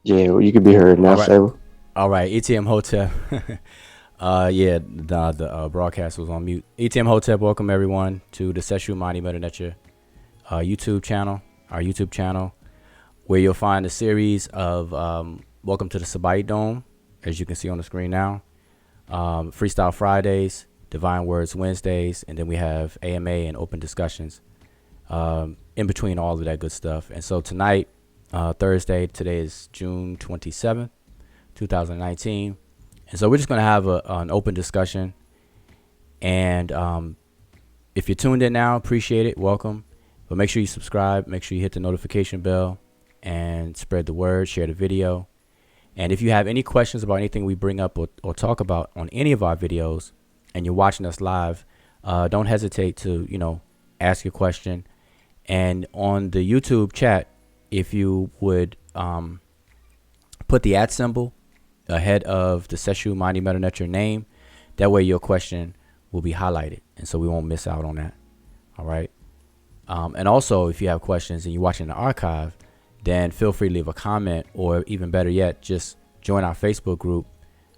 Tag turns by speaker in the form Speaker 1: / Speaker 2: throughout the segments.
Speaker 1: Yeah, well, you could be heard
Speaker 2: All
Speaker 1: now,
Speaker 2: right,
Speaker 1: Saber.
Speaker 2: all right. ETM Hotep. Yeah, the broadcast was on mute. ETM Hotep, welcome everyone to the Sesh Netcher YouTube channel, our YouTube channel, where you'll find a series of Welcome to the Sabai Dome, as you can see on the screen now. Freestyle Fridays, Divine Words Wednesdays, and then we have AMA and open discussions in between all of that good stuff. And so tonight, Thursday, today is June 27th, 2019. And so we're just going to have an open discussion. And if you're tuned in now, appreciate it. Welcome. But make sure you subscribe. Make sure you hit the notification bell and spread the word. Share the video. And if you have any questions about anything we bring up or talk about on any of our videos and you're watching us live, don't hesitate to, ask your question. And on the YouTube chat, if you would put the @ symbol ahead of the Seshu Mighty Meta Netcher name, that way your question will be highlighted. And so we won't miss out on that. All right. And also, if you have questions and you're watching the archive, then feel free to leave a comment, or even better yet, just join our Facebook group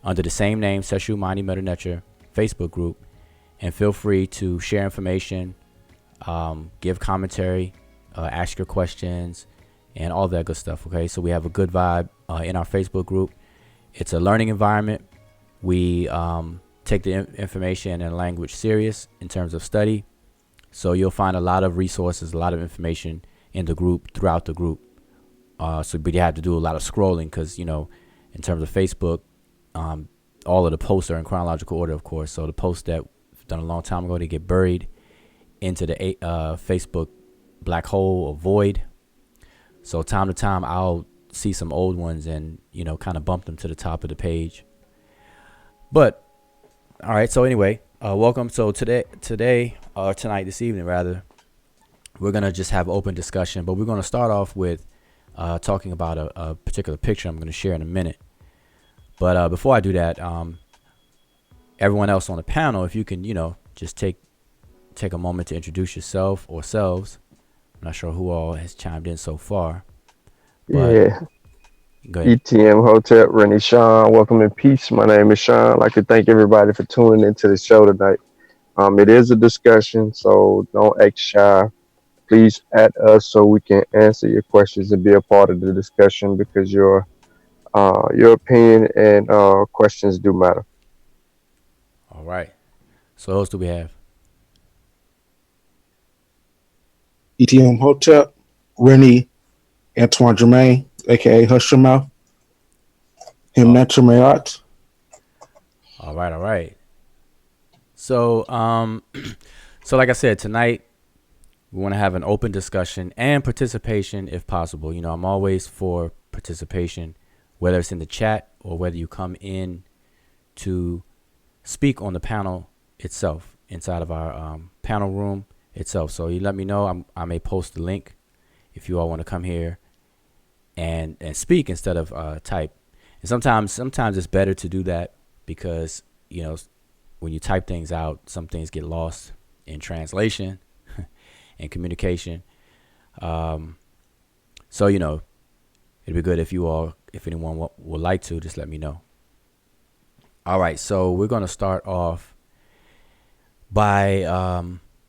Speaker 2: under the same name, Seshu Mighty Meta Netcher Facebook group, and feel free to share information, give commentary, ask your questions, and all that good stuff. Okay, so we have a good vibe in our Facebook group. It's a learning environment. We take the information and language serious in terms of study. So you'll find a lot of resources, a lot of information in the group, throughout the group. But you have to do a lot of scrolling because, in terms of Facebook, all of the posts are in chronological order, of course. So the posts that done a long time ago, they get buried into the Facebook black hole or void. So time to time, I'll see some old ones and, kind of bump them to the top of the page. But, all right. So anyway, welcome. So tonight, this evening, rather, we're going to just have open discussion, but we're going to start off with talking about a particular picture I'm going to share in a minute. But before I do that, everyone else on the panel, if you can, just take a moment to introduce yourself or selves. I'm not sure who all has chimed in so far, but
Speaker 1: Yeah,
Speaker 2: go ahead.
Speaker 1: ETM Hotel, Rennie Sean. Welcome in peace. My name is Sean. I'd like to thank everybody for tuning into the show tonight. It is a discussion, so don't act shy. Please add us so we can answer your questions and be a part of the discussion because your opinion and questions do matter.
Speaker 2: All right. So who else do we have?
Speaker 3: ETM Hotep, Rennie Antoine Germain, aka Hush Your Mouth, him
Speaker 2: Oh,
Speaker 3: Netcher Mayot.
Speaker 2: all right. All right. So, so like I said, tonight we want to have an open discussion and participation if possible. I'm always for participation, whether it's in the chat or whether you come in to speak on the panel itself inside of our panel room itself. So you let me know. I may post the link if you all want to come here and speak instead of type. And sometimes it's better to do that because when you type things out, some things get lost in translation and communication. So it'd be good if anyone would like to, just let me know. All right, so we're going to start off by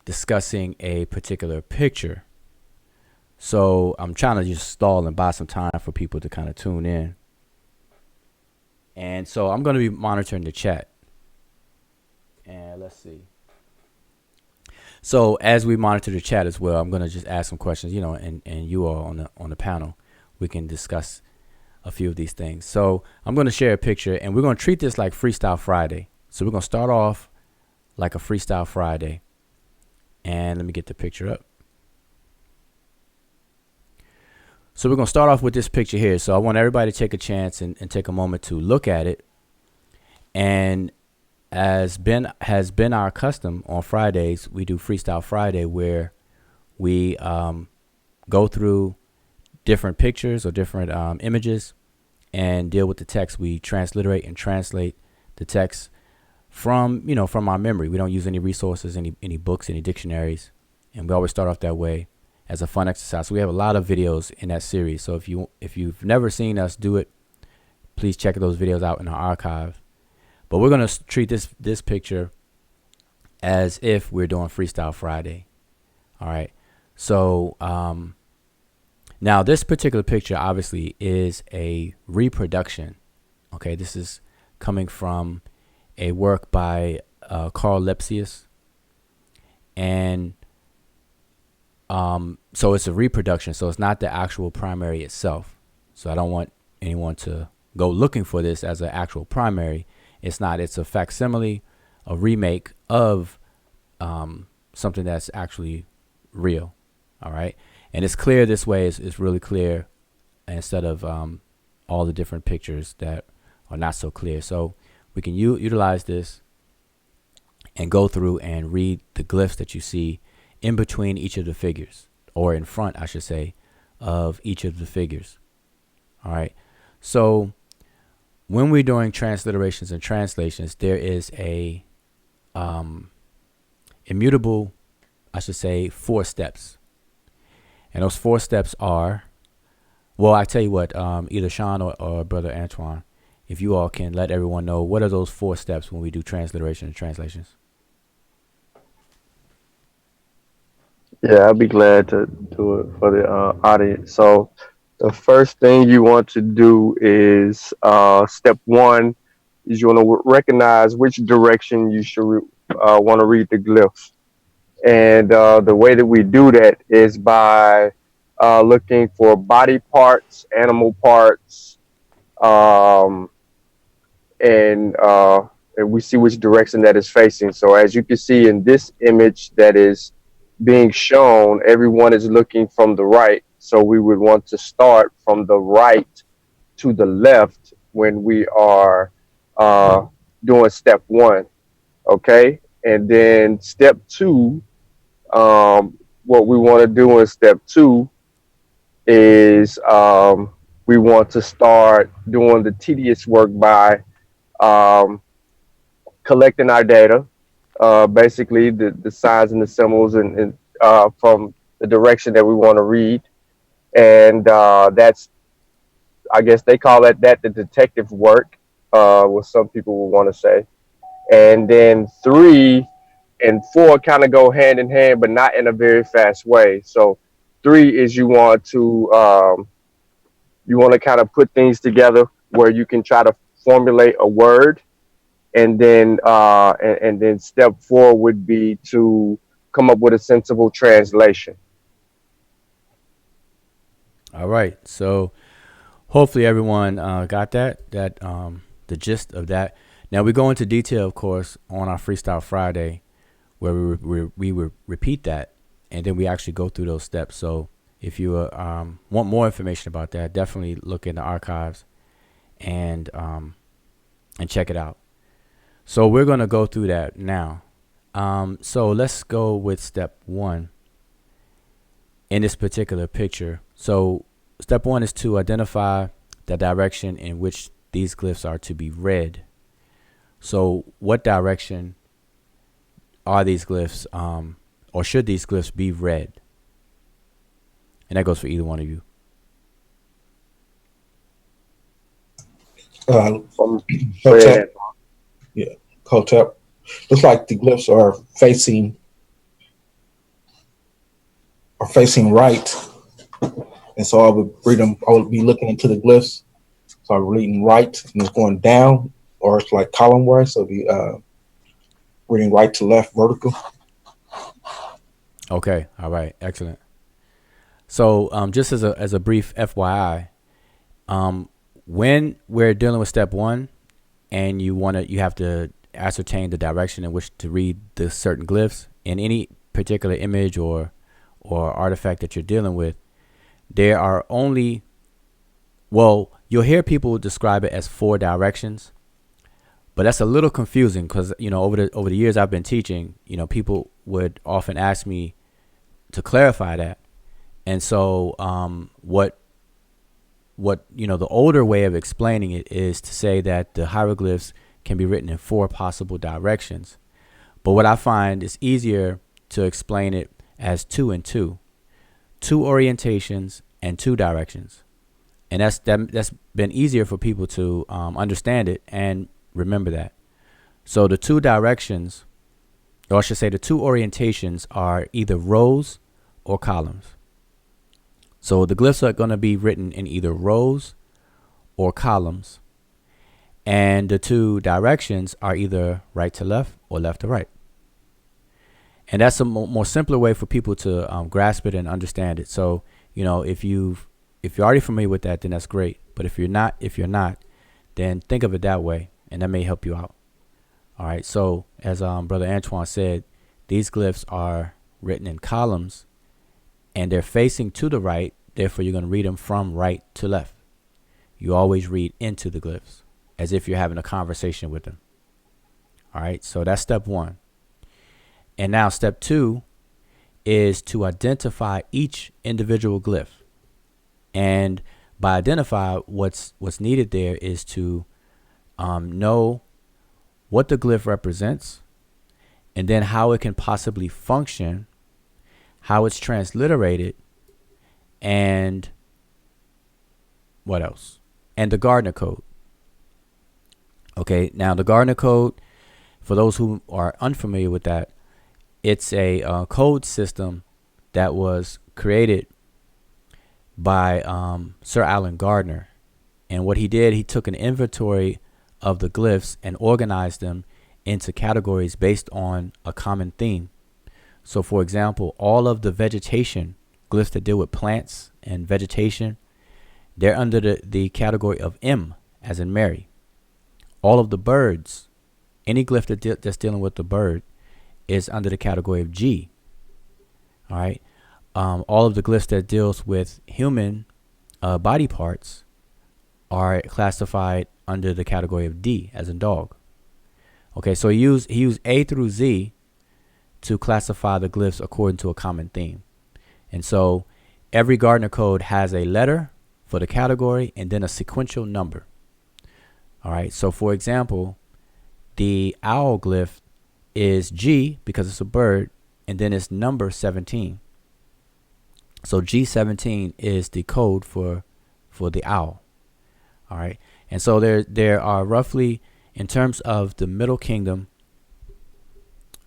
Speaker 2: discussing a particular picture. So I'm trying to just stall and buy some time for people to kind of tune in. And so I'm going to be monitoring the chat. And let's see. So as we monitor the chat as well, I'm going to just ask some questions, and you all on the panel, we can discuss a few of these things. So I'm going to share a picture, and we're going to treat this like Freestyle Friday. So we're going to start off like a Freestyle Friday. And let me get the picture up. So we're going to start off with this picture here. So I want everybody to take a chance and take a moment to look at it. And as has been our custom on Fridays, we do Freestyle Friday where we go through different pictures or different images and deal with the text. We transliterate and translate the text from our memory. We don't use any resources, any books, any dictionaries, and we always start off that way. as a fun exercise. So we have a lot of videos in that series. So if you've never seen us do it, please check those videos out in our archive. But we're gonna treat this picture as if we're doing Freestyle Friday. All right. So now this particular picture obviously is a reproduction. Okay, this is coming from a work by Carl Lepsius, and so it's a reproduction. So it's not the actual primary itself. So I don't want anyone to go looking for this as an actual primary. It's not. It's a facsimile, a remake of something that's actually real. All right, and it's clear this way. It's really clear instead of all the different pictures that are not so clear. So we can utilize this and go through and read the glyphs that you see in between each of the figures, or in front, I should say, of each of the figures. All right. So when we're doing transliterations and translations, there is a immutable, I should say, 4 steps. And those 4 steps are, well, I tell you what, either Sean or Brother Antoine, if you all can let everyone know, what are those 4 steps when we do transliteration and translations?
Speaker 1: Yeah, I'll be glad to do it for the audience. So the first thing you want to do is step 1 is you want to recognize which direction you should want to read the glyphs. And the way that we do that is by looking for body parts, animal parts, um, and we see which direction that is facing. So as you can see in this image that is being shown, everyone is looking from the right. So we would want to start from the right to the left when we are doing step 1. Okay. And then step 2, what we want to do in step 2 is we want to start doing the tedious work by um, collecting our data, basically the signs and the symbols, and from the direction that we want to read. And that's, I guess they call that the detective work, what some people would want to say. And then 3 and 4 kind of go hand in hand, but not in a very fast way. So 3 is you want to kind of put things together where you can try to formulate a word, and then step 4 would be to come up with a sensible translation.
Speaker 2: All right. So hopefully everyone got that the gist of that. Now we go into detail, of course, on our Freestyle Friday, where we repeat that, and then we actually go through those steps. So if you want more information about that, definitely look in the archives and check it out. So we're gonna go through that now. So let's go with step 1 in this particular picture. So step 1 is to identify the direction in which these glyphs are to be read. So what direction are these glyphs, or should these glyphs be read? And that goes for either one of you.
Speaker 3: Hotep, yeah, Hotep. Looks like the glyphs are facing right, and so I would read them. I would be looking into the glyphs. So I'm reading right, and it's going down, or it's like column wise. So be reading right to left, vertical.
Speaker 2: Okay. All right. Excellent. So just as a brief FYI, when we're dealing with step 1, and you have to ascertain the direction in which to read the certain glyphs in any particular image or artifact that you're dealing with, there are only, well, you'll hear people describe it as 4 directions, but that's a little confusing because, over the years I've been teaching, people would often ask me to clarify that. And so what the older way of explaining it is to say that the hieroglyphs can be written in 4 possible directions. But what I find is easier to explain it as 2 and 2. two orientations, and two directions. And that's been easier for people to understand it and remember that. So the two directions, or I should say the two orientations, are either rows or columns. So the glyphs are going to be written in either rows or columns. And the two directions are either right to left or left to right. And that's a more simpler way for people to grasp it and understand it. So, if you're already familiar with that, then that's great. But if you're not, then think of it that way, and that may help you out. All right. So as Brother Antoine said, these glyphs are written in columns, and they're facing to the right. Therefore, you're going to read them from right to left. You always read into the glyphs as if you're having a conversation with them. All right. So that's step one. And now step two is to identify each individual glyph. And by identify, what's needed there is to know what the glyph represents, and then how it can possibly function, how it's transliterated, and what else? And the Gardner code. Okay, now the Gardner code, for those who are unfamiliar with that, it's a code system that was created by Sir Alan Gardner. And what he did, he took an inventory of the glyphs and organized them into categories based on a common theme. So, for example, all of the vegetation glyphs that deal with plants and vegetation, they're under the category of M, as in Mary. All of the birds, any glyph that's dealing with the bird, is under the category of G. All right. All of the glyphs that deals with human body parts are classified under the category of D, as in dog. Okay, so he used A through Z to classify the glyphs according to a common theme. And so every Gardner code has a letter for the category and then a sequential number. All right, so for example, the owl glyph is G because it's a bird, and then it's number 17. So G17 is the code for the owl. All right. And so there are roughly, in terms of the Middle Kingdom,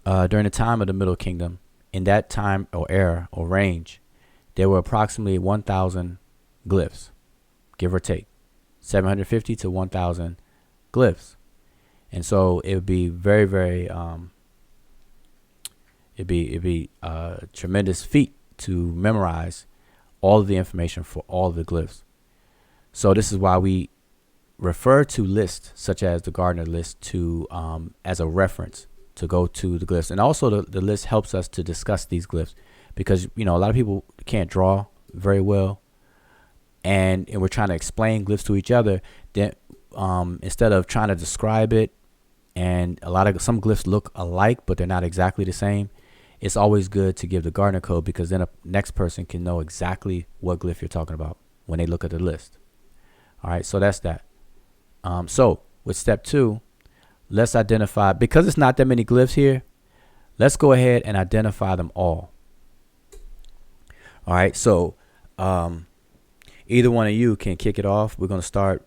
Speaker 2: during the time of the Middle Kingdom, in that time or era or range, there were approximately 1,000 glyphs, give or take, 750 to 1,000 glyphs. And so it would be very, very, it'd be a tremendous feat to memorize all of the information for all of the glyphs. So this is why we refer to lists such as the Gardner list to as a reference to go to the glyphs. And also the list helps us to discuss these glyphs because, a lot of people can't draw very well. And we're trying to explain glyphs to each other. Then instead of trying to describe it, and some glyphs look alike, but they're not exactly the same. It's always good to give the Gardner code because then a next person can know exactly what glyph you're talking about when they look at the list. All right, so that's that. So with step two, let's identify, because it's not that many glyphs here, let's go ahead and identify them all. All right, so either one of you can kick it off. We're going to start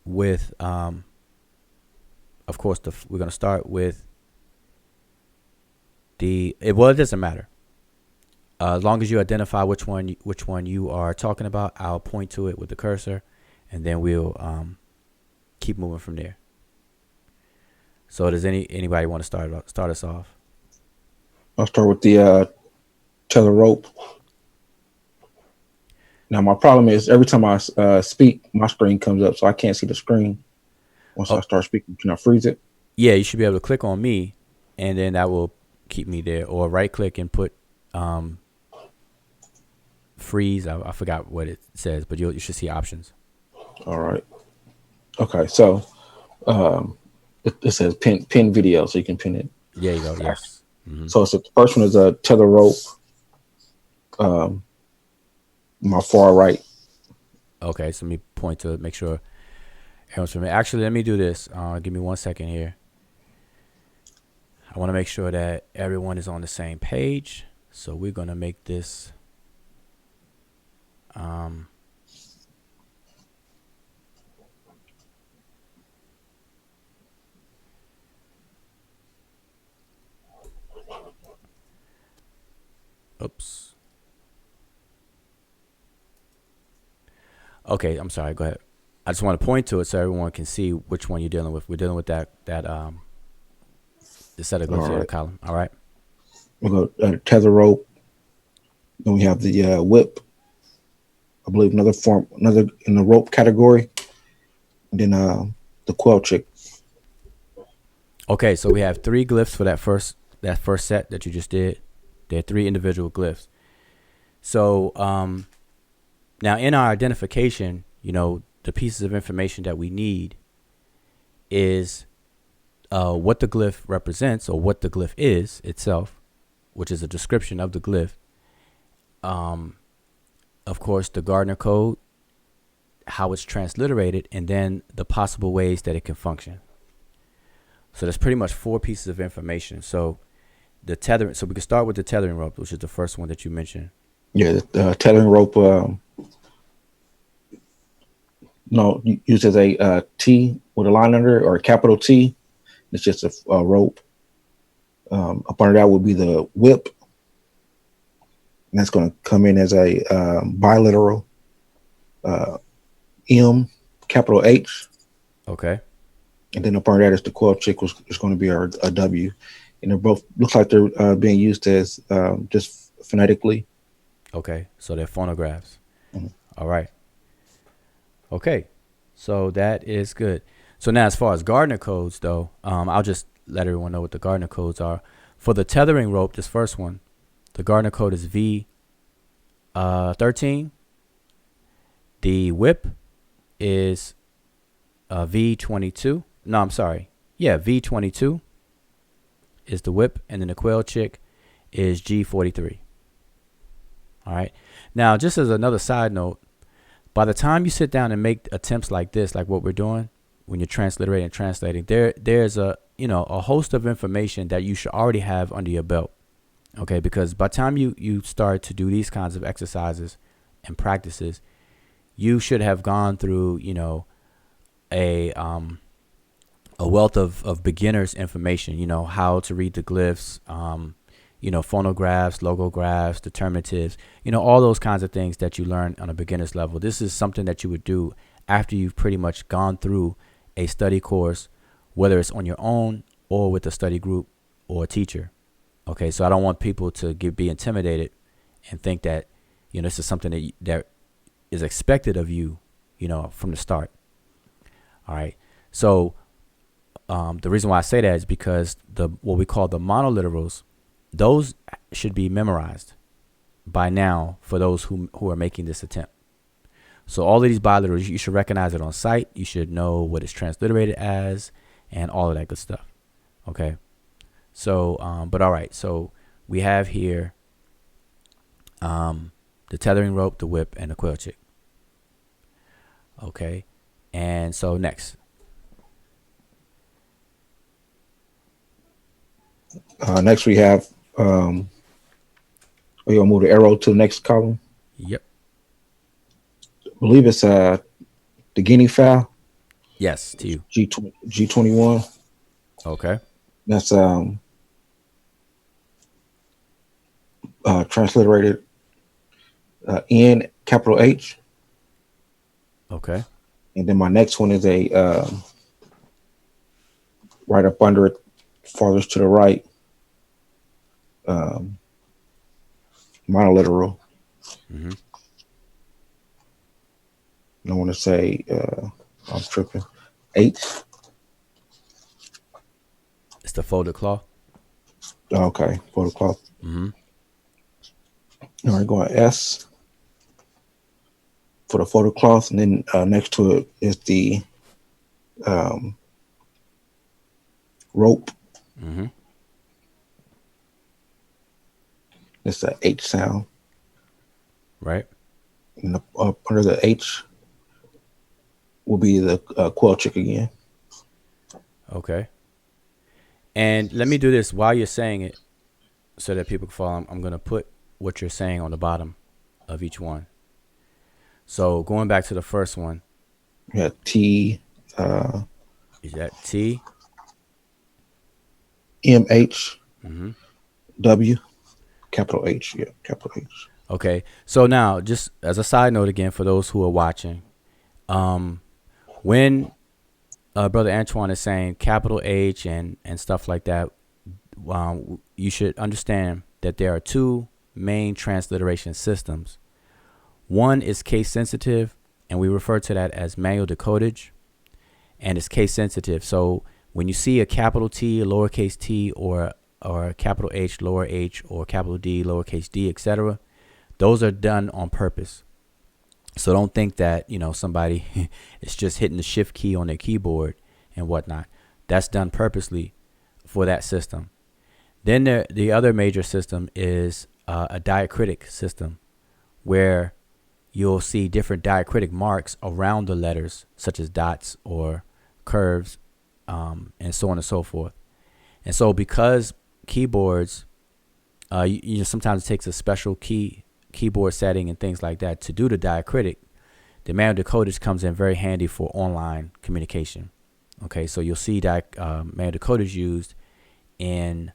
Speaker 2: with, of course, we're going to start with it doesn't matter. As long as you identify which one you are talking about, I'll point to it with the cursor, and then we'll keep moving from there. So does anybody want to start us off?
Speaker 3: I'll start with the tether rope. Now my problem is every time I speak, my screen comes up, so I can't see the screen. Once I start speaking, can I freeze it?
Speaker 2: Yeah, you should be able to click on me, and then that will keep me there. Or right click and put freeze. I forgot what it says, but you should see options.
Speaker 3: All right. Okay, so it says pin video, so you can pin it.
Speaker 2: There you go. Yes. Mm-hmm.
Speaker 3: So the first one is a tether rope. My far right.
Speaker 2: Okay, so let me point to make sure everyone's familiar. Actually, let me do this. Give me 1 second here. I want to make sure that everyone is on the same page. So we're going to make this Um, oops. Okay, I'm sorry. Go ahead. I just want to point to it so everyone can see which one you're dealing with. We're dealing with that the set of
Speaker 3: All
Speaker 2: glyphs here in the
Speaker 3: right.
Speaker 2: column. All right.
Speaker 3: We'll go tether rope. Then we have the whip. I believe another in the rope category. And then the quail chick.
Speaker 2: Okay, so we have 3 glyphs for that first set that you just did. They're 3 individual glyphs. So now in our identification, the pieces of information that we need is what the glyph represents or what the glyph is itself, which is a description of the glyph. Of course, the Gardner code, how it's transliterated, and then the possible ways that it can function. So there's pretty much 4 pieces of information. So the tethering. So we can start with the tethering rope, which is the first one that you mentioned.
Speaker 3: Yeah, the tethering rope. No, used as a T with a line under it or a capital T. It's just a rope. Up under that would be the whip, and that's going to come in as a biliteral M, capital H,
Speaker 2: Okay.
Speaker 3: and then up under that is the quail chick, which is going to be a W. And they're both looks like they're being used as just phonetically.
Speaker 2: Okay. So they're phonographs.
Speaker 3: Mhm.
Speaker 2: All right. Okay. So that is good. So now, as far as Gardner codes, though, I'll just let everyone know what the Gardner codes are. For the tethering rope, this first one, the Gardner code is V13. The whip is V22. No, I'm sorry. Yeah, V22 is the whip, and then the quail chick is G43. All right. Now, just as another side note, by the time you sit down and make attempts like this, like what we're doing, when you're transliterating and translating, there's a host of information that you should already have under your belt. Okay, because by the time you start to do these kinds of exercises and practices, you should have gone through, a wealth of beginners information, how to read the glyphs, phonographs, logographs, determinatives, all those kinds of things that you learn on a beginner's level. This is something that you would do after you've pretty much gone through a study course, whether it's on your own or with a study group or a teacher. Okay, so I don't want people to be intimidated and think that, this is something that is expected of you, from the start. All right. So the reason why I say that is because what we call the monoliterals, those should be memorized by now for those who are making this attempt. So all of these biliterals, you should recognize it on sight. You should know what it's transliterated as and all of that good stuff. Okay. So, but all right. So we have here the tethering rope, the whip, and the quail chick. Okay. And so next.
Speaker 3: Next we have. We're gonna move the arrow to the next column.
Speaker 2: Yep.
Speaker 3: I believe it's the guinea fowl.
Speaker 2: Yes, to you.
Speaker 3: G21.
Speaker 2: Okay.
Speaker 3: That's transliterated N, capital H.
Speaker 2: Okay.
Speaker 3: And then my next one is a right up under it, farthest to the right, monoliteral.
Speaker 2: Mm-hmm.
Speaker 3: I want to say I'm tripping. H.
Speaker 2: It's the folded cloth.
Speaker 3: Okay, photo cloth.
Speaker 2: Mm-hmm.
Speaker 3: All right, going S for the photo cloth, and then next to it is the rope.
Speaker 2: Mm-hmm.
Speaker 3: It's the H sound.
Speaker 2: Right.
Speaker 3: And under the H will be the quail chick again.
Speaker 2: Okay. And let me do this while you're saying it so that people can follow. I'm going to put what you're saying on the bottom of each one. So going back to the first one,
Speaker 3: We had T,
Speaker 2: is that T?
Speaker 3: MH,
Speaker 2: Mm-hmm.
Speaker 3: W, capital H. Yeah, capital H.
Speaker 2: Okay. So now, just as a side note again, for those who are watching, when Brother Antoine is saying capital H and stuff like that, you should understand that there are two main transliteration systems. One is case sensitive, and we refer to that as manual decodage, and it's case sensitive. So when you see a capital T, a lowercase t, or a capital H, lower h, or capital D, lowercase d, etc., those are done on purpose. So don't think that somebody is just hitting the shift key on their keyboard and whatnot. That's done purposely for that system. Then the other major system is a diacritic system, where you'll see different diacritic marks around the letters, such as dots or curves, and so on and so forth. And so because keyboards, sometimes it takes a special keyboard setting and things like that to do the diacritic, the manual decodage comes in very handy for online communication. Okay, so you'll see manual decodage used in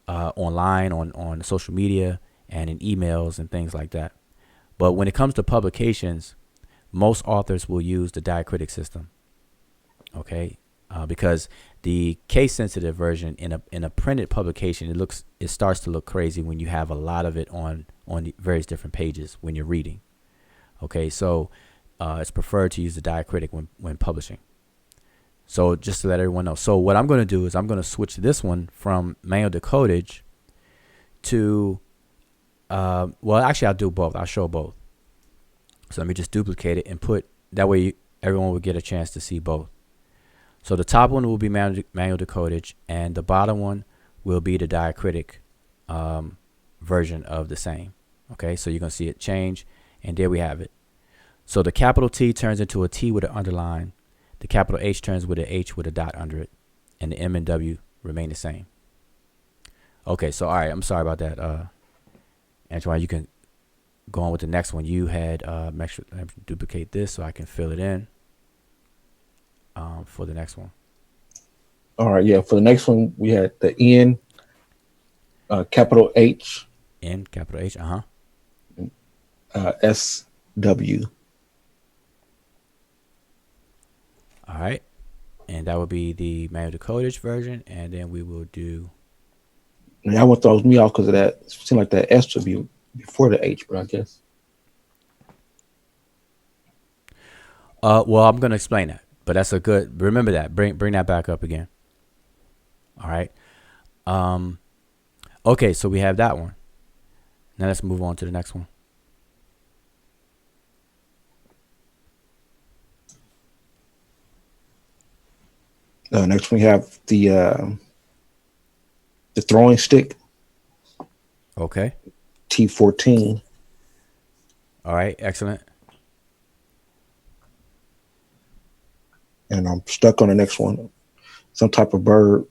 Speaker 2: online, on social media, and in emails and things like that. But when it comes to publications, most authors will use the diacritic system. Okay, because the case sensitive version in a printed publication, it starts to look crazy when you have a lot of it on the various different pages when you're reading. Okay, so it's preferred to use the diacritic when publishing. So just to let everyone know. So what I'm going to do is I'm going to switch this one from manual decodage to, well, actually I'll do both. I'll show both. So let me just duplicate it and that way everyone will get a chance to see both. So the top one will be manual decodage, and the bottom one will be the diacritic version of the same. Okay, so you're going to see it change, and there we have it. So the capital T turns into a T with an underline. The capital H turns with an H with a dot under it, and the M and W remain the same. Okay, so all right, I'm sorry about that. Antoine, you can go on with the next one. You had duplicate this so I can fill it in for the next one.
Speaker 3: All right, yeah. For the next one, we had the N, capital H,
Speaker 2: N, capital H,
Speaker 3: S, W.
Speaker 2: All right, and that would be the manual decodage version, and then we will do.
Speaker 3: Yeah, I want to throw me off because of that. It seemed like that S should be before the H, but I guess.
Speaker 2: Well, I'm gonna explain that, but that's a good. Remember that. Bring that back up again. All right. Okay, so we have that one. Now let's move on to the next one.
Speaker 3: Next we have the throwing stick.
Speaker 2: Okay.
Speaker 3: T14.
Speaker 2: All right. Excellent.
Speaker 3: And I'm stuck on the next one. Some type of bird.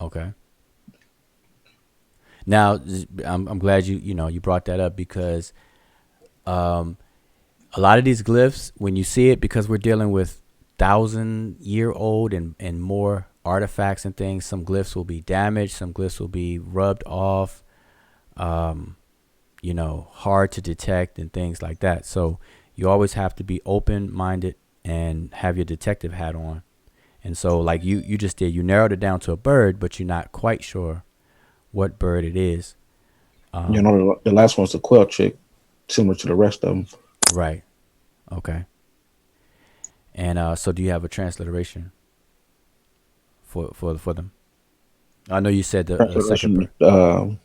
Speaker 2: Okay. Now I'm glad you brought that up, because a lot of these glyphs, when you see it, because we're dealing with 1,000-year-old and more artifacts and things, some glyphs will be damaged, some glyphs will be rubbed off, hard to detect and things like that. So you always have to be open-minded and have your detective hat on. And so like you just did, you narrowed it down to a bird, but you're not quite sure what bird it is.
Speaker 3: The last one's the quail chick, similar to the rest of them.
Speaker 2: Right. Okay. And so do you have a transliteration for them? I know you said the second bird.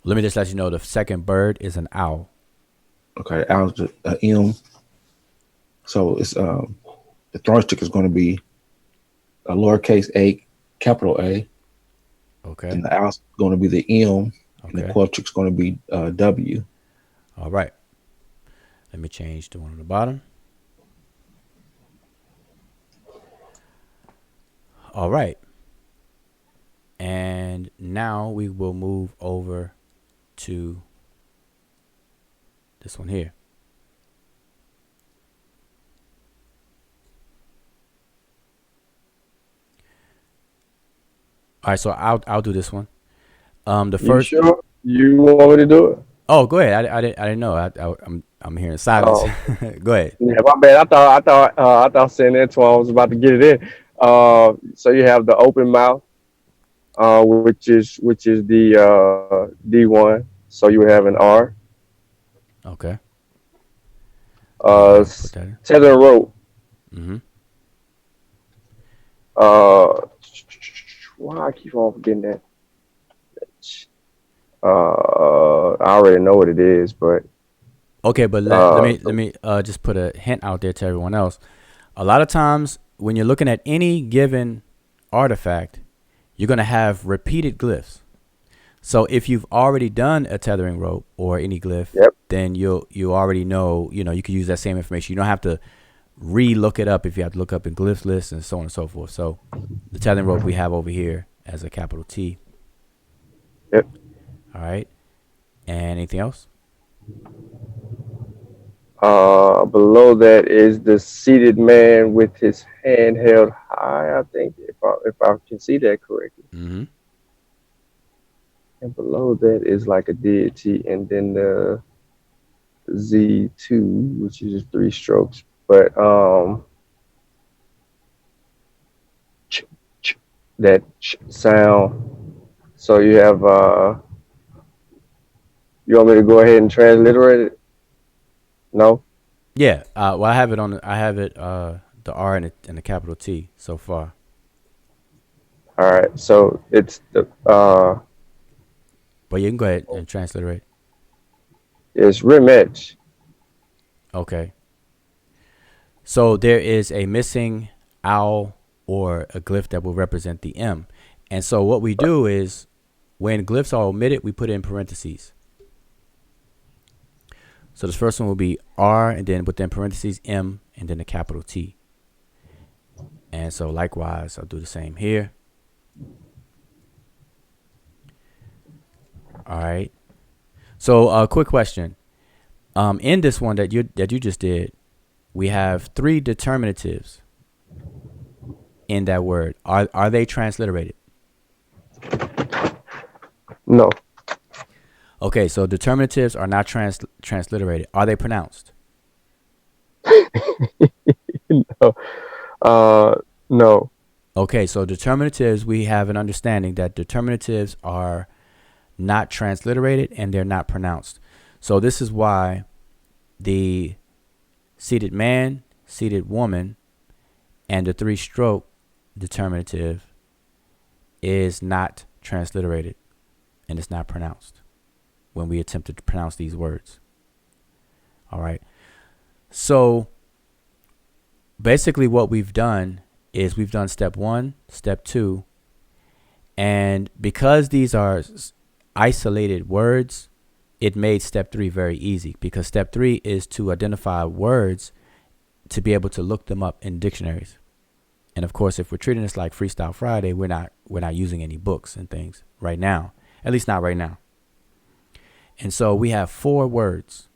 Speaker 2: Let me just let you know the second bird is an owl.
Speaker 3: Okay, owl's M. So it's the throwing stick is going to be a lowercase a, capital A.
Speaker 2: Okay.
Speaker 3: And the owl's going to be the M.
Speaker 2: Okay.
Speaker 3: And the quail chick's going to be W.
Speaker 2: All right. Let me change the one on the bottom. All right. And now we will move over to this one here. All right, so I'll do this one. The
Speaker 1: You
Speaker 2: first.
Speaker 1: sure you want me to do it?
Speaker 2: Oh, go ahead. I didn't know. I'm hearing silence.
Speaker 1: Oh,
Speaker 2: Go ahead.
Speaker 1: yeah, my bad. I thought saying that to I was about to get it in. So you have the open mouth, which is the D1. So you would have an R.
Speaker 2: Okay. I'll go ahead and put that in.
Speaker 1: Tether rope.
Speaker 2: Mm-hmm.
Speaker 1: Uh, why I keep on forgetting that? I already know what it is, but
Speaker 2: Okay, but let
Speaker 1: so,
Speaker 2: me just put a hint out there to everyone else. A lot of times when you're looking at any given artifact, you're gonna have repeated glyphs. So if you've already done a tethering rope or any glyph,
Speaker 1: yep,
Speaker 2: then you already know, you can use that same information. You don't have to re-look it up if you have to look up in glyph lists and so on and so forth. So the tethering rope we have over here as a capital T.
Speaker 1: yep.
Speaker 2: All right. And anything else?
Speaker 1: Below that is the seated man with his hand held high. I think if I can see that correctly.
Speaker 2: Mm-hmm.
Speaker 1: And below that is like a deity, and then the Z2, which is just three strokes. But ch- that sound. So you have you want me to go ahead and transliterate it? No.
Speaker 2: Yeah. Well, I have it on. I have it. The R and the capital T so far.
Speaker 1: All right. So it's the
Speaker 2: But you can go ahead and transliterate.
Speaker 1: it's Rimech.
Speaker 2: Okay. So there is a missing owl or a glyph that will represent the M. And so what we do is when glyphs are omitted, we put it in parentheses. So this first one will be R and then within parentheses M and then a capital T. And so likewise, I'll do the same here. All right. So a quick question. In this one that you just did, we have three determinatives in that word. Are they transliterated?
Speaker 1: No.
Speaker 2: Okay, so determinatives are not transliterated. Are they pronounced?
Speaker 1: No. No.
Speaker 2: Okay, so determinatives, we have an understanding that determinatives are not transliterated and they're not pronounced. So this is why the seated man, seated woman, and the three-stroke determinative is not transliterated and it's not pronounced when we attempt to pronounce these words. All right. So basically what we've done is we've done step 1, step 2, and because these are isolated words, it made step 3 very easy because step 3 is to identify words to be able to look them up in dictionaries. And of course, if we're treating this like Freestyle Friday, we're not using any books and things right now, at least not right now. And so we have 4 words,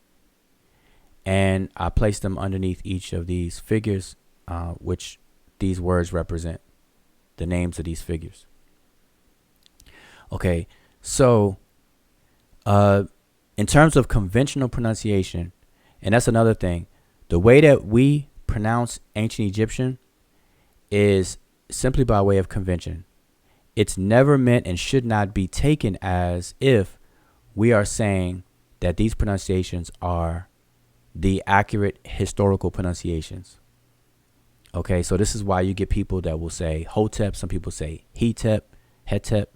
Speaker 2: and I placed them underneath each of these figures, which these words represent, the names of these figures. Okay, so in terms of conventional pronunciation, and that's another thing, the way that we pronounce ancient Egyptian is simply by way of convention. It's never meant and should not be taken as if we are saying that these pronunciations are the accurate historical pronunciations. Okay, so this is why you get people that will say Hotep, some people say Hetep, Hetep,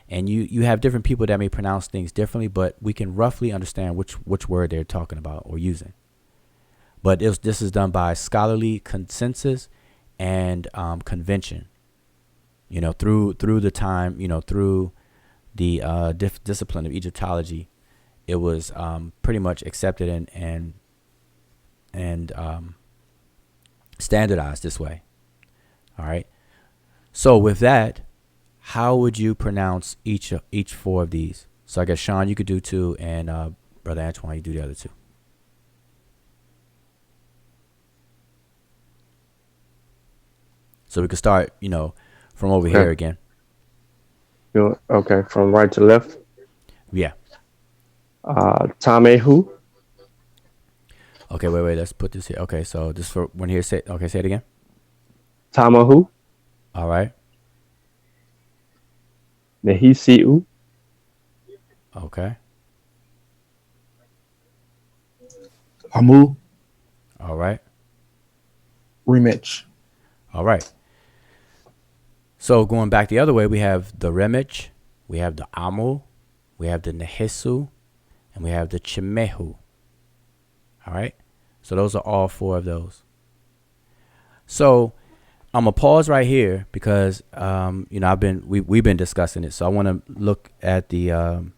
Speaker 2: and you have different people that may pronounce things differently, but we can roughly understand which word they're talking about or using. But this is done by scholarly consensus and convention. Through the time, through the discipline of Egyptology, it was pretty much accepted and standardized this way. All right. So with that, how would you pronounce each 4 of these? So I guess Sean, you could do 2, and Brother Antoine, you do the other 2. So we could start, from over
Speaker 1: Okay.
Speaker 2: here again.
Speaker 1: Okay, from right to left.
Speaker 2: Yeah.
Speaker 1: Tamehu,
Speaker 2: Okay, wait. Let's put this here. Okay, so just for when here, say it again.
Speaker 1: Tamahu,
Speaker 2: All right.
Speaker 1: Nehisiu,
Speaker 2: Okay.
Speaker 3: Amu,
Speaker 2: All right.
Speaker 3: Remich,
Speaker 2: All right. So going back the other way, we have the Remich, we have the Amu, we have the Nehisu, and we have the Chimehu. All right. So those are all four of those. So I'm gonna pause right here because we've been discussing it. So I want to look at the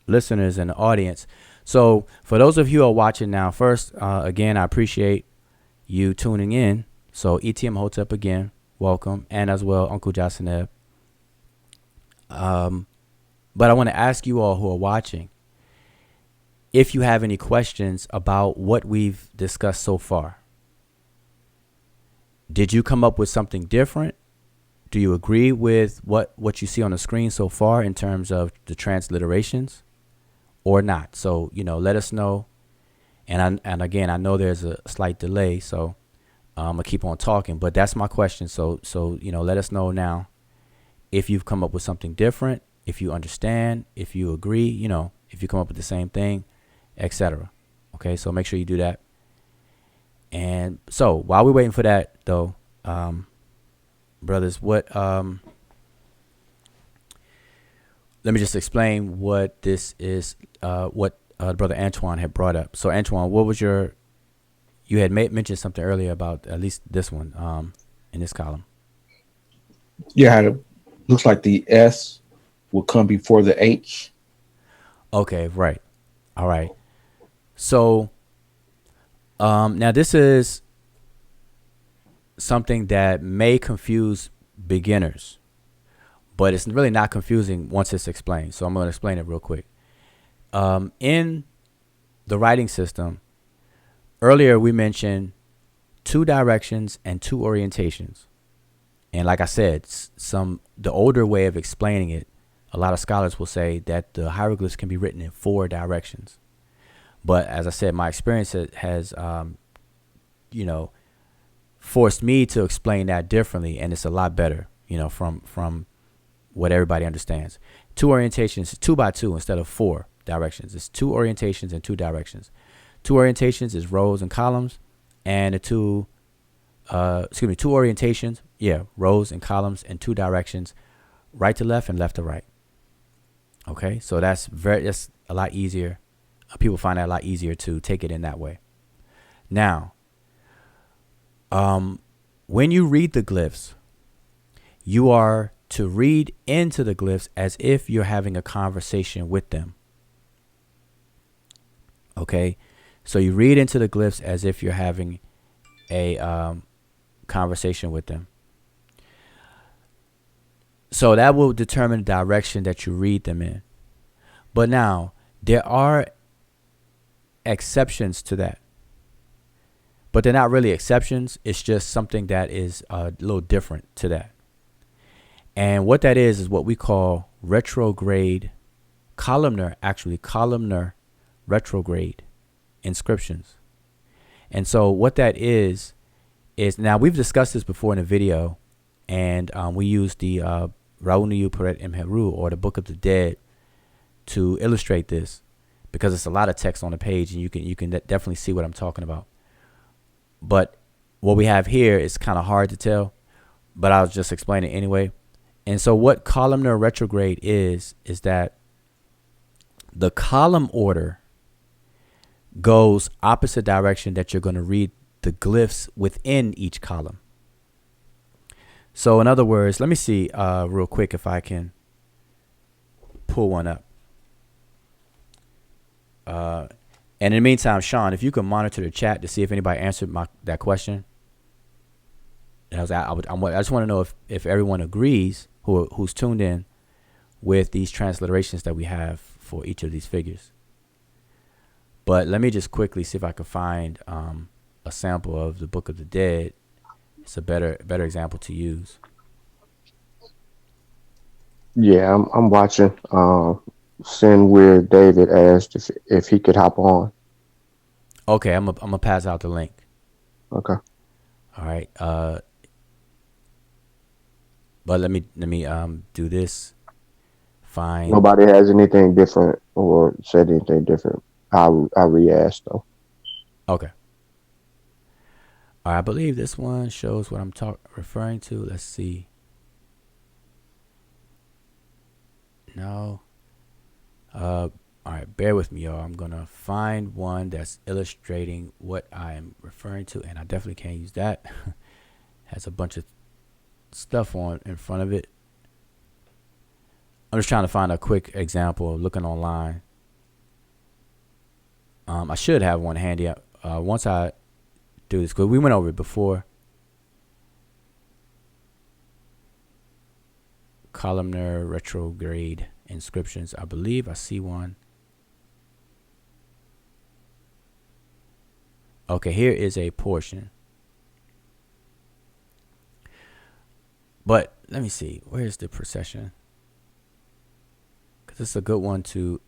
Speaker 2: listeners and the audience. So for those of you who are watching now, first again, I appreciate you tuning in. So ETM Hotep again, welcome, and as well Uncle Jasaneb. But I want to ask you all who are watching if you have any questions about what we've discussed so far. Did you come up with something different? Do you agree with what you see on the screen so far in terms of the transliterations or not? So, let us know. And again, I know there's a slight delay, so I'm gonna keep on talking, but that's my question. So, let us know now if you've come up with something different, if you understand, if you agree, if you come up with the same thing, etc. Okay, so make sure you do that. And so while we're waiting for that, though, brothers, let me just explain what this is. What Brother Antoine had brought up. So Antoine, what was you had mentioned something earlier about at least this one in this column.
Speaker 3: Yeah, it looks like the S will come before the H.
Speaker 2: Okay, right. All right. So now this is something that may confuse beginners, but it's really not confusing once it's explained. So I'm going to explain it real quick. In the writing system, earlier we mentioned two directions and two orientations. And like I said, the older way of explaining it, a lot of scholars will say that the hieroglyphs can be written in four directions. But as I said, my experience has forced me to explain that differently, and it's a lot better, from what everybody understands. Two orientations, 2x2 instead of four directions. It's two orientations and two directions. Two orientations is rows and columns, and two orientations, rows and columns and two directions, right to left and left to right. Okay, so that's a lot easier. People find that a lot easier to take it in that way. Now, when you read the glyphs, you are to read into the glyphs as if you're having a conversation with them. Okay, so you read into the glyphs as if you're having a conversation with them. So that will determine the direction that you read them in. But now, there are exceptions to that. But they're not really exceptions. It's just something that is a little different to that. And what that is what we call retrograde, columnar retrograde inscriptions. And so what that is now we've discussed this before in a video, and we used the Rauniyu Peret Imheru, or the Book of the Dead, to illustrate this, because it's a lot of text on the page, and you can definitely see what I'm talking about. But what we have here is kind of hard to tell, but I'll just explain it anyway. And so what columnar retrograde is that the column order goes opposite direction that you're going to read the glyphs within each column. So in other words, let me see real quick if I can pull one up. And in the meantime, Sean, if you can monitor the chat to see if anybody answered that question. I just want to know if everyone agrees who's tuned in with these transliterations that we have for each of these figures. But let me just quickly see if I can find a sample of the Book of the Dead it's a better example to use.
Speaker 1: Yeah, I'm watching. Send where David asked if he could hop on.
Speaker 2: Okay, I'm gonna pass out the link.
Speaker 1: Okay.
Speaker 2: All right. But let me do this. Find.
Speaker 1: Nobody has anything different or said anything different. I re-asked though.
Speaker 2: Okay. All right, I believe this one shows what I'm referring to. Let's see. No. All right, bear with me, y'all. I'm gonna find one that's illustrating what I am referring to, and I definitely can't use that. Has a bunch of stuff on in front of it. I'm just trying to find a quick example. Looking online. I should have one handy. Once I do this, because we went over it before. Columnar retrograde inscriptions. I believe I see one. Okay, here is a portion. But let me see. Where's the procession? Because it's a good one to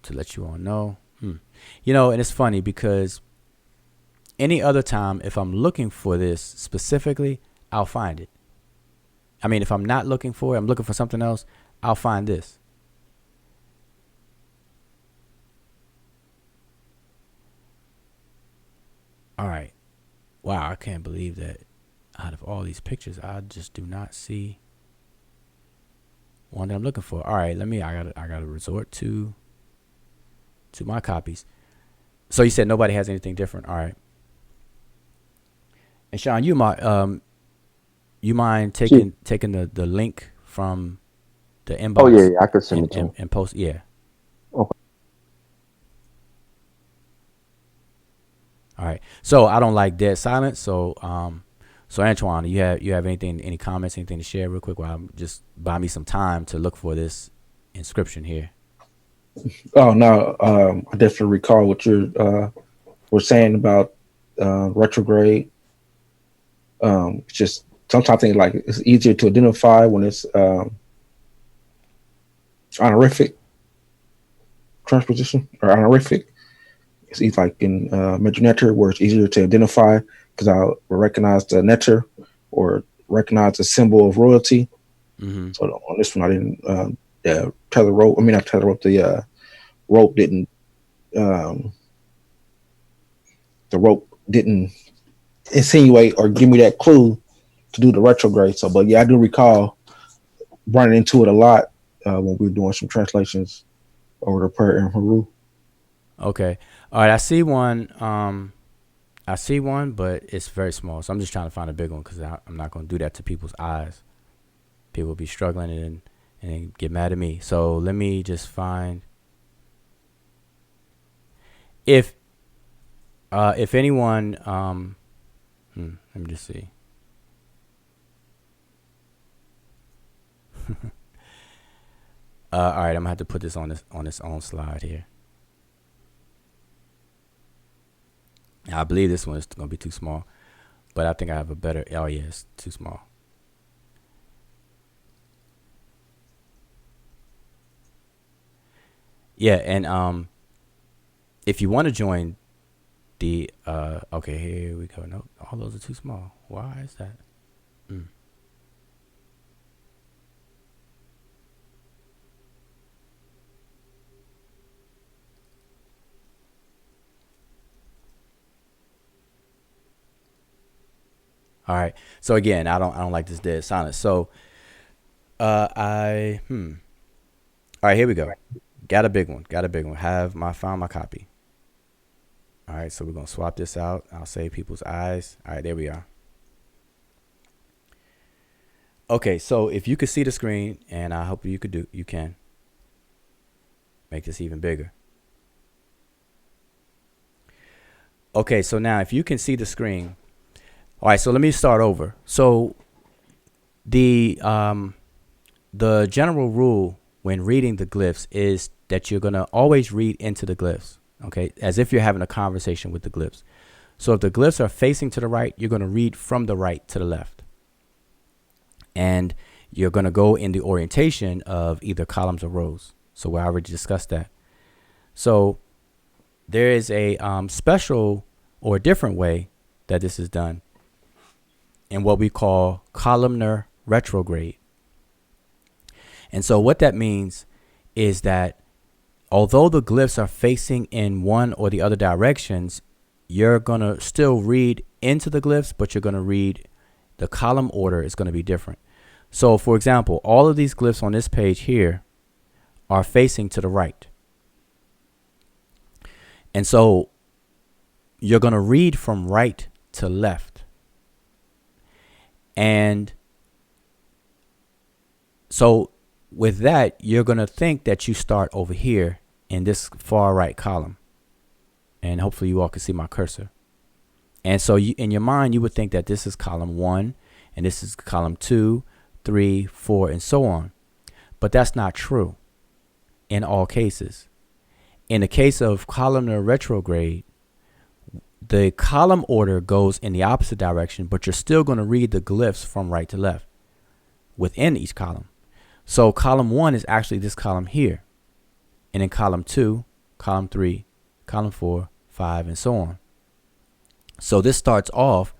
Speaker 2: let you all know. You know, and it's funny because any other time, if I'm looking for this specifically, I'll find it. I mean, if I'm not looking for it, I'm looking for something else, I'll find this. All right. Wow, I can't believe that out of all these pictures, I just do not see one that I'm looking for. All right, I gotta resort to my copies. So you said nobody has anything different. All right. And Sean, you mind taking the link from the inbox?
Speaker 1: Oh yeah, I could send it to him.
Speaker 2: And post. Yeah.
Speaker 1: Okay.
Speaker 2: All right. So I don't like dead silence. So Antoine, you have any comments, anything to share real quick? While I'm just buy me some time to look for this inscription here.
Speaker 3: Oh no, I definitely recall what you were saying about retrograde. It's just sometimes I think like it's easier to identify when it's honorific transposition or honorific. It's either like in Netcher where it's easier to identify because I'll recognize the Netcher or recognize the symbol of royalty.
Speaker 2: Mm-hmm.
Speaker 3: So on this one, I didn't. The tether rope. I mean, not tether rope. The rope didn't. The rope didn't insinuate or give me that clue to do the retrograde. So, but yeah, I do recall running into it a lot when we were doing some translations over the prayer in Haru.
Speaker 2: Okay. All right. I see one. But it's very small. So I'm just trying to find a big one because I'm not going to do that to people's eyes. People will be struggling and get mad at me. So let me just find. If anyone, let me just see. All right, I'm gonna have to put this on this own slide here. I believe this one is gonna be too small, but I think I have a better. Oh yeah, it's too small. Yeah, and if you want to join the okay, here we go. No, all those are too small. Why is that? All right. So again, I don't like this dead silence. So All right, here we go. Got a big one. Found my copy. All right, so we're gonna swap this out. I'll save people's eyes. All right, there we are. Okay, so if you could see the screen, and I hope you can make this even bigger. Okay, so now if you can see the screen. All right, so let me start over. So the general rule when reading the glyphs is that you're gonna always read into the glyphs, okay, as if you're having a conversation with the glyphs. So if the glyphs are facing to the right, you're going to read from the right to the left. And you're going to go in the orientation of either columns or rows. So we already discussed that. So there is a special or different way that this is done in what we call columnar retrograde. And so what that means is that although the glyphs are facing in one or the other directions, you're going to still read into the glyphs, but you're going to read, the column order is going to be different. So for example, all of these glyphs on this page here are facing to the right. And so you're going to read from right to left. And so with that, you're going to think that you start over here in this far right column. And hopefully you all can see my cursor. And so you, in your mind, you would think that this is column 1 and this is column 2, 3, 4, and so on. But that's not true in all cases. In the case of columnar retrograde, the column order goes in the opposite direction, but you're still going to read the glyphs from right to left within each column. So column 1 is actually this column here. And then column 2, column 3, column 4, 5, and so on. So this starts off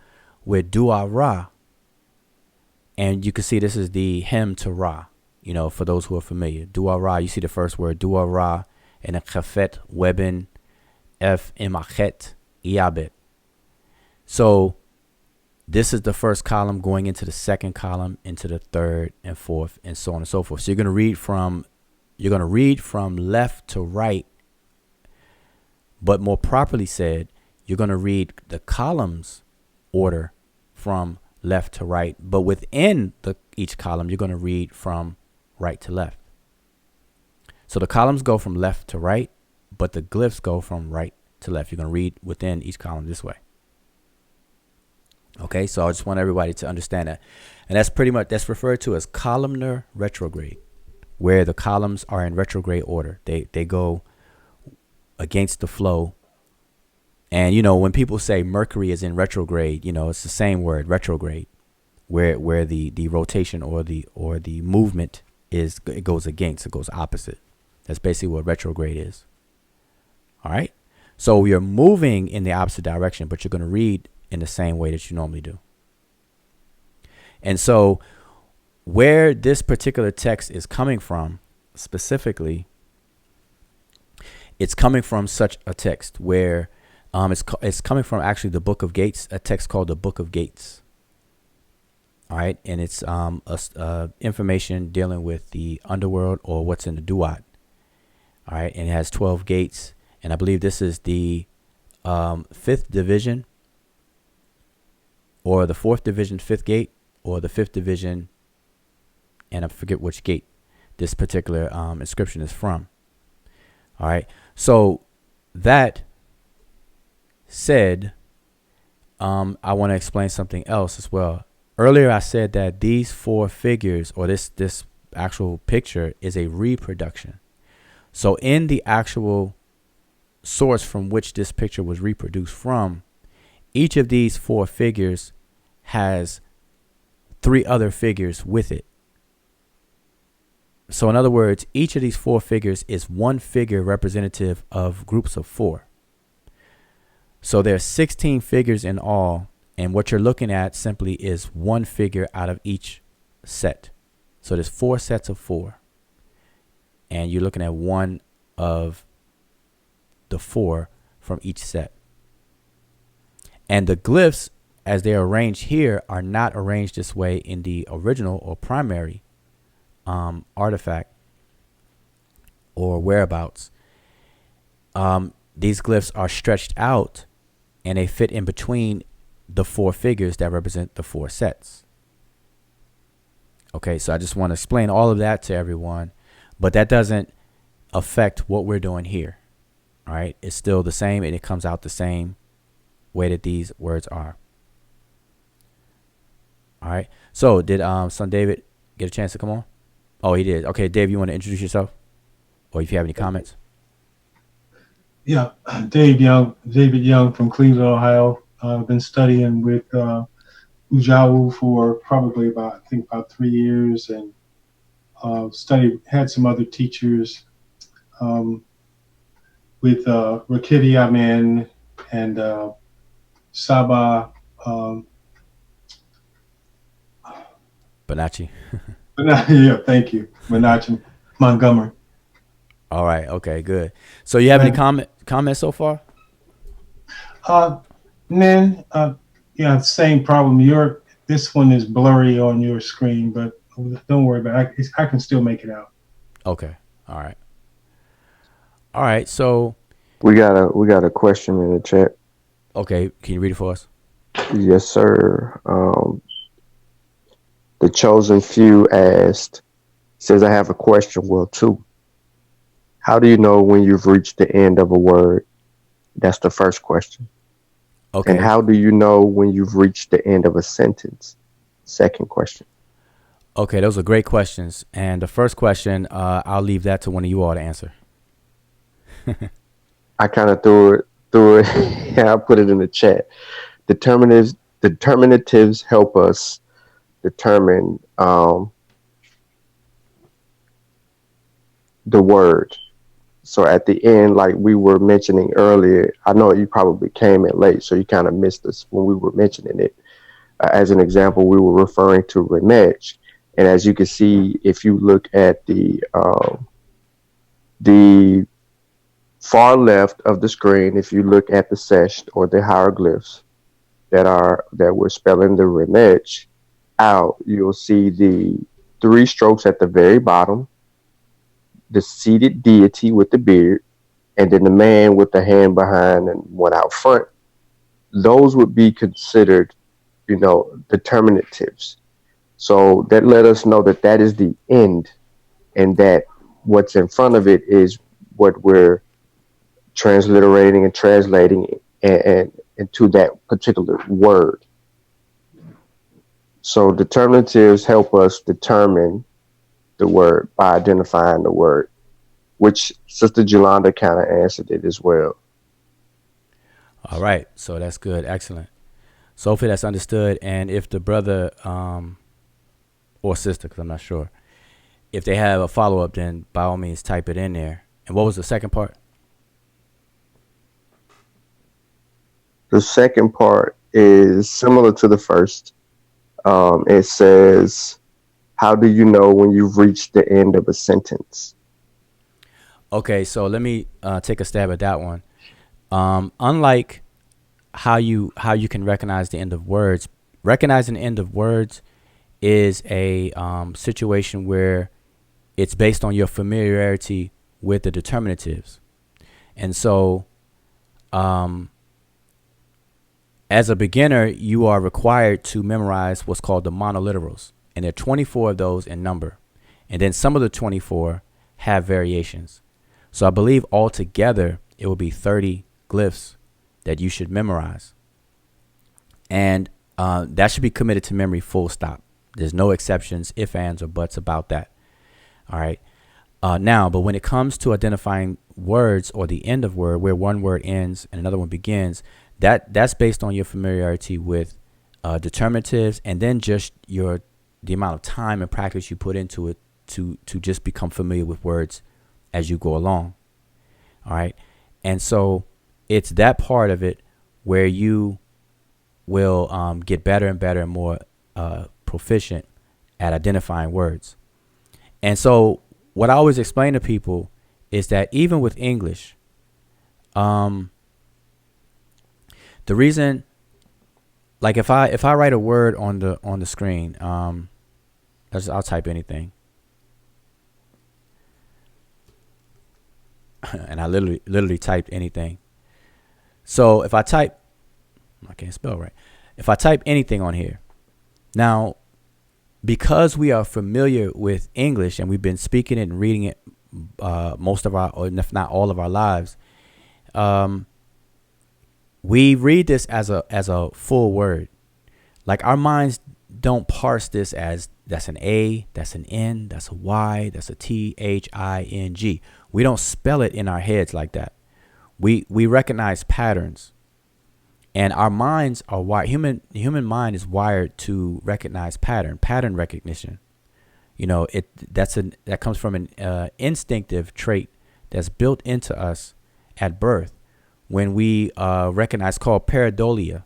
Speaker 2: with Dua Ra. And you can see this is the hymn to Ra, you know, for those who are familiar. Dua Ra, you see the first word, Dua Ra, and a Khafet, Weben, F, Imachet, Iabet. So this is the first column going into the second column, into the third and fourth, and so on and so forth. So you're going to read from left to right, but more properly said, you're going to read the columns order from left to right, but within each column, you're going to read from right to left. So the columns go from left to right, but the glyphs go from right to left. You're going to read within each column this way. Okay, so I just want everybody to understand that. And that's referred to as columnar retrograde, where the columns are in retrograde order. They go against the flow. And, you know, when people say Mercury is in retrograde, you know, it's the same word, retrograde, where the rotation or the movement is, it goes against, it goes opposite. That's basically what retrograde is. All right. So you're moving in the opposite direction, but you're going to read in the same way that you normally do. And so where this particular text is coming from specifically, it's coming from such a text where it's coming from actually the Book of Gates, a text called the Book of Gates. All right. And it's information dealing with the underworld or what's in the Duat. All right. And it has 12 gates. And I believe this is the 5th division, or the 4th division, 5th gate, or the 5th division, and I forget which gate this particular inscription is from. All right. So that said, I want to explain something else as well. Earlier, I said that these 4 figures, or this actual picture, is a reproduction. So in the actual source from which this picture was reproduced from, each of these 4 figures has 3 other figures with it. So in other words, each of these 4 figures is one figure representative of groups of 4. So there's 16 figures in all, and what you're looking at simply is one figure out of each set. So there's 4 sets of 4, and you're looking at one of the 4 from each set. And the glyphs, as they are arranged here, are not arranged this way in the original or primary artifact or whereabouts. These glyphs are stretched out and they fit in between the 4 figures that represent the 4 sets. Okay, so I just want to explain all of that to everyone, but that doesn't affect what we're doing here. All right, it's still the same, and it comes out the same way that these words are. All right, so did son David get a chance to come on? Oh, he did. Okay, Dave, you want to introduce yourself, or if you have any comments?
Speaker 4: Yeah, David Young from Cleveland, Ohio. I've been studying with Ujawu for probably about 3 years, and had some other teachers um, with Rakiti and Saba. Um,
Speaker 2: Bonacci.
Speaker 4: yeah, thank you, Menachem Montgomery.
Speaker 2: All right. Okay. Good. So you have any
Speaker 4: And
Speaker 2: comments so far?
Speaker 4: uh, then, yeah, same problem. This one is blurry on your screen, but don't worry about it. I can still make it out.
Speaker 2: Okay. All right. All right. So
Speaker 1: we got a question in the chat.
Speaker 2: okay, can you read it for us?
Speaker 1: Yes, sir. The chosen few asked says, I have a question. Well, two. How do you know when you've reached the end of a word? That's the first question. And
Speaker 2: Okay.
Speaker 1: how do you know when you've reached the end of a sentence? Second question.
Speaker 2: Okay. Those are great questions. And the first question, I'll leave that to one of you all to answer.
Speaker 1: I kind of threw it. Yeah, I put it in the chat. Determinatives help us determine the word. So at the end, like we were mentioning earlier, I know you probably came in late, so you kind of missed us when we were mentioning it. As an example, we were referring to Remedge, and as you can see, if you look at the far left of the screen, if you look at the Sesh or the hieroglyphs that we're spelling the Remedge out, you'll see the three strokes at the very bottom, the seated deity with the beard, and then the man with the hand behind and one out front. Those would be considered, determinatives. So that let us know that that is the end, and that what's in front of it is what we're transliterating and translating and into that particular word. So determinatives help us determine the word by identifying the word, which Sister Jolanda kind of answered it as well.
Speaker 2: All right. So that's good. Excellent. So hopefully that's understood. And if the brother or sister, because I'm not sure, if they have a follow up, then by all means type it in there. And what was the second part?
Speaker 1: The second part is similar to the first. It says, how do you know when you've reached the end of a sentence?
Speaker 2: Okay, so let me take a stab at that one. Unlike how you can recognize the end of words, recognizing the end of words is a situation where it's based on your familiarity with the determinatives. And so as a beginner, you are required to memorize what's called the monoliterals. And there are 24 of those in number. And then some of the 24 have variations. So I believe altogether it will be 30 glyphs that you should memorize. And that should be committed to memory full stop. There's no exceptions, ifs, ands, or buts about that. All right. Now, but when it comes to identifying words or the end of word, where one word ends and another one begins, that's based on your familiarity with determinatives, and then just the amount of time and practice you put into it to just become familiar with words as you go along. All right. And so it's that part of it where you will get better and better and more proficient at identifying words. And so what I always explain to people is that even with English, the reason, like if I write a word on the screen, I'll type anything, and I literally typed anything. So if I type, I can't spell right. If I type anything on here, now because we are familiar with English and we've been speaking it and reading it most of our, or if not all of our lives, we read this as a full word. Like our minds don't parse this as that's an A, that's an N, that's a Y, that's a THING. We don't spell it in our heads like that. We recognize patterns. And our minds are wired. Human mind is wired to recognize pattern recognition. That comes from an instinctive trait that's built into us at birth when we recognize, called pareidolia,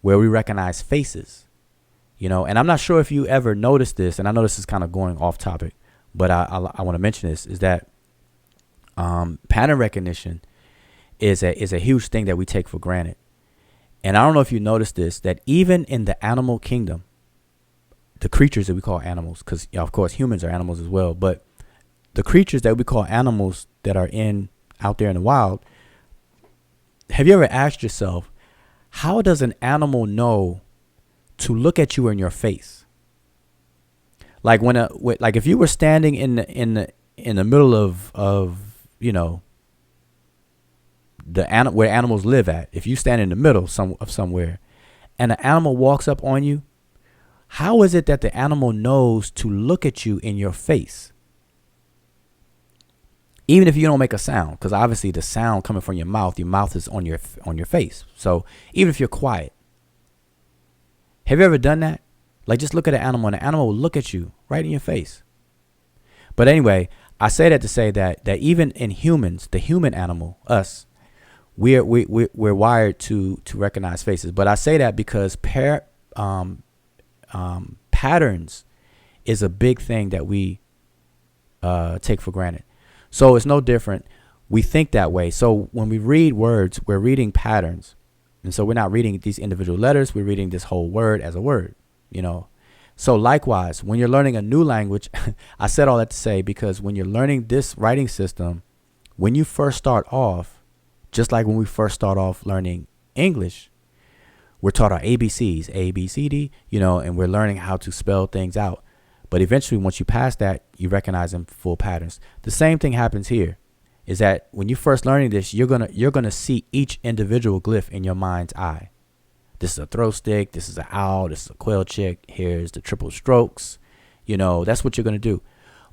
Speaker 2: where we recognize faces. And I'm not sure if you ever noticed this, and I know this is kind of going off topic, but I want to mention this, is that pattern recognition is a huge thing that we take for granted. And I don't know if you noticed this, that even in the animal kingdom, the creatures that we call animals, because of course humans are animals as well, but the creatures that we call animals that are out there in the wild, have you ever asked yourself, how does an animal know to look at you in your face? Like like if you were standing in the middle of where animals live at, if you stand in the middle of somewhere and an animal walks up on you, how is it that the animal knows to look at you in your face? Even if you don't make a sound, because obviously the sound coming from your mouth is on your face. So even if you're quiet, have you ever done that? Like, just look at an animal and the animal will look at you right in your face. But anyway, I say that to say that even in humans, the human animal, us, we're wired to recognize faces. But I say that because patterns is a big thing that we take for granted. So it's no different. We think that way. So when we read words, we're reading patterns. And so we're not reading these individual letters. We're reading this whole word as a word, So likewise, when you're learning a new language, I said all that to say, because when you're learning this writing system, when you first start off, just like when we first start off learning English, we're taught our ABCs, A, B, C, D, and we're learning how to spell things out. But eventually, once you pass that, you recognize them full patterns. The same thing happens here, is that when you first learning this, you're gonna see each individual glyph in your mind's eye. This is a throw stick. This is an owl. This is a quail chick. Here's the triple strokes. That's what you're gonna do.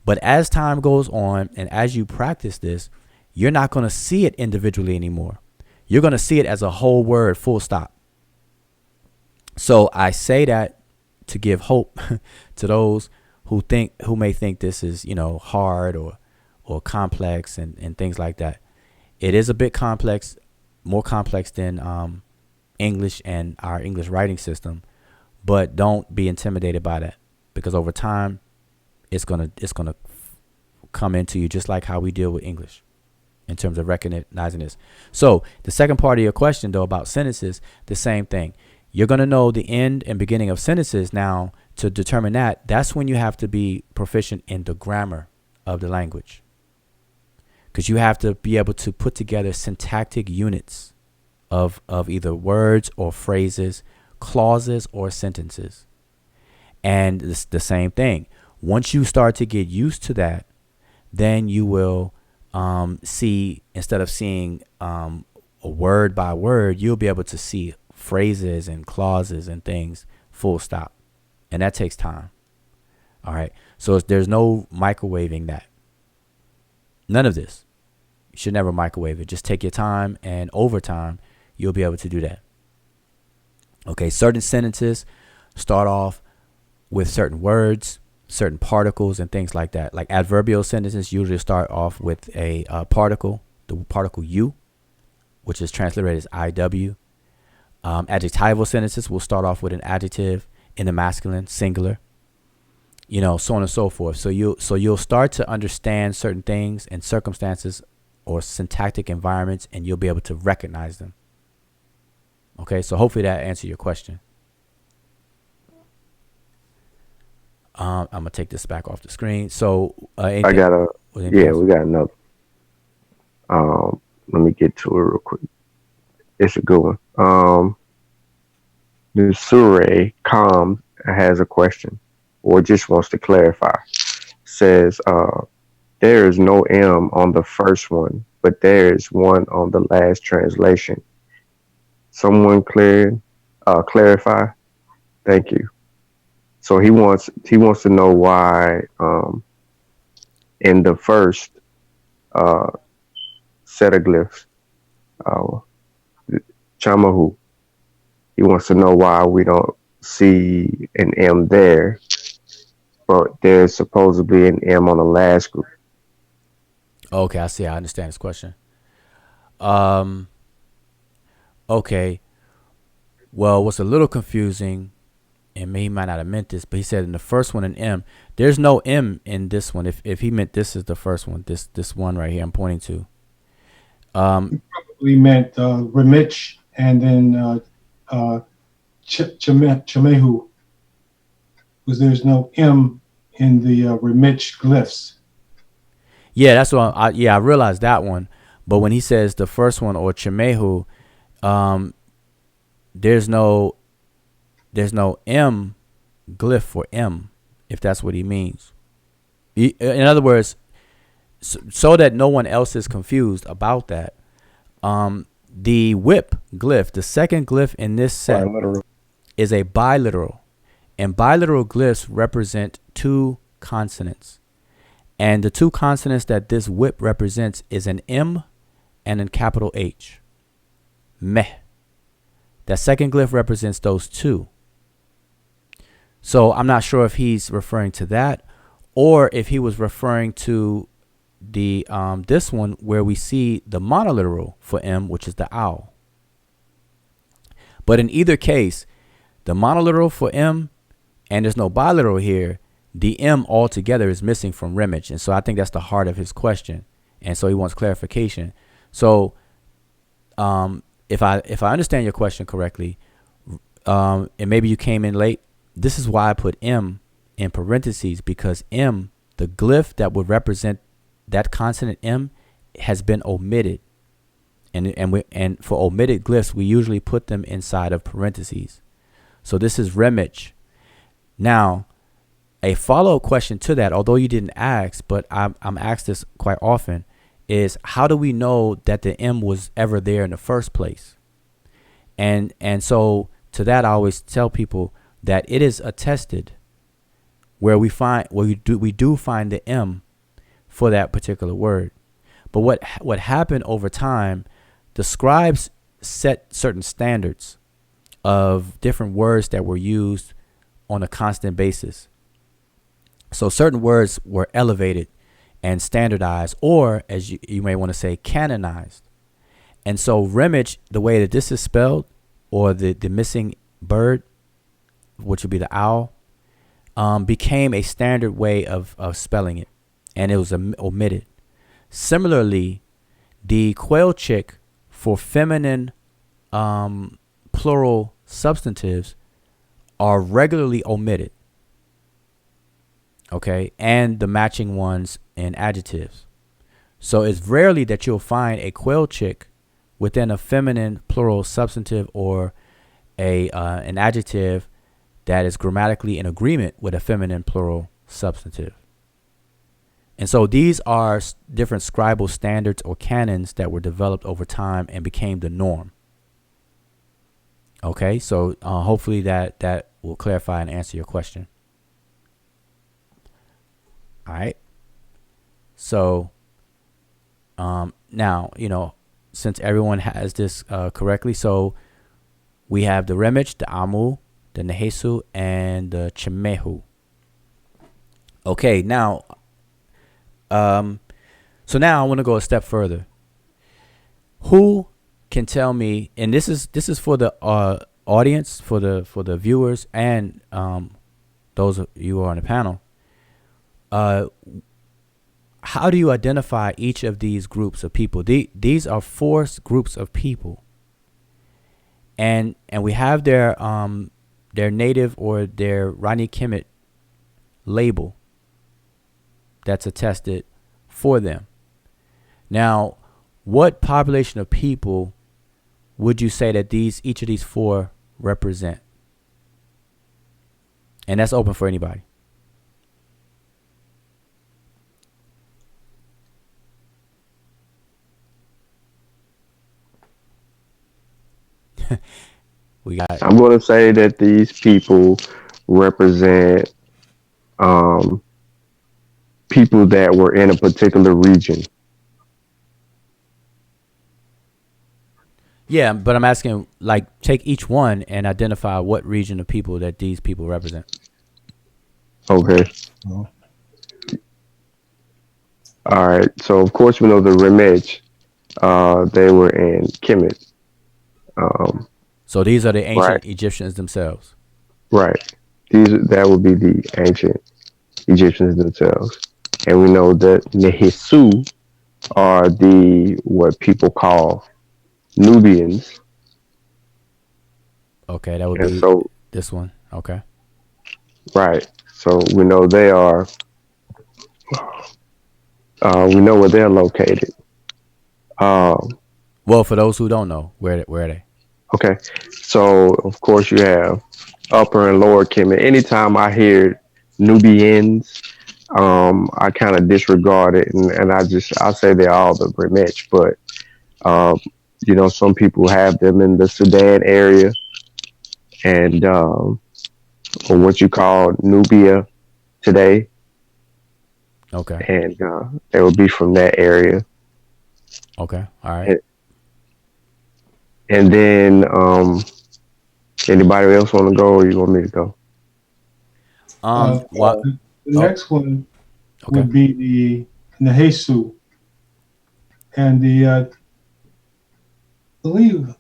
Speaker 2: But as time goes on, and as you practice this, you're not gonna see it individually anymore. You're gonna see it as a whole word, full stop. So I say that to give hope to those who may think this is, hard or complex and things like that. It is a bit complex, more complex than English and our English writing system, but don't be intimidated by that, because over time it's gonna come into you, just like how we deal with English in terms of recognizing this. So the second part of your question, though, about sentences, the same thing. You're going to know the end and beginning of sentences. Now, to determine that, that's when you have to be proficient in the grammar of the language, because you have to be able to put together syntactic units of either words or phrases, clauses or sentences. And it's the same thing. Once you start to get used to that, then you will see, instead of seeing a word by word, you'll be able to see phrases and clauses and things full stop. And that takes time. All right. So there's no microwaving that. None of this. You should never microwave it. Just take your time, and over time, you'll be able to do that. Okay. Certain sentences start off with certain words, certain particles, and things like that. Like adverbial sentences usually start off with a particle, the particle you, which is transliterated as IW. Adjectival sentences will start off with an adjective in the masculine, singular, so on and so forth. So you'll start to understand certain things and circumstances or syntactic environments, and you'll be able to recognize them. Okay, so hopefully that answered your question. I'm gonna take this back off the screen. So
Speaker 1: I got we got another. Let me get to it real quick. It's a good one. Nusure Calm has a question, or just wants to clarify. Says, there is no M on the first one, but there is one on the last translation. Someone clarify. Thank you. So he wants to know why in the first set of glyphs, Chamahu, He wants to know why we don't see an M there, but there's supposedly an M on the last group.
Speaker 2: Okay, I see. I understand this question. Um, okay. Well, what's a little confusing, and he might not have meant this, but he said in the first one an M. There's no M in this one. If he meant this is the first one, this one right here I'm pointing to.
Speaker 4: We meant Remich and then Chamehu, because there's no M in the Remich glyphs.
Speaker 2: Yeah, that's what I realized that one. But when he says the first one or Chamehu, um, there's no M glyph for M, if that's what he means. In other words, so that no one else is confused about that, the whip glyph, the second glyph in this set, is a biliteral, and biliteral glyphs represent two consonants. And the two consonants that this whip represents is an M and a capital H. Meh. That second glyph represents those two. So I'm not sure if he's referring to that or if he was referring to the this one where we see the monoliteral for M, which is the owl. But in either case, the monoliteral for M and there's no biliteral here, the M altogether is missing from Remich. And so I think that's the heart of his question. And so he wants clarification. So if I understand your question correctly, and maybe you came in late, this is why I put M in parentheses, because M, the glyph that would represent that consonant M, has been omitted. And for omitted glyphs, we usually put them inside of parentheses. So this is Remich. Now, a follow-up question to that, although you didn't ask, but I'm asked this quite often, is how do we know that the M was ever there in the first place? And so to that, I always tell people that it is attested where we do find the M for that particular word. But what happened over time, the scribes set certain standards of different words that were used on a constant basis. So certain words were elevated and standardized, or as you may want to say, canonized. And so Remich, the way that this is spelled, or the missing bird, which would be the owl, became a standard way of spelling it, and it was omitted. Similarly, the quail chick for feminine plural substantives are regularly omitted. Okay, and the matching ones in adjectives. So it's rarely that you'll find a quail chick within a feminine plural substantive or an adjective that is grammatically in agreement with a feminine plural substantive. And so these are different scribal standards or canons that were developed over time and became the norm. Okay, so hopefully that will clarify and answer your question. All right. So now, since everyone has this correctly, so we have the Remich, the Amu, the Nehesu, and the Chamehu. Okay, now, so now I want to go a step further. Who can tell me? And this is for the audience, for the viewers, and those of you who are on the panel. How do you identify each of these groups of people? These are four groups of people, and we have their native or their Rani Kemet label that's attested for them. Now, what population of people would you say that each of these four represent? And that's open for anybody.
Speaker 1: I'm going to say that these people represent people that were in a particular region.
Speaker 2: Yeah, but I'm asking, like, take each one and identify what region of people that these people represent.
Speaker 1: Okay.
Speaker 3: Uh,
Speaker 1: All right. So of course we know the Remech. They were in Kemet. Um,
Speaker 2: So these are the
Speaker 1: right.
Speaker 2: ancient Egyptians themselves.
Speaker 1: Right. That would be the ancient Egyptians themselves, and we know that Nehisu are the what people call Nubians,
Speaker 2: Okay, that would
Speaker 1: and
Speaker 2: be
Speaker 1: so
Speaker 2: this one. Okay.
Speaker 1: right. So we know they are. We know where they're located. Um,
Speaker 2: Well, for those who don't know, where are they?
Speaker 1: okay. So of course you have Upper and Lower Kemet. Anytime I hear Nubians, I kind of disregard it, and I say they're all the Remech, but um, some people have them in the Sudan area and or what you call Nubia today,
Speaker 2: Okay.
Speaker 1: and they will be from that area.
Speaker 2: Okay. All right.
Speaker 1: And, and then anybody else want to go, or you want me to go?
Speaker 2: What?
Speaker 4: The
Speaker 2: Oh,
Speaker 4: next one
Speaker 2: okay.
Speaker 4: would be the Nehesu, and the believe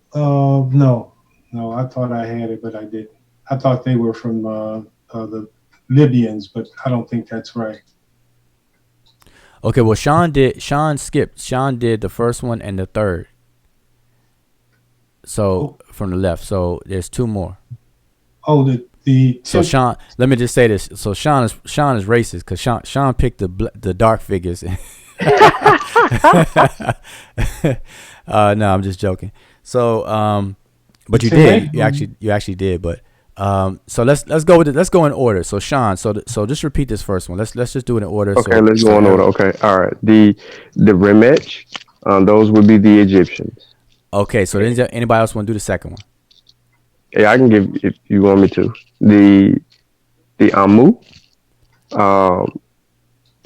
Speaker 4: no, I thought I had it, but I didn't. I thought they were from the Libyans, but I don't think that's right.
Speaker 2: Okay. Well, Sean skipped. Sean did the first one and the third. So
Speaker 4: Oh,
Speaker 2: from the left. So there's two more.
Speaker 4: oh, the
Speaker 2: So
Speaker 4: temp.
Speaker 2: Sean, let me just say this. So Sean is racist because Sean picked the dark figures. No, I'm just joking. So but you did. You actually did. But so let's go with it. Let's go in order. So Sean, so just repeat this first one. Let's just do it in order.
Speaker 1: Okay,
Speaker 2: So
Speaker 1: let's go
Speaker 2: so
Speaker 1: on order. Okay, all right. The Remech, those would be the Egyptians.
Speaker 2: okay. So then anybody else want to do the second one?
Speaker 1: Yeah, I can give if you want me to. The Amu, um,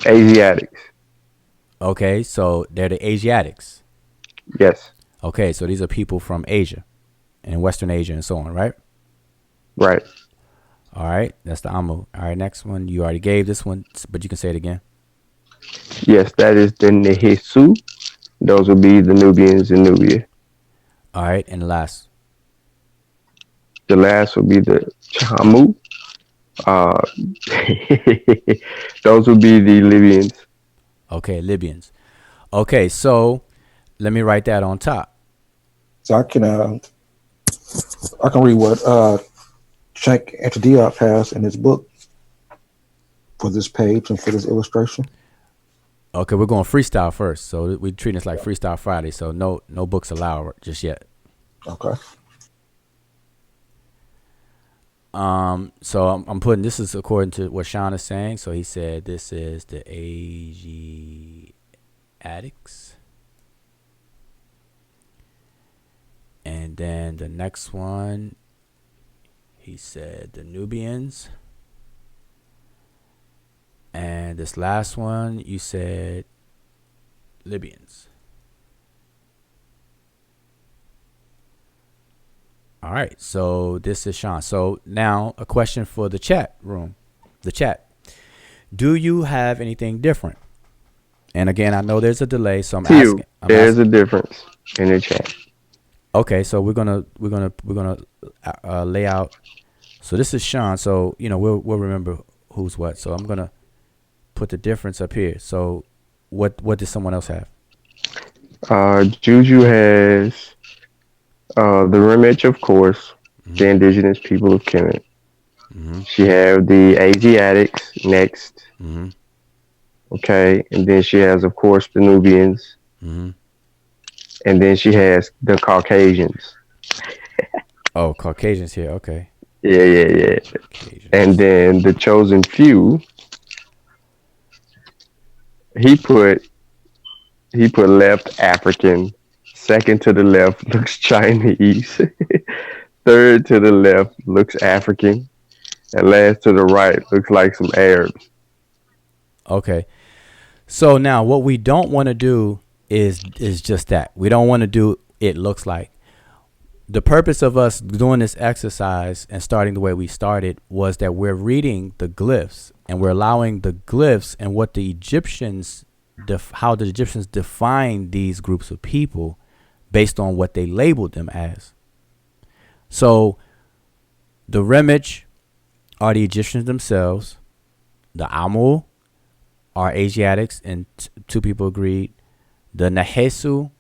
Speaker 1: Asiatics.
Speaker 2: Okay, so they're the Asiatics.
Speaker 1: Yes,
Speaker 2: Okay, so these are people from Asia and Western Asia and so on, right?
Speaker 1: right.
Speaker 2: All right, that's the Amu. All right, next one. You already gave this one, but you can say it again.
Speaker 1: Yes, that is the Nehisu. Those would be the Nubians in Nubia.
Speaker 2: All right, and the last.
Speaker 1: The last would be the Chamu. Uh, those would be the Libyans.
Speaker 2: Okay, Libyans. Okay, so let me write that on top.
Speaker 3: so I can read what Shank and Diop has in his book for this page and for this illustration.
Speaker 2: Okay, we're going freestyle first. So we treat this like Freestyle Friday. So no books allowed just yet.
Speaker 3: Okay.
Speaker 2: So I'm putting this is according to what Sean is saying. So he said this is the Asiatics. And then the next one, he said the Nubians. And this last one, you said Libyans. All right, so this is Sean. So now a question for the chat room. The chat. Do you have anything different? And again, I know there's a delay, so I'm
Speaker 1: Few.
Speaker 2: asking.
Speaker 1: There's a difference in the chat.
Speaker 2: Okay, so we're gonna lay out. So this is Sean. So we'll remember who's what. So I'm gonna put the difference up here. So what does someone else have?
Speaker 1: Juju has the Remech, of course, the
Speaker 2: Mm-hmm.
Speaker 1: indigenous people of Kemet.
Speaker 2: Mm-hmm.
Speaker 1: She have the Asiatics next.
Speaker 2: Mm-hmm.
Speaker 1: Okay, and then she has, of course, the Nubians,
Speaker 2: Mm-hmm.
Speaker 1: and then she has the Caucasians.
Speaker 2: Oh, Caucasians here. Okay.
Speaker 1: Yeah, yeah, yeah. And
Speaker 2: Caucasians.
Speaker 1: then the chosen few, he put he put left African, second to the left looks Chinese, third to the left looks African, and last to the right looks like some Arabs.
Speaker 2: Okay. So now what we don't want to do is just that. We don't want to do it looks like. the purpose of us doing this exercise and starting the way we started was that we're reading the glyphs and we're allowing the glyphs and what the Egyptians, how the Egyptians defined these groups of people based on what they labeled them as. So the Remich are the Egyptians themselves. The Amul are Asiatics, and two people agreed. The Nahesu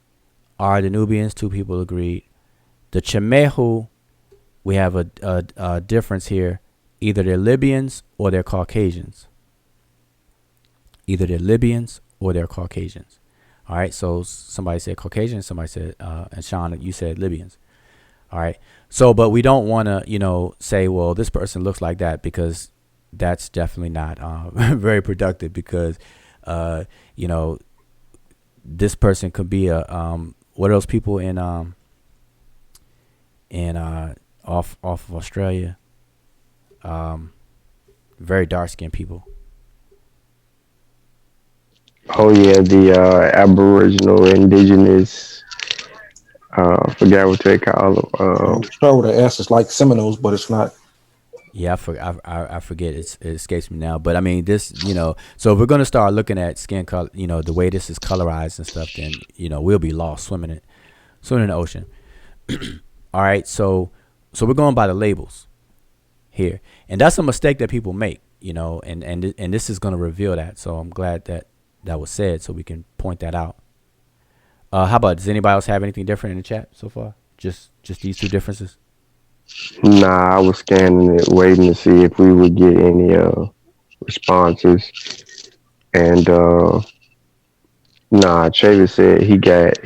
Speaker 2: are the Nubians, two people agreed. The Chemehu, we have a difference here. Either they're Libyans or they're Caucasians. Either they're Libyans or they're Caucasians. All right, so somebody said Caucasian, somebody said, and Sean, you said Libyans. All right, so but we don't want to, say, well, this person looks like that, because that's definitely not very productive, because, this person could be what are those people in off of Australia, very dark skinned people.
Speaker 1: Oh yeah, the Aboriginal, Indigenous. Forgot what they call them.
Speaker 3: Start with an S. It's like Seminoles, but it's not.
Speaker 2: Yeah, I forget. It escapes me now. But I mean, this, so if we're gonna start looking at skin color, the way this is colorized and stuff, then we'll be lost swimming in the ocean. All right, so we're going by the labels here, and that's a mistake that people make, and this is gonna reveal that. So I'm glad that was said, so we can point that out. How about, does anybody else have anything different in the chat so far? Just these two differences.
Speaker 1: Nah, I was scanning it, waiting to see if we would get any responses. And nah, Chavis said he got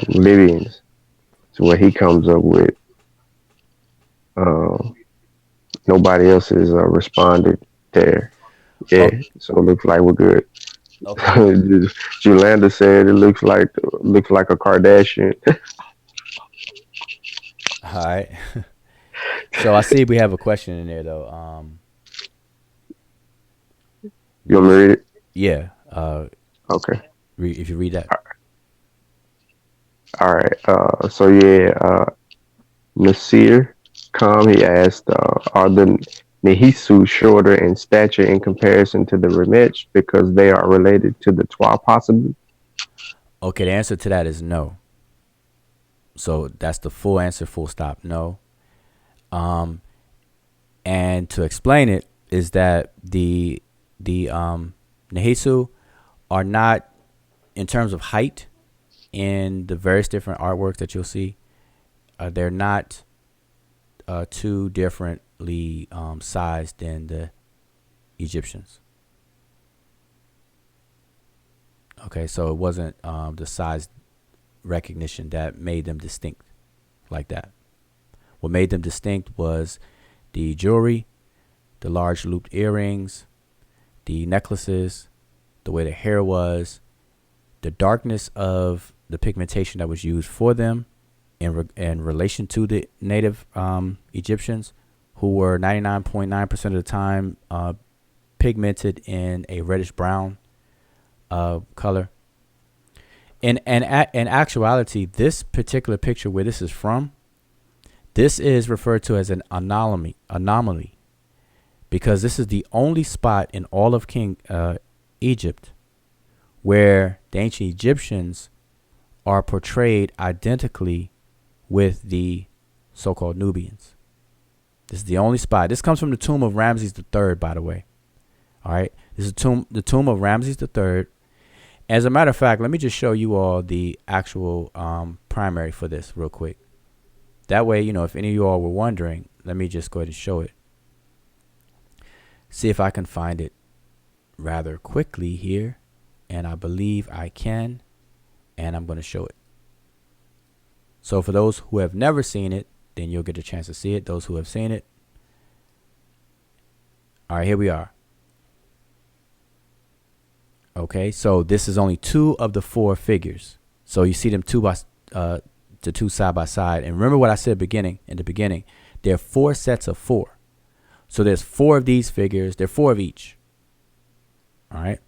Speaker 1: Libyans. So what he comes up with. Um, Nobody else has responded there. Yeah,
Speaker 2: Oh,
Speaker 1: so it looks like we're good.
Speaker 2: okay.
Speaker 1: Julanda said it looks like a Kardashian.
Speaker 2: All right. So I see we have a question in there though.
Speaker 1: You
Speaker 2: Let
Speaker 1: want
Speaker 2: me
Speaker 1: me to read it?
Speaker 2: Yeah.
Speaker 1: Okay.
Speaker 2: If you read that.
Speaker 1: All right. So yeah, Nasir Khan, he asked, are the Nehisu shorter in stature in comparison to the Remech because they are related to the Twa possibly?
Speaker 2: Okay, the answer to that is no. So that's the full answer, full stop, no. And to explain it is that the Nehisu are not, in terms of height, in the various different artworks that you'll see, they're not too differently sized than the Egyptians. Okay, so it wasn't the size recognition that made them distinct like that. What made them distinct was the jewelry, the large looped earrings, the necklaces, the way the hair was, the darkness of the pigmentation that was used for them in relation to the native Egyptians, who were 99.9% of the time pigmented in a reddish brown color. In actuality, this particular picture where this is from, this is referred to as an anomaly, because this is the only spot in all of Egypt where the ancient Egyptians are portrayed identically with the so-called Nubians. This is the only spot. This comes from the tomb of Ramses III, by the way. All right, this is the tomb of Ramses III. As a matter of fact, let me just show you all the actual primary for this real quick. That way, if any of you all were wondering, let me just go ahead and show it. See if I can find it rather quickly here. And I believe I can. And I'm going to show it. So for those who have never seen it, then you'll get a chance to see it. Those who have seen it. All right, here we are. Okay, so this is only 2 of the 4 figures. So you see them the 2 side by side. And remember what I said in the beginning, there are 4 sets of 4. So there's 4 of these figures. There are 4 of each. All right.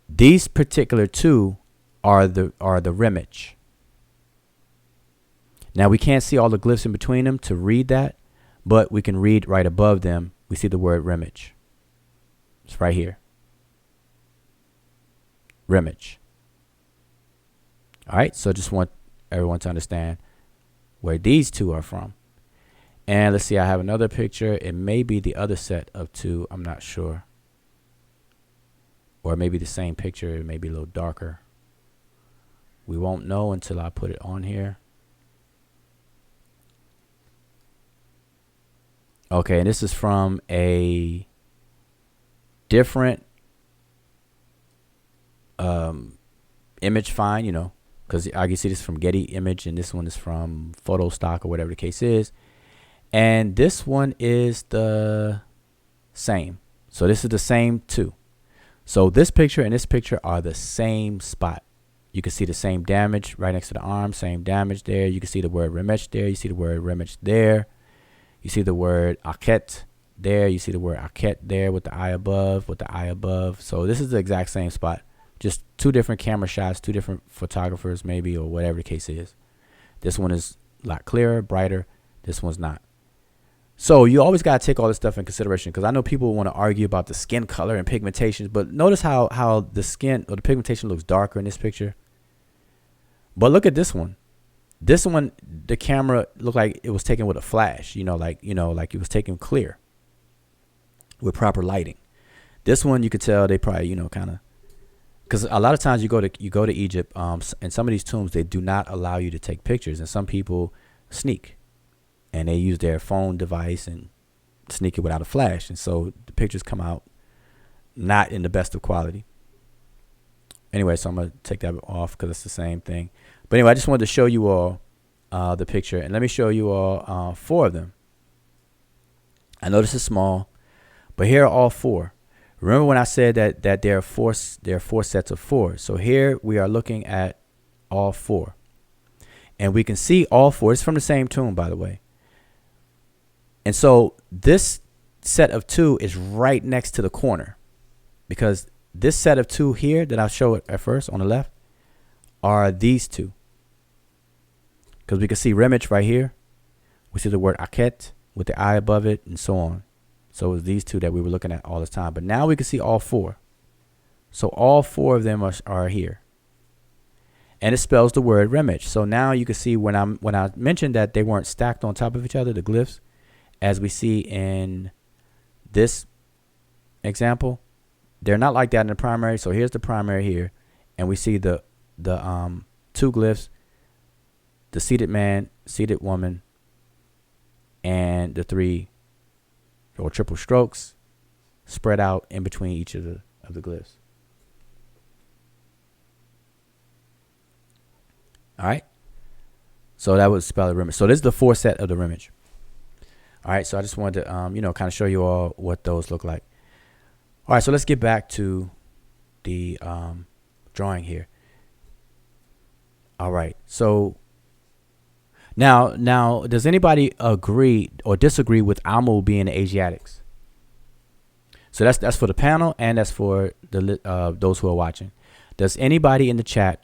Speaker 2: These particular 2 are the Remich. Now we can't see all the glyphs in between them to read that, but we can read right above them. We see the word rimage. It's right here. Rimage. All right, so just want everyone to understand where these two are from. And let's see, I have another picture. It may be the other set of two. I'm not sure. Or maybe the same picture. It may be a little darker. We won't know until I put it on here. Okay, and this is from a different image find, you know, because I can see this from Getty Image, and this one is from Photo Stock or whatever the case is. And this one is the same. So this is the same two. So this picture and this picture are the same spot. You can see the same damage right next to the arm, same damage there. You can see the word remech there. You see the word remech there. You see the word aket there. You see the word aket there with the eye above, So this is the exact same spot. Just two different camera shots, two different photographers maybe, or whatever the case is. This one is a lot clearer, brighter. This one's not. So you always got to take all this stuff in consideration, because I know people want to argue about the skin color and pigmentation, but notice how the skin or the pigmentation looks darker in this picture. But look at this one. This one, the camera looked like it was taken with a flash, like it was taken clear with proper lighting. This one, you could tell they probably, kind of, because a lot of times you go to Egypt, and some of these tombs, they do not allow you to take pictures, and some people sneak, and they use their phone device and sneak it without a flash, and so the pictures come out not in the best of quality. Anyway, so I'm gonna take that off because it's the same thing. But anyway, I just wanted to show you all the picture, and let me show you all 4 of them. I know this is small, but here are all 4. Remember when I said that there are four sets of 4. So here we are looking at all 4, and we can see all 4. It's from the same tomb, by the way. And so this set of 2 is right next to the corner, because this set of 2 here that I'll show it at first on the left are these 2. Because we can see Remich right here. We see the word Aket with the eye above it and so on. So it was these 2 that we were looking at all this time. But now we can see all 4. So all 4 of them are here. And it spells the word Remich. So now you can see when I mentioned that they weren't stacked on top of each other, the glyphs, as we see in this example, they're not like that in the primary. So here's the primary here, and we see the 2 glyphs, the seated man, seated woman, and the 3 or triple strokes spread out in between each of the glyphs. All right. So that was spell the Rimage. So this is the 4 set of the Rimage. All right. So I just wanted to kind of show you all what those look like. All right, so let's get back to the drawing here. All right, so now, does anybody agree or disagree with Amu being the Asiatics? So that's for the panel, and that's for the those who are watching. Does anybody in the chat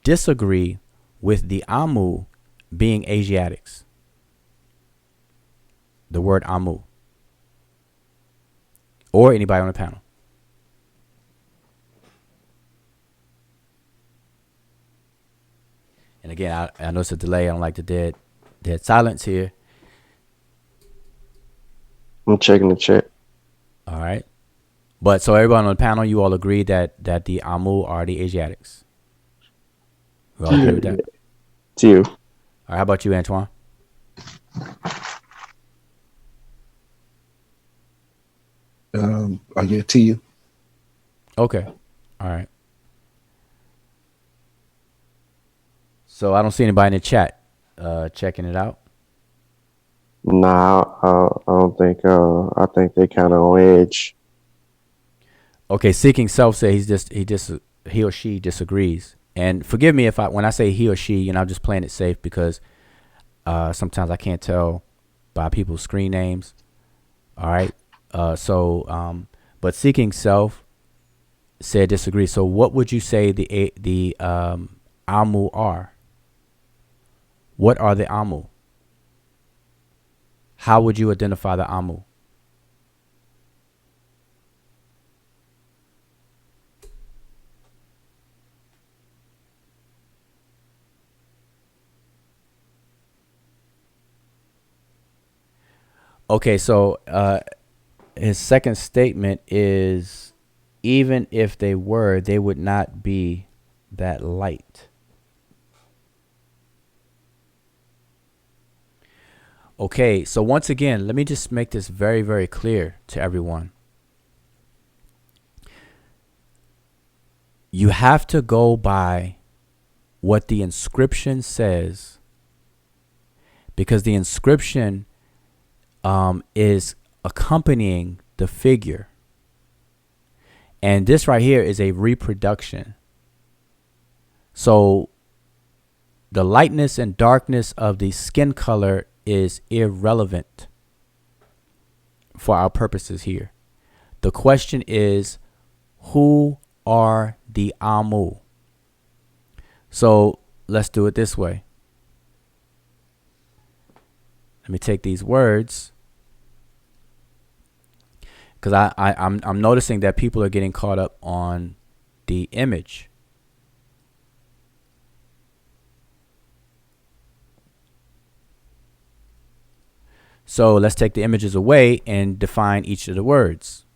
Speaker 2: disagree with the Amu being Asiatics? The word Amu. Or anybody on the panel. And again, I know it's a delay. I don't like the dead silence here.
Speaker 1: I'm checking the chat.
Speaker 2: All right. But so everybody on the panel, you all agree that the Amu are the Asiatics. We all agree with that?
Speaker 1: To you.
Speaker 2: All right, how about you, Antoine?
Speaker 3: I get it to you.
Speaker 2: Okay. All right. So I don't see anybody in the chat checking it out.
Speaker 1: Nah, I don't think. I think they kind of on edge.
Speaker 2: Okay, Seeking Self said he or she disagrees. And forgive me if when I say he or she, I'm just playing it safe because sometimes I can't tell by people's screen names. All right. But Seeking Self said disagree. So what would you say the Amu are? What are the Amu? How would you identify the Amu? Okay, so his second statement is, even if they were, they would not be that light. Okay, so once again, let me just make this very, very clear to everyone. You have to go by what the inscription says, because the inscription is accompanying the figure. And this right here is a reproduction. So the lightness and darkness of the skin color is irrelevant for our purposes here. The question is, who are the Amu? So let's do it this way. Let me take these words, because I'm noticing that people are getting caught up on the image. So let's take the images away and define each of the words,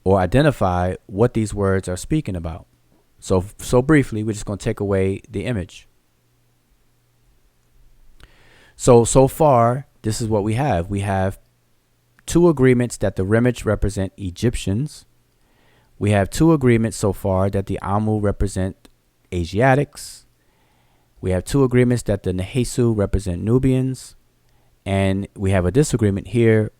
Speaker 2: or identify what these words are speaking about. So briefly, we're just going to take away the image. So far, this is what we have. We have two agreements that the Remich represent Egyptians. We have two agreements so far that the Amu represent Asiatics. We have two agreements that the Nehesu represent Nubians. And we have a disagreement here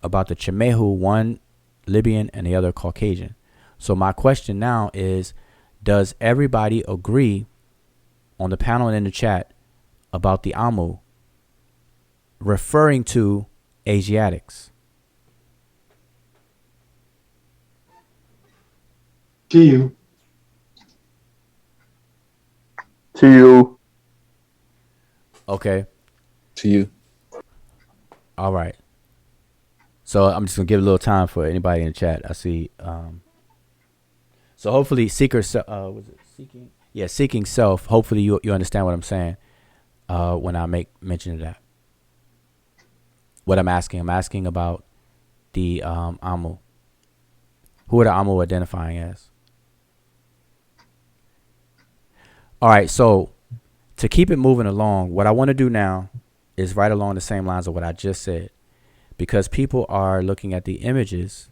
Speaker 2: about the Chemehu, one Libyan and the other Caucasian. So my question now is, does everybody agree on the panel and in the chat about the Amu referring to Asiatics?
Speaker 4: To you.
Speaker 1: To you.
Speaker 2: Okay.
Speaker 3: To you.
Speaker 2: All right. So I'm just gonna give a little time for anybody in the chat. I see. So hopefully, was it seeking? Yeah, seeking self. Hopefully, you understand what I'm saying when I make mention of that. What I'm asking about the Amu. Who are the Amu identifying as? All right. So to keep it moving along, what I want to do now is right along the same lines of what I just said, because people are looking at the images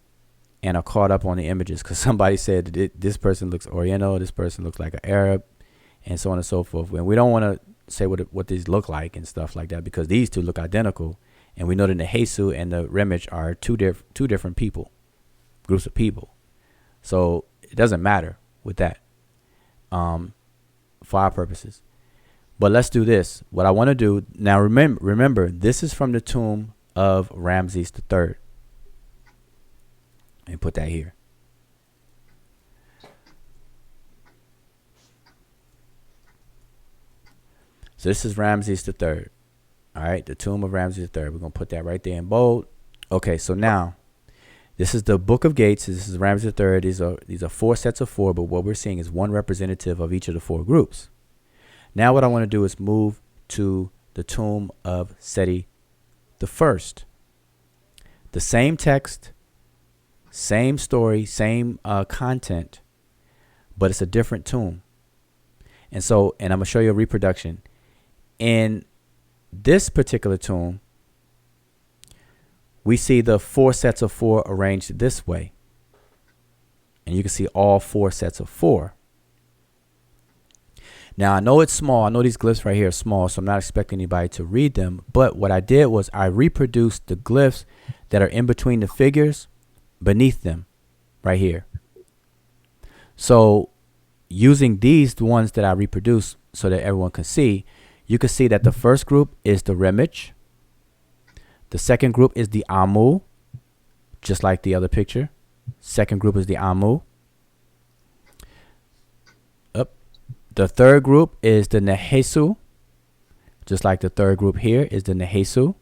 Speaker 2: and are caught up on the images because somebody said that this person looks Oriental, this person looks like an Arab, and so on and so forth. And we don't want to say what these look like and stuff like that, because these two look identical, and we know that the Nehesu and the Remich are two different people, groups of people. So it doesn't matter with that for our purposes. But let's do this. What I want to do now, remember, this is from the tomb of Ramses III. And put that here. So this is Ramses III. All right, the tomb of Ramses III. We're going to put that right there in bold. Okay, so now this is the Book of Gates. This is Ramses III. These are four sets of four, but what we're seeing is one representative of each of the four groups. Now what I want to do is move to the tomb of Seti I. The same text, same story, same content, but it's a different tomb. And I'm going to show you a reproduction. In this particular tomb, we see the four sets of four arranged this way. And you can see all four sets of four. Now, I know it's small. I know these glyphs right here are small, so I'm not expecting anybody to read them. But what I did was I reproduced the glyphs that are in between the figures beneath them right here. So using these, the ones that I reproduced so that everyone can see, you can see that the first group is the Remich. The second group is the Amu, just like the other picture. Second group is the Amu. The third group is the Nehesu, just like the third group here is the Nehesu.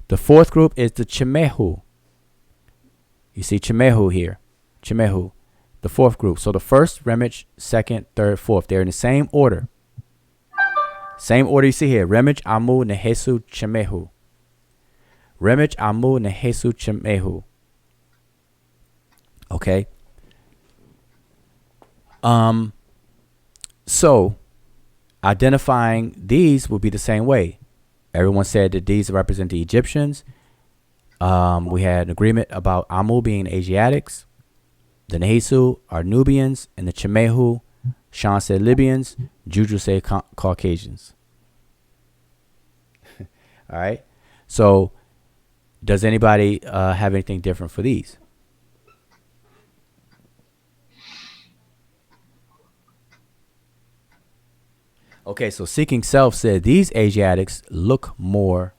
Speaker 2: The fourth group is the Chimehu. You see Chimehu here. Chimehu. The fourth group. So the first, Remich, second, third, fourth. They're in the same order. Same order you see here. Remich, Amu, Nehesu, Chimehu. Remich, Amu, Nehesu, Chimehu. Okay. So identifying these will be the same way. Everyone said that these represent the Egyptians. We had an agreement about Amu being Asiatics. The Nehesu are Nubians, and the Chimehu, Sean said Libyans, Juju said Caucasians. All right. So does anybody have anything different for these? Okay, so Seeking Self said these Asiatics look more,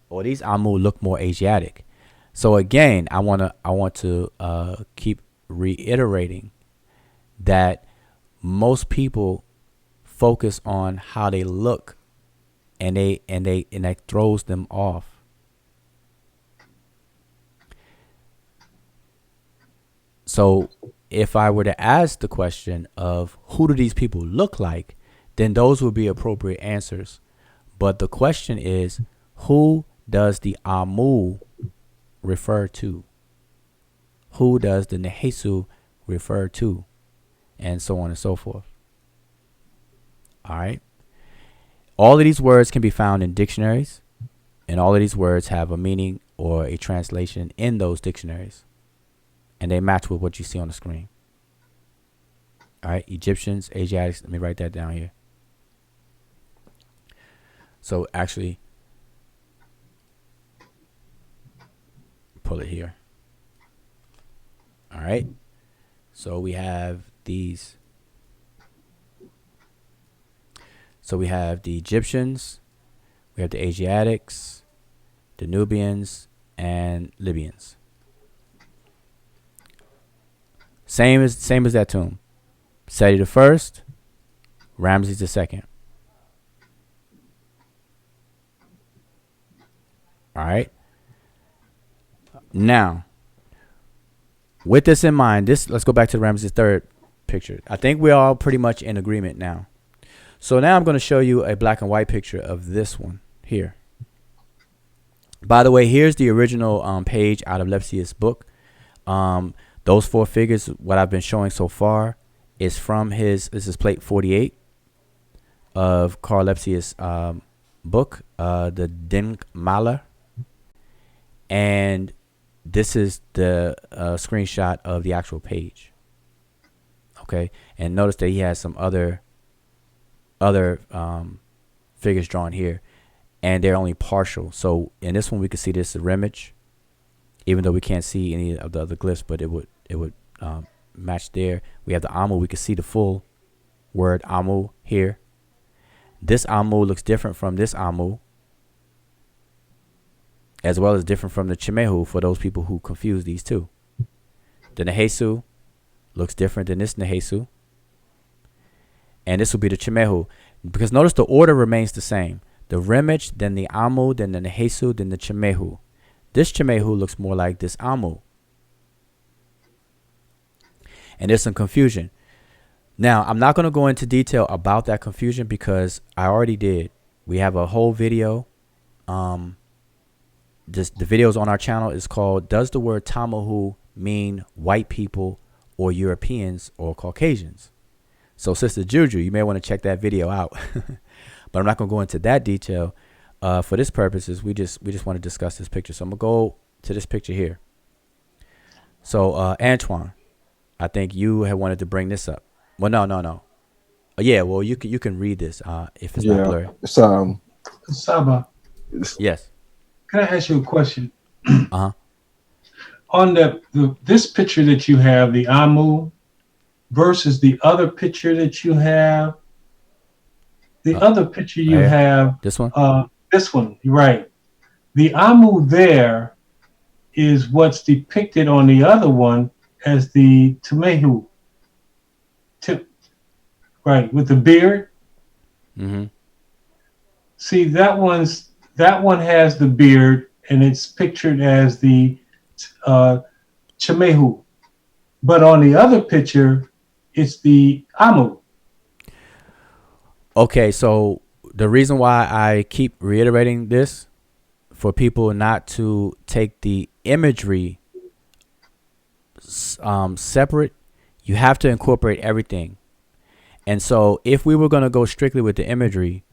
Speaker 2: or these Amu look more Asiatic. So again, I want to keep reiterating that most people focus on how they look, and that throws them off. So if I were to ask the question of who do these people look like, then those would be appropriate answers. But the question is, who does the Amu refer to? Who does the Nehesu refer to? And so on and so forth. All right. All of these words can be found in dictionaries, and all of these words have a meaning or a translation in those dictionaries, and they match with what you see on the screen. All right, Egyptians, Asiatics. Let me write that down here. So actually, pull it here. All right. So we have these. So we have the Egyptians, we have the Asiatics, the Nubians, and Libyans. Same as that tomb. Seti the first, Ramses the second. All right. Now, with this in mind, let's go back to the Ramses third picture. I think we're all pretty much in agreement now. So now I'm going to show you a black and white picture of this one here. By the way, here's the original page out of Lepsius' book. Those four figures, what I've been showing so far, is from this is plate 48 of Carl Lepsius' book, the Denkmaler. And this is the screenshot of the actual page. Okay, and notice that he has some other figures drawn here, and they're only partial. So in this one, we can see this image, even though we can't see any of the other glyphs, but it would match there. We have the Amu. We can see the full word Amu here. This Amu looks different from this Amu, as well as different from the Chimehu for those people who confuse these two. The Nehesu looks different than this Nehesu. And this will be the Chimehu. Because notice the order remains the same. The Remich, then the Amu, then the Nehesu, then the Chimehu. This Chimehu looks more like this Amu. And there's some confusion. Now, I'm not going to go into detail about that confusion because I already did. We have a whole video. The videos on our channel is called, Does the word Tamahu mean white people or Europeans or Caucasians? So Sister Juju, you may want to check that video out. But I'm not going to go into that detail. For this purposes, we just want to discuss this picture. So I'm going to go to this picture here. So Antoine, I think you had wanted to bring this up. Well, no. Yeah, well, you can read this if it's not blurry.
Speaker 4: Saba,
Speaker 2: Yes.
Speaker 4: can I ask you a question?
Speaker 2: Uh-huh.
Speaker 4: On this picture that you have, the Amu, versus the other picture that you have, the other picture you have,
Speaker 2: this one,
Speaker 4: you're right. The Amu there is what's depicted on the other one as the Tumehu. right, with the beard.
Speaker 2: Mm-hmm.
Speaker 4: See, that one has the beard, and it's pictured as the Chamehu. But on the other picture, it's the Amu.
Speaker 2: Okay, so the reason why I keep reiterating this for people not to take the imagery separate, you have to incorporate everything. And so if we were going to go strictly with the imagery,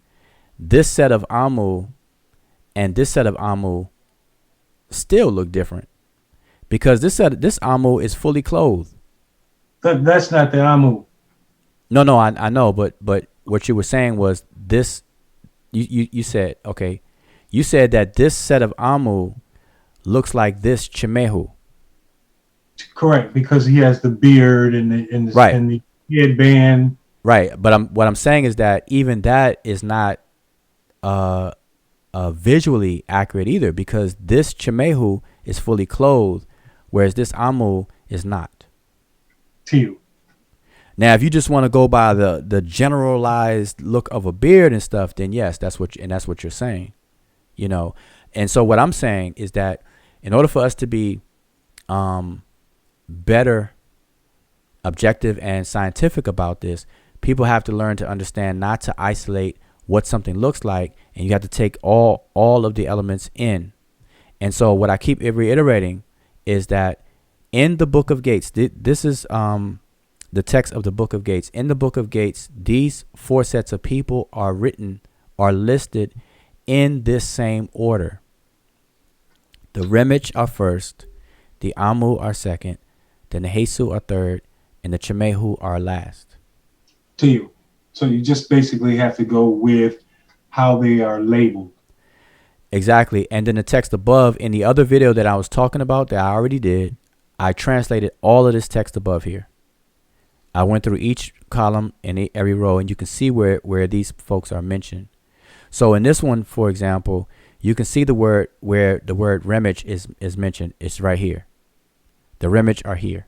Speaker 2: this set of Amu and this set of Amu still look different because this Amu is fully clothed.
Speaker 4: That's not the Amu.
Speaker 2: No, I know, but what you were saying was this. You said, okay, you said that this set of Amu looks like this Chimehu.
Speaker 4: Correct, because he has the beard and
Speaker 2: Right.
Speaker 4: and the headband.
Speaker 2: Right, but what I'm saying is that even that is not visually accurate either because this Chimehu is fully clothed, whereas this Amu is not.
Speaker 4: To you.
Speaker 2: Now, if you just want to go by the generalized look of a beard and stuff, then yes, that's what you're saying, you know. And so what I'm saying is that in order for us to be better, objective, and scientific about this, people have to learn to understand not to isolate what something looks like, and you have to take all of the elements in. And so what I keep reiterating is that in the Book of Gates, this is the text of the Book of Gates. In the Book of Gates, these four sets of people are listed in this same order. The Remich are first, the Amu are second, the Nehesu are third, and the Chimehu are last.
Speaker 4: To you. So you just basically have to go with how they are labeled.
Speaker 2: Exactly. And then the text above, in the other video that I was talking about that I already did, I translated all of this text above here. I went through each column and every row, and you can see where these folks are mentioned. So in this one, for example, you can see the word where the word Remich is mentioned. It's right here. The Remich are here.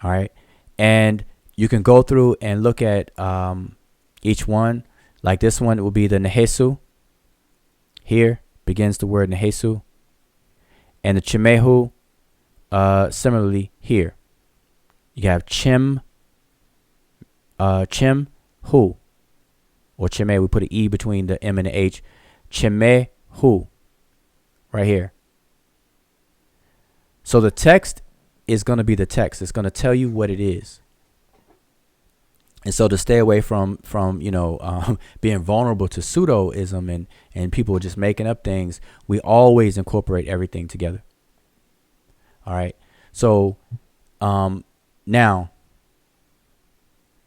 Speaker 2: All right. And you can go through and look at each one. Like this one will be the Nehesu. Here begins the word Nehesu. And the Chimehu, similarly here. You have Chim Hu. Or Chime, we put an E between the M and the H. Chimehu. Right here. So the text is going to be the text. It's going to tell you what it is. And so to stay away from being vulnerable to pseudoism and people just making up things, we always incorporate everything together. All right. So now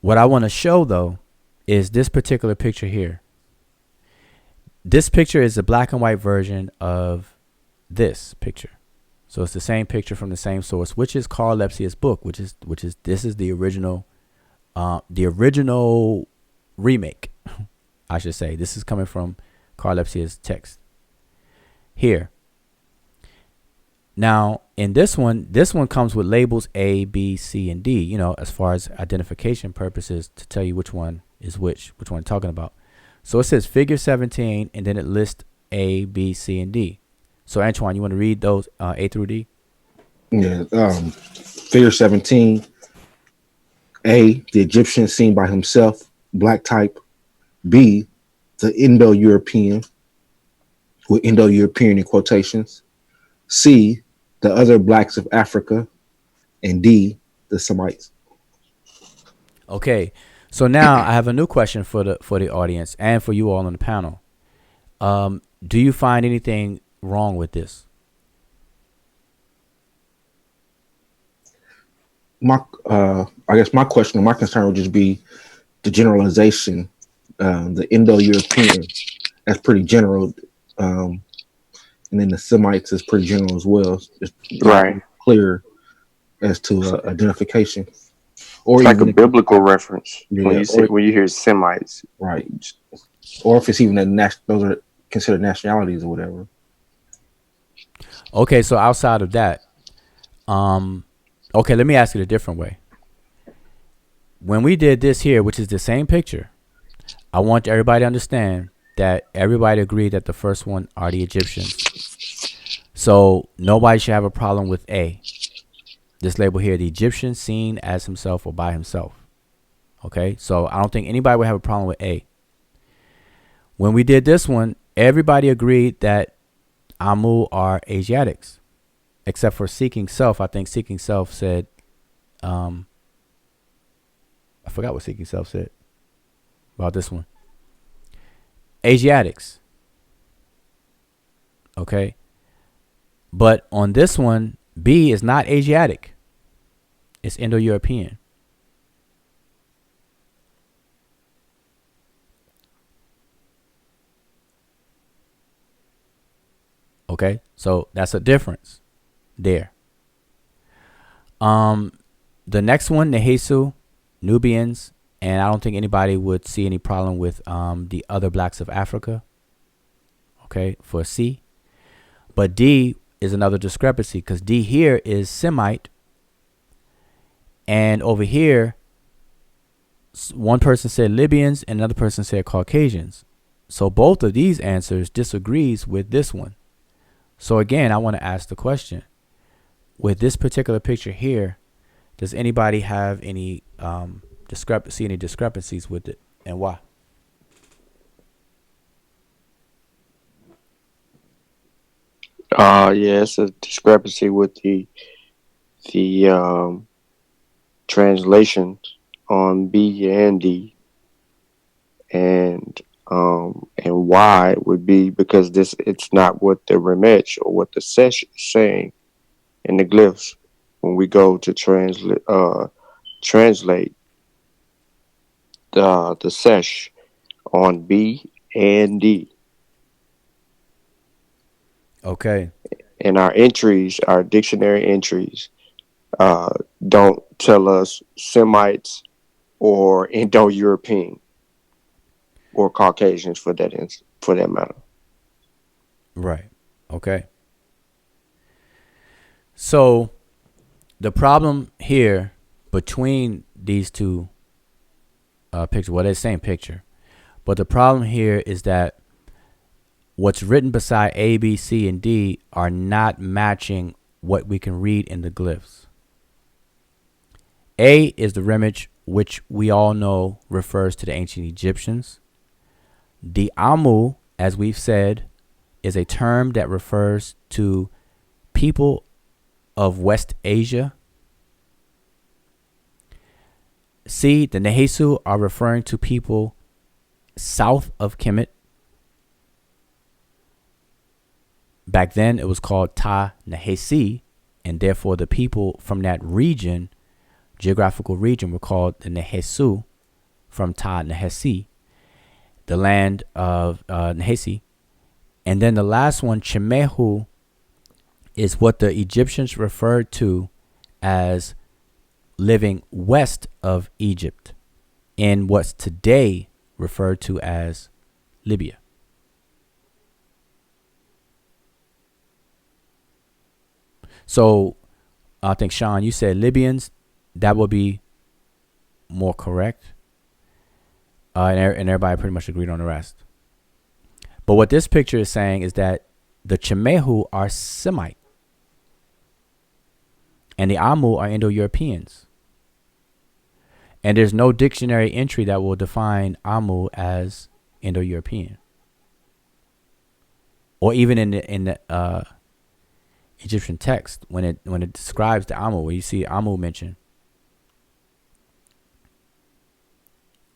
Speaker 2: what I want to show, though, is this particular picture here. This picture is a black and white version of this picture. So it's the same picture from the same source, which is Carl Lepsius's book, which is this is the original remake, I should say. This is coming from Carl Lepsius's text here. Now, in this one comes with labels A, B, C, and D, you know, as far as identification purposes to tell you which one is which one I'm talking about. So it says figure 17, and then it lists A, B, C, and D. So Antoine, you want to read those A through D?
Speaker 3: Yeah. Figure 17. A, the Egyptian seen by himself, black type. B, the Indo-European, with Indo-European in quotations. C, the other blacks of Africa. And D, the Semites.
Speaker 2: Okay. So now I have a new question for the audience and for you all on the panel. Do you find anything wrong with this?
Speaker 3: I guess my question or my concern would just be the generalization. The Indo-European, that's pretty general, and then the Semites is pretty general as well. It's
Speaker 1: Right.
Speaker 3: clear as to identification,
Speaker 1: or it's like a biblical reference when you hear Semites,
Speaker 3: right? Or if it's even those are considered nationalities or whatever.
Speaker 2: Okay, so outside of that, Okay, let me ask it a different way. When we did this here, which is the same picture, I want everybody to understand that everybody agreed that the first one are the Egyptians. So nobody should have a problem with A. This label here, the Egyptian seen as himself or by himself. Okay, so I don't think anybody would have a problem with A. When we did this one, everybody agreed that Amu are Asiatics, except for Seeking Self. I think Seeking Self said, I forgot what Seeking Self said about this one. Asiatics. Okay. But on this one, B is not Asiatic. It's Indo-European. Okay, so that's a difference there. The next one, Nehesu, Nubians, and I don't think anybody would see any problem with the other blacks of Africa. Okay, for C. But D is another discrepancy because D here is Semite, and over here, one person said Libyans and another person said Caucasians. So both of these answers disagrees with this one. So again, I want to ask the question, with this particular picture here, does anybody have any discrepancies with it, and why?
Speaker 1: Yeah, it's a discrepancy with the translations on B and D, and why would be because it's not what the Remech or what the Sesh is saying in the glyphs when we go to translate the Sesh on B and D.
Speaker 2: Okay.
Speaker 1: And our entries, our dictionary entries, don't tell us Semites or Indo-European or Caucasians for that matter.
Speaker 2: Right. Okay. So the problem here between these two pictures, well, they're the same picture, but the problem here is that what's written beside A, B, C, and D are not matching what we can read in the glyphs. A is the Remech, which we all know refers to the ancient Egyptians. The Amu, as we've said, is a term that refers to people of West Asia. C, the Nehesu are referring to people south of Kemet. Back then, it was called Ta Nehesi, and therefore the people from that region, geographical region, were called the Nehesu from Ta Nehesi, the land of Nehesi. And then the last one, Chemehu, is what the Egyptians referred to as living west of Egypt in what's today referred to as Libya. So I think, Sean, you said Libyans. That would be more correct. And everybody pretty much agreed on the rest. But what this picture is saying is that the Chemehu are Semite. And the Amu are Indo-Europeans. And there's no dictionary entry that will define Amu as Indo-European. Or even in the Egyptian text, when it describes the Amu, where you see Amu mentioned.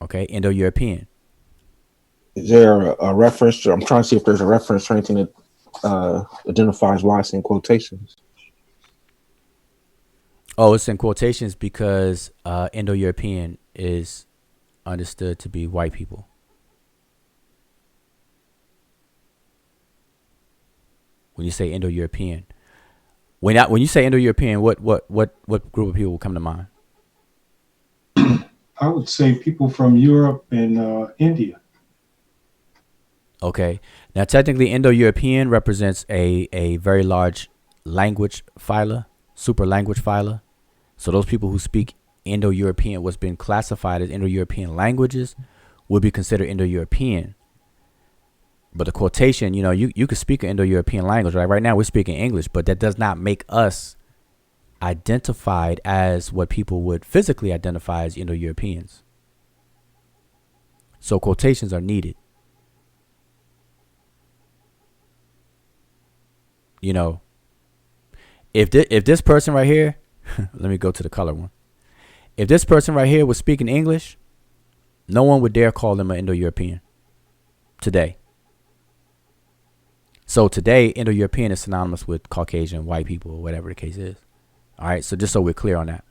Speaker 2: Okay, Indo-European.
Speaker 3: Is there a reference? I'm trying to see if there's a reference or anything that identifies why it's in quotations.
Speaker 2: Oh, it's in quotations because Indo-European is understood to be white people. When you say Indo-European, when you say Indo-European, what group of people will come to mind?
Speaker 4: I would say people from Europe and India.
Speaker 2: Okay. Now, technically, Indo-European represents a very large language phyla, super language phyla. So those people who speak Indo-European, what's been classified as Indo-European languages, would be considered Indo-European. But the quotation, you could speak an Indo-European language, right? Right now we're speaking English, but that does not make us identified as what people would physically identify as Indo-Europeans. So quotations are needed. If this person right here, let me go to the color one. If this person right here was speaking English, no one would dare call them an Indo-European today. So today, Indo-European is synonymous with Caucasian, white people, or whatever the case is. All right, so just so we're clear on that.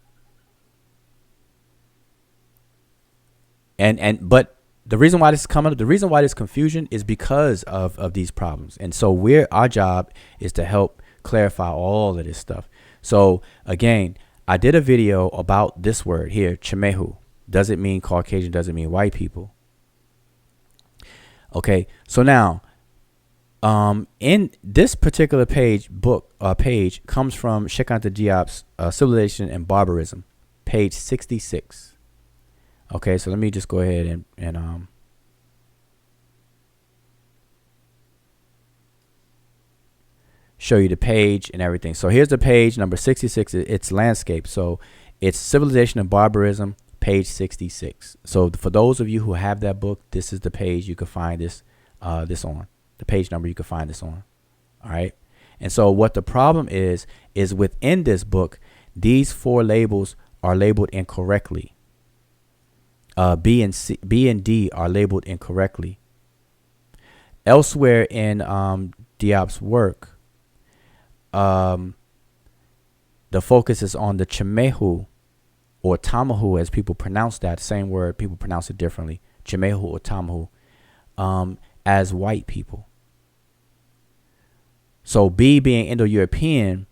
Speaker 2: But the reason why this is coming up, the reason why this confusion is because of these problems. And so our job is to help clarify all of this stuff. So again, I did a video about this word here, Chimehu. Does it mean Caucasian? Does it mean white people? Okay, so now, in this particular page comes from Sheikh Anta Diop's Civilization and Barbarism, page 66. Okay, so let me just go ahead and show you the page and everything. So here's the page number 66. It's landscape. So it's Civilization and Barbarism, page 66. So for those of you who have that book, this is the page you can find this on. The page number you can find this on. All right. And so what the problem is within this book, these 4 labels are labeled incorrectly. B and D are labeled incorrectly. Elsewhere in Diop's work, the focus is on the Chimehu or Tamahu, as people pronounce that same word. People pronounce it differently. Chimehu or Tamahu, as white people. So B being Indo-European,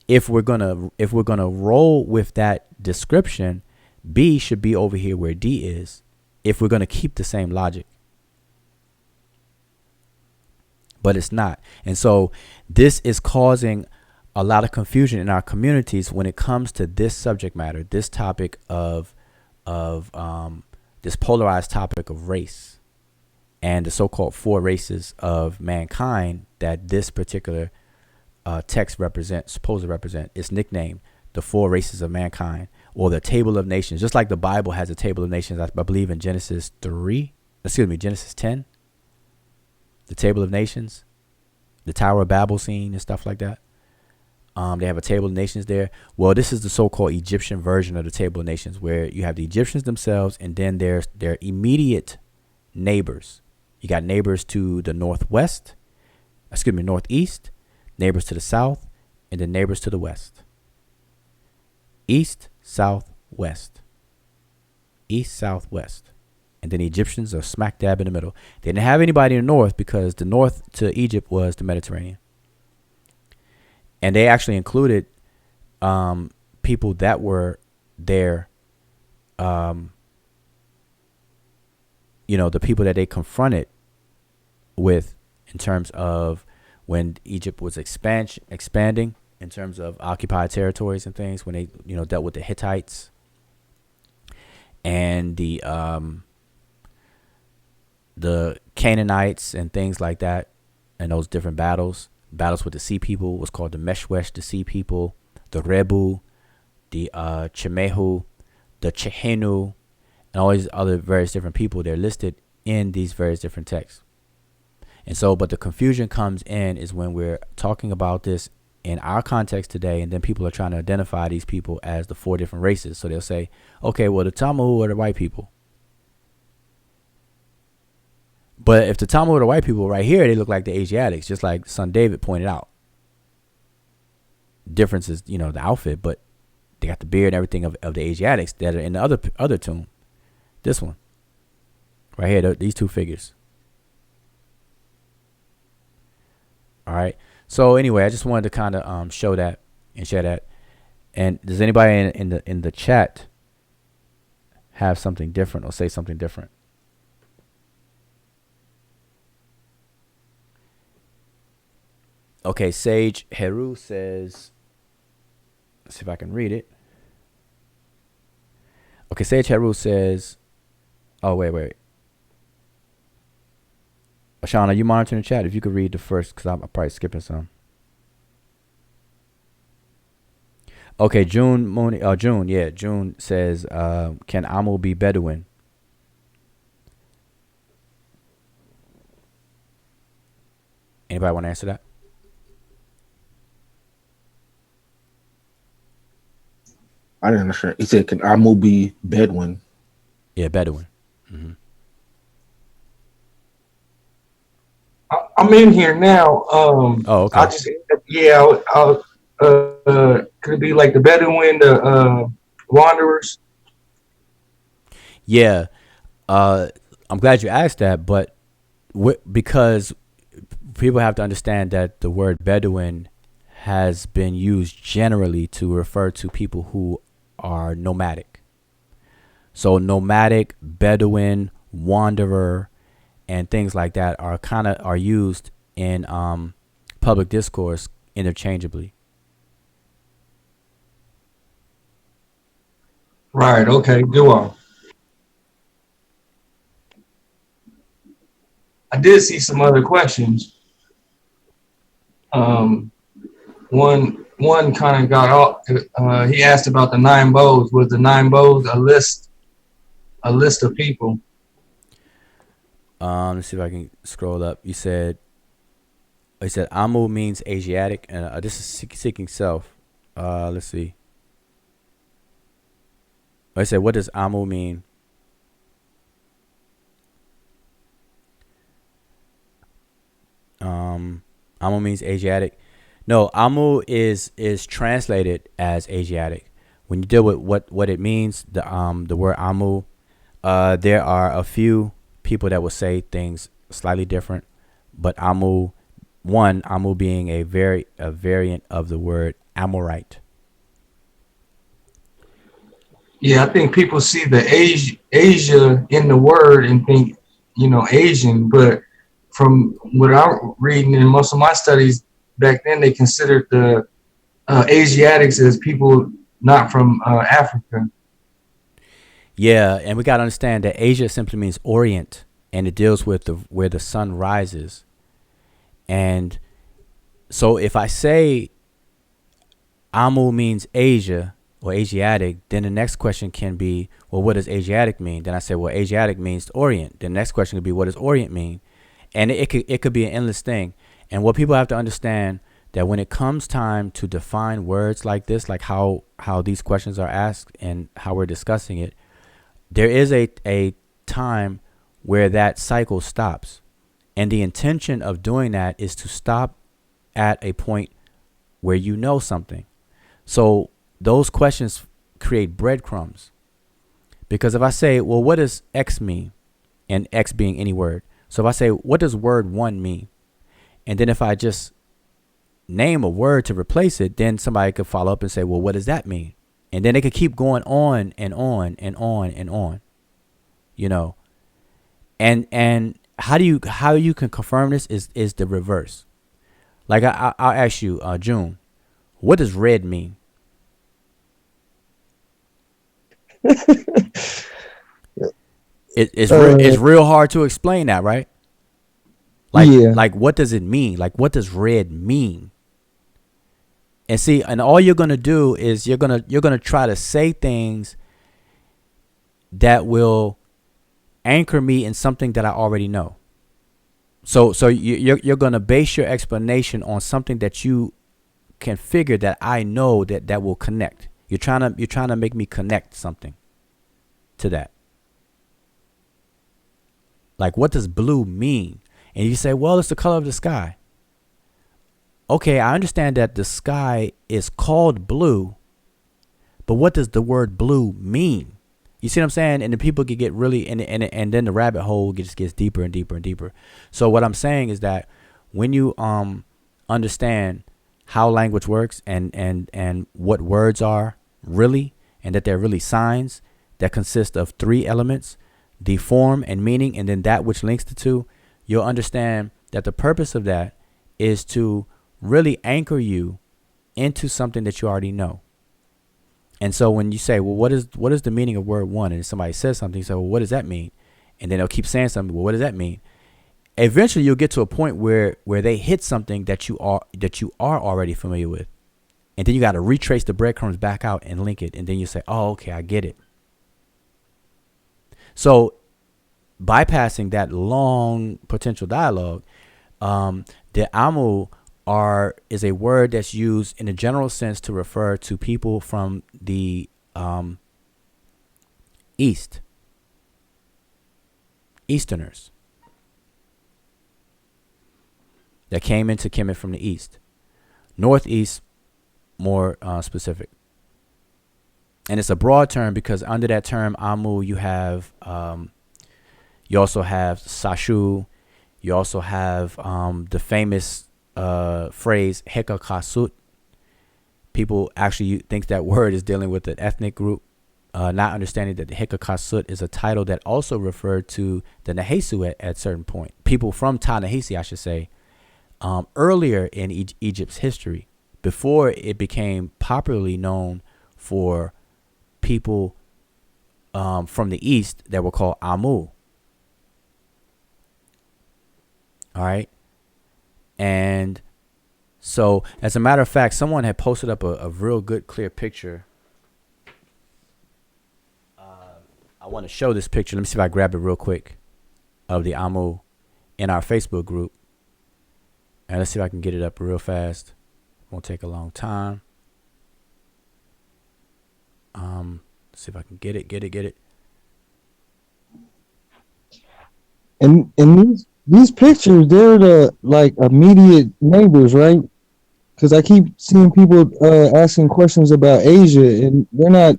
Speaker 2: if we're gonna roll with that description, B should be over here where D is, if we're gonna keep the same logic. But it's not. And so this is causing a lot of confusion in our communities when it comes to this subject matter, this topic of this polarized topic of race and the so-called 4 races of mankind that this particular text supposed to represent. It's nicknamed the 4 races of mankind, or the table of nations, just like the Bible has a table of nations. I believe in Genesis 10, the table of nations, the Tower of Babel scene and stuff like that. They have a table of nations there. Well, this is the so-called Egyptian version of the table of nations, where you have the Egyptians themselves, and then there's their immediate neighbors. You got neighbors to the northeast, neighbors to the south, and then neighbors to the west. East, south, west. East, south, west. And then the Egyptians are smack dab in the middle. They didn't have anybody in the north because the north to Egypt was the Mediterranean. And they actually included people that were there, the people that they confronted with in terms of when Egypt was expanding, in terms of occupied territories and things, when they dealt with the Hittites and the Canaanites and things like that, and those different battles with the sea people was called the Meshwesh, the sea people, the Rebu, the Chimehu, the Chehenu, and all these other various different people. They're listed in these various different texts. And so, but the confusion comes in is when we're talking about this in our context today, and then people are trying to identify these people as the 4 different races. So they'll say, okay, well, the Tamahu are the white people. But if the Tamahu are the white people right here, they look like the Asiatics, just like son David pointed out. Difference is, the outfit, but they got the beard and everything of the Asiatics that are in the other tomb. This one right here, these 2 figures. All right. So anyway, I just wanted to kind of show that and share that. And does anybody in the chat have something different or say something different? Okay, Sage Heru says, let's see if I can read it. Okay, Sage Heru says, oh, wait. Sean, are you monitoring the chat? If you could read the first, because I'm probably skipping some. Okay, June says, can Amu be Bedouin? Anybody want to answer that?
Speaker 3: I didn't understand. He said, "Can Amu be Bedouin?"
Speaker 2: Yeah, Bedouin.
Speaker 5: I'm in here now.
Speaker 2: Oh, okay.
Speaker 5: I just could it be like the Bedouin, the Wanderers?
Speaker 2: Yeah, I'm glad you asked that, but because people have to understand that the word Bedouin has been used generally to refer to people who are nomadic. So nomadic, Bedouin, wanderer, and things like that are used in public discourse interchangeably.
Speaker 5: Right. Okay. Do on. I did see some other questions. One kind of got off. He asked about the nine bows. Was the nine bows a list of people?
Speaker 2: Let's see if I can scroll up. He said Amu means Asiatic, and this is seeking self. Let's see. I said, what does Amu mean? Amu means Asiatic. No, Amu is translated as Asiatic. When you deal with what it means, the word Amu, there are a few people that will say things slightly different, but Amu being a variant of the word Amorite.
Speaker 5: Yeah, I think people see the Asia in the word and think, Asian, but from what I'm reading in most of my studies back then, they considered the Asiatics as people not from Africa.
Speaker 2: Yeah, and we got to understand that Asia simply means Orient, and it deals with where the sun rises. And so if I say Amu means Asia or Asiatic, then the next question can be, well, what does Asiatic mean? Then I say, well, Asiatic means Orient. Then the next question could be, what does Orient mean? And it could be an endless thing. And what people have to understand, that when it comes time to define words like this, like how these questions are asked and how we're discussing it, there is a time where that cycle stops. And the intention of doing that is to stop at a point where you know something. So those questions create breadcrumbs. Because if I say, well, what does X mean? And X being any word. So if I say, what does word one mean? And then if I just name a word to replace it, then somebody could follow up and say, well, what does that mean? And then they could keep going on and on and on and on, and how you can confirm this is the reverse. Like I'll ask you, June, what does red mean? It's real hard to explain that, right? Like what does it mean? Like what does red mean? And see, and all you're gonna do is you're gonna try to say things that will anchor me in something that I already know. So you're gonna base your explanation on something that you can figure that I know that will connect. You're trying to make me connect something to that. Like, what does blue mean? And you say, well, it's the color of the sky. Okay, I understand that the sky is called blue, but what does the word blue mean? You see what I'm saying? And the people can get really, and then the rabbit hole just gets deeper and deeper and deeper. So what I'm saying is that when you understand how language works and what words are really, and that they're really signs that consist of three elements, the form and meaning, and then that which links the two, you'll understand that the purpose of that is to really anchor you into something that you already know. And so when you say, well, what is the meaning of word one? And somebody says something, you say, well, what does that mean? And then they'll keep saying something. Well, what does that mean? Eventually, you'll get to a point where they hit something that you are already familiar with, and then you got to retrace the breadcrumbs back out and link it, and then you say, oh, okay, I get it. So bypassing that long potential dialogue, the amu is a word that's used in a general sense to refer to people from the Easterners that came into Kemet from the east, northeast, more specific. And it's a broad term because under that term amu, you have you also have sashu, you also have the famous phrase heka kasut. People actually think that word is dealing with an ethnic group, not understanding that the heka kasut is a title that also referred to the Nehesu at certain point. People from Ta-Nehisi, I should say, earlier in Egypt's history, before it became popularly known for people from the east that were called Amu. All right. And so, as a matter of fact, someone had posted up a real good, clear picture. I want to show this picture. Let me see if I grab it real quick of the Amu in our Facebook group. And let's see if I can get it up real fast. Won't take a long time. Let's see if I can get it.
Speaker 6: And these pictures, they're the like immediate neighbors, right? Because I keep seeing people asking questions about Asia, and they're not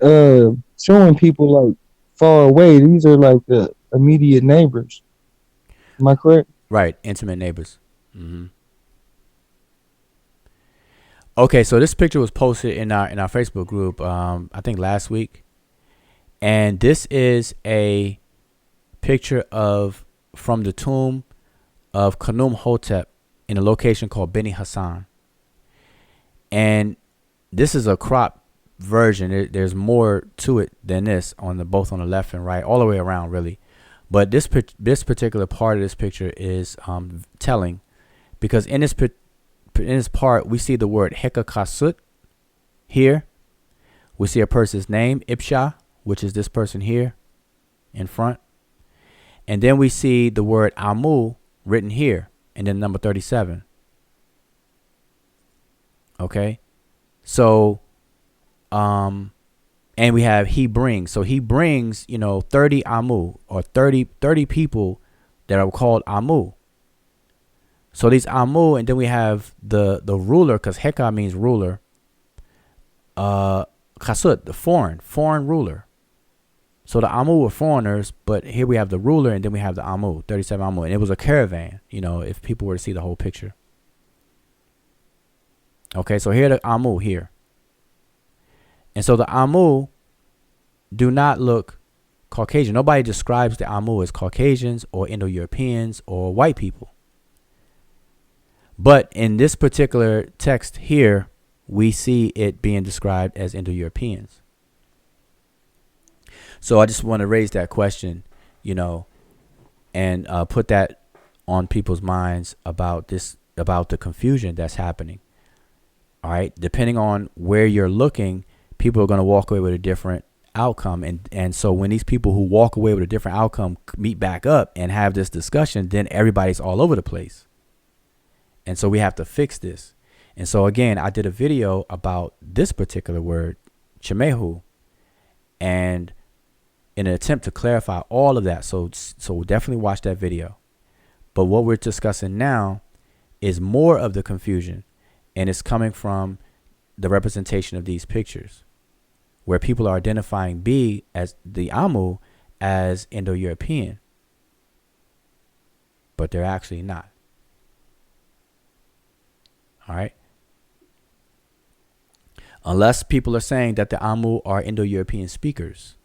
Speaker 6: showing people like far away. These are like the immediate neighbors. Am I correct?
Speaker 2: Right, intimate neighbors. Mm-hmm. Okay, so this picture was posted in our Facebook group, I think last week, and this is a picture from the tomb of Khnumhotep in a location called Beni Hassan. And this is a crop version. There's more to it than this both on the left and right, all the way around really. But this particular part of this picture is telling, because in this part we see the word Heka Kasut here. We see a person's name, Ibsha, which is this person here in front. And then we see the word Amu written here, and then number 37. Okay. So, and we have he brings. So he brings, 30 Amu, or 30 people that are called Amu. So these Amu, and then we have the ruler, because Heka means ruler. Kasut, the foreign ruler. So the Amu were foreigners, but here we have the ruler, and then we have the Amu, 37 Amu. And it was a caravan, if people were to see the whole picture. Okay, so here are the Amu here. And so the Amu do not look Caucasian. Nobody describes the Amu as Caucasians or Indo-Europeans or white people. But in this particular text here, we see it being described as Indo-Europeans. So I just want to raise that question, and put that on people's minds about the confusion that's happening. All right. Depending on where you're looking, people are going to walk away with a different outcome. And so when these people who walk away with a different outcome meet back up and have this discussion, then everybody's all over the place. And so we have to fix this. And so, again, I did a video about this particular word, Chemehu, and in an attempt to clarify all of that. So definitely watch that video. But what we're discussing now is more of the confusion, and it's coming from the representation of these pictures, where people are identifying B as the Amu as Indo-European, but they're actually not. All right. Unless people are saying that the Amu are Indo-European speakers.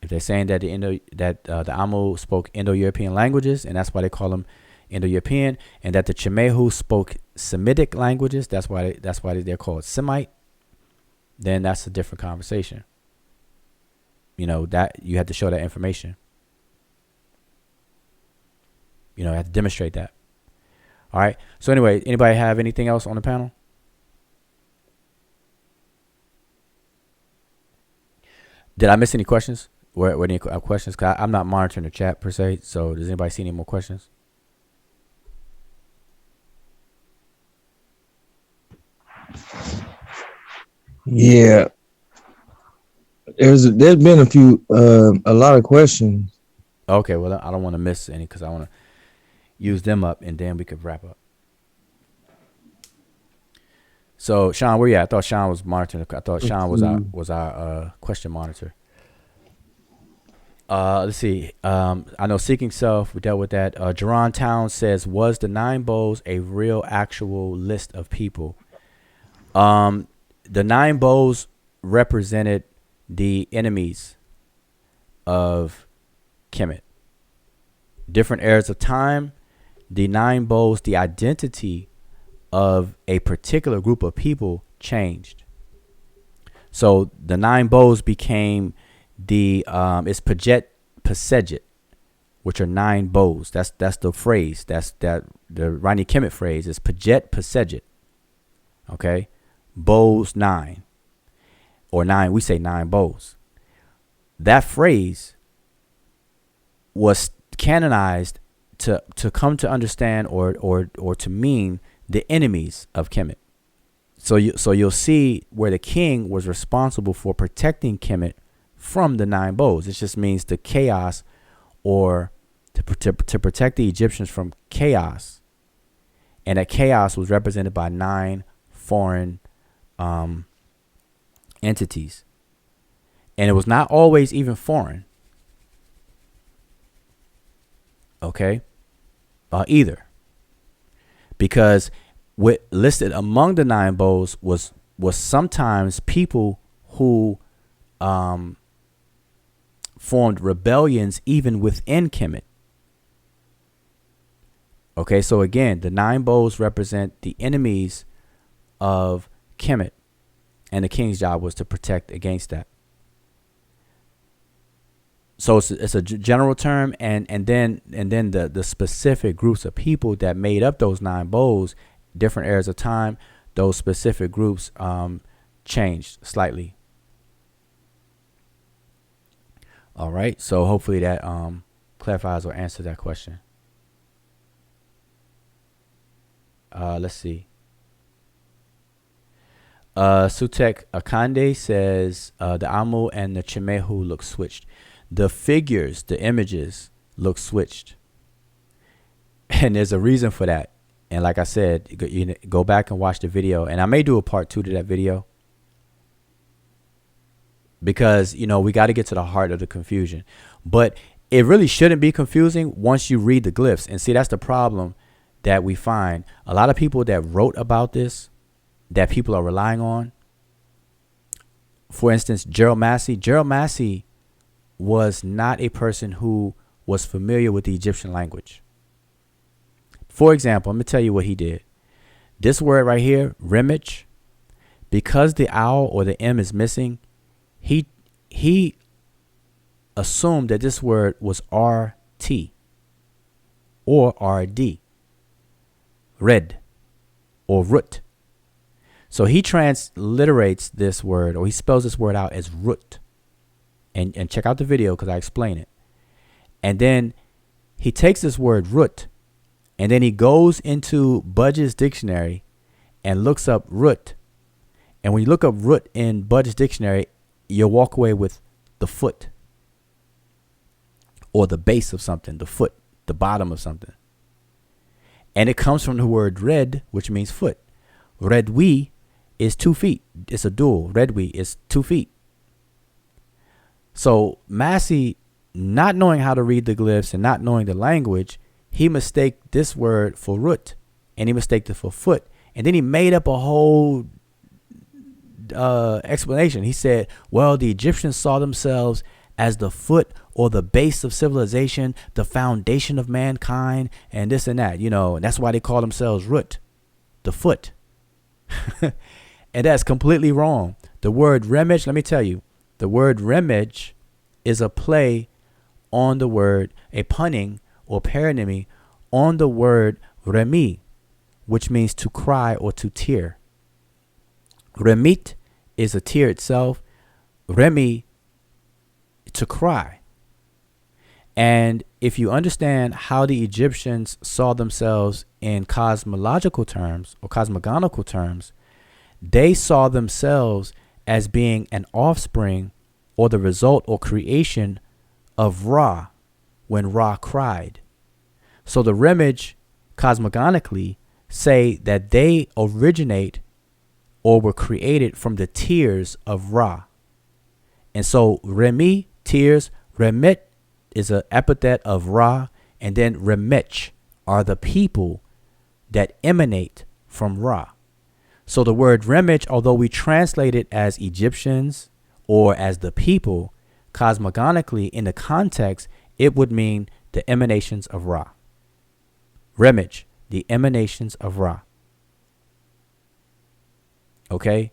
Speaker 2: If they're saying that the Amu spoke Indo-European languages, and that's why they call them Indo-European, and that the Chimehu spoke Semitic languages. That's why they're called Semite. Then that's a different conversation. That you have to show that information. You have to demonstrate that. All right. So anyway, anybody have anything else on the panel? Did I miss any questions? Were any questions? Cause I'm not monitoring the chat per se. So does anybody see any more questions?
Speaker 6: Yeah, there's been a lot of questions.
Speaker 2: Okay, well, I don't want to miss any because I want to use them up and then we could wrap up. So Sean, where you at? I thought Sean was monitoring. I thought Sean was our question monitor. Let's see. I know Seeking Self, we dealt with that. Jerron Town says, was the 9 bows a real actual list of people? The 9 bows represented the enemies of Kemet. Different eras of time, the 9 bows, the identity of a particular group of people changed. So the 9 bows became it's Pajet, which are 9 bows. That's the phrase. That's the Rani Kemet phrase is Pajet. Okay, bows 9 or 9. We say 9 bows. That phrase was canonized to come to understand or to mean the enemies of Kemet. So you'll see where the king was responsible for protecting Kemet from the 9 bows. It just means the chaos, or to protect the Egyptians from chaos. And that chaos was represented by 9 foreign entities. And it was not always even foreign. Okay? Either. Because what listed among the 9 bows was sometimes people who formed rebellions even within Kemet. Okay, so again, the 9 bows represent the enemies of Kemet, and the king's job was to protect against that. So it's a general term, and then the specific groups of people that made up those 9 bows, different eras of time, those specific groups changed slightly. All right, so hopefully that clarifies or answers that question. Let's see. Sutek Akande says the Amu and the Chimehu look switched. The figures, the images look switched. And there's a reason for that. And like I said, you go back and watch the video. And I may do a part 2 to that video. Because, we got to get to the heart of the confusion. But it really shouldn't be confusing once you read the glyphs. And see, that's the problem that we find. A lot of people that wrote about this, that people are relying on. For instance, Gerald Massey was not a person who was familiar with the Egyptian language. For example, I'm going to tell you what he did. This word right here, Remich, because the owl or the M is missing, he assumed that this word was RT or RD, red or root. So he transliterates this word, or he spells this word out as root. And check out the video because I explain it. And then he takes this word root, and then he goes into Budge's dictionary and looks up root. And when you look up root in Budge's dictionary, you'll walk away with the foot, or the base of something, the foot, the bottom of something. And it comes from the word red, which means foot. Redwi is 2 feet. It's a dual. Redwi is 2 feet. So Massey, not knowing how to read the glyphs and not knowing the language, he mistaked this word for root, and he mistaked it for foot. And then he made up a whole explanation. He said, well, the Egyptians saw themselves as the foot or the base of civilization, the foundation of mankind, and this and that, and that's why they call themselves root, the foot. And that's completely wrong. The word remage, let me tell you, the word remage is a play on the word, a punning or paronymy on the word remi, which means to cry or to tear. Remit is a tear itself. Remi, to cry. And if you understand how the Egyptians saw themselves in cosmological terms or cosmogonical terms, they saw themselves as being an offspring or the result or creation of Ra when Ra cried. So the remage cosmogonically say that they originate or were created from the tears of Ra. And so Remi, tears, Remit is an epithet of Ra, and then Remech are the people that emanate from Ra. So the word remage, although we translate it as Egyptians or as the people, cosmogonically in the context, it would mean the emanations of Ra. Remage, the emanations of Ra. Okay?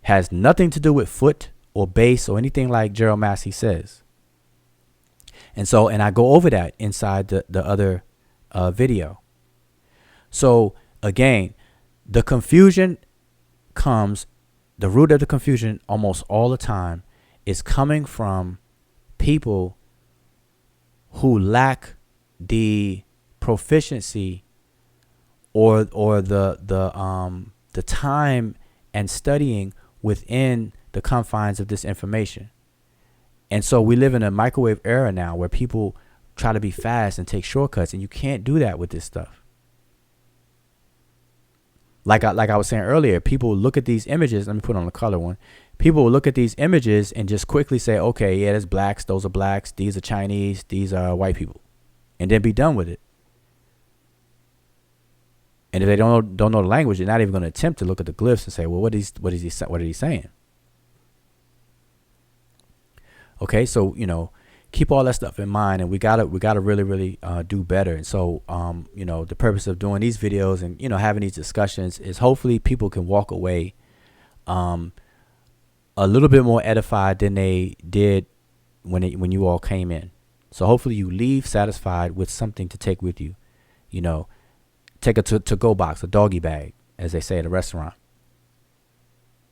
Speaker 2: Has nothing to do with foot or base or anything like Gerald Massey says. And I go over that inside the other video. So again, the confusion the root of the confusion almost all the time is coming from people who lack the proficiency or the time and studying within the confines of this information. And so we live in a microwave era now where people try to be fast and take shortcuts, and you can't do that with this stuff. Like I was saying earlier, people look at these images. Let me put on the color one. People will look at these images and just quickly say, okay, yeah, there's blacks. Those are blacks. These are Chinese. These are white people. And then be done with it. And if they don't know the language, they're not even going to attempt to look at the glyphs and say, well, what is he saying? Okay, so, keep all that stuff in mind, and we gotta really, really do better. And so, the purpose of doing these videos and, having these discussions is hopefully people can walk away a little bit more edified than they did when you all came in. So hopefully you leave satisfied with something to take with you. Take a to-go box, a doggy bag, as they say at a restaurant.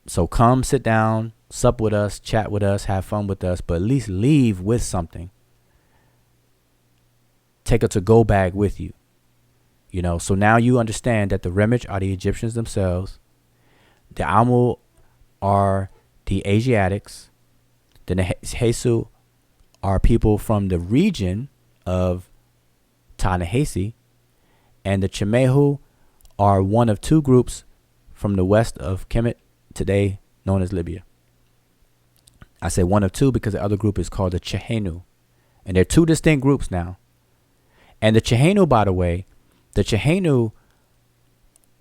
Speaker 2: So come sit down, sup with us, chat with us, have fun with us, but at least leave with something. Take a to-go bag with you. So now you understand that the Remage are the Egyptians themselves. The Amu are the Asiatics. The Nehesu are people from the region of Ta-Nehesi. And the Chimehu are one of two groups from the west of Kemet, today known as Libya. I say one of two because the other group is called the Chehenu. And they're two distinct groups now. And the Chehenu, by the way, the Chehenu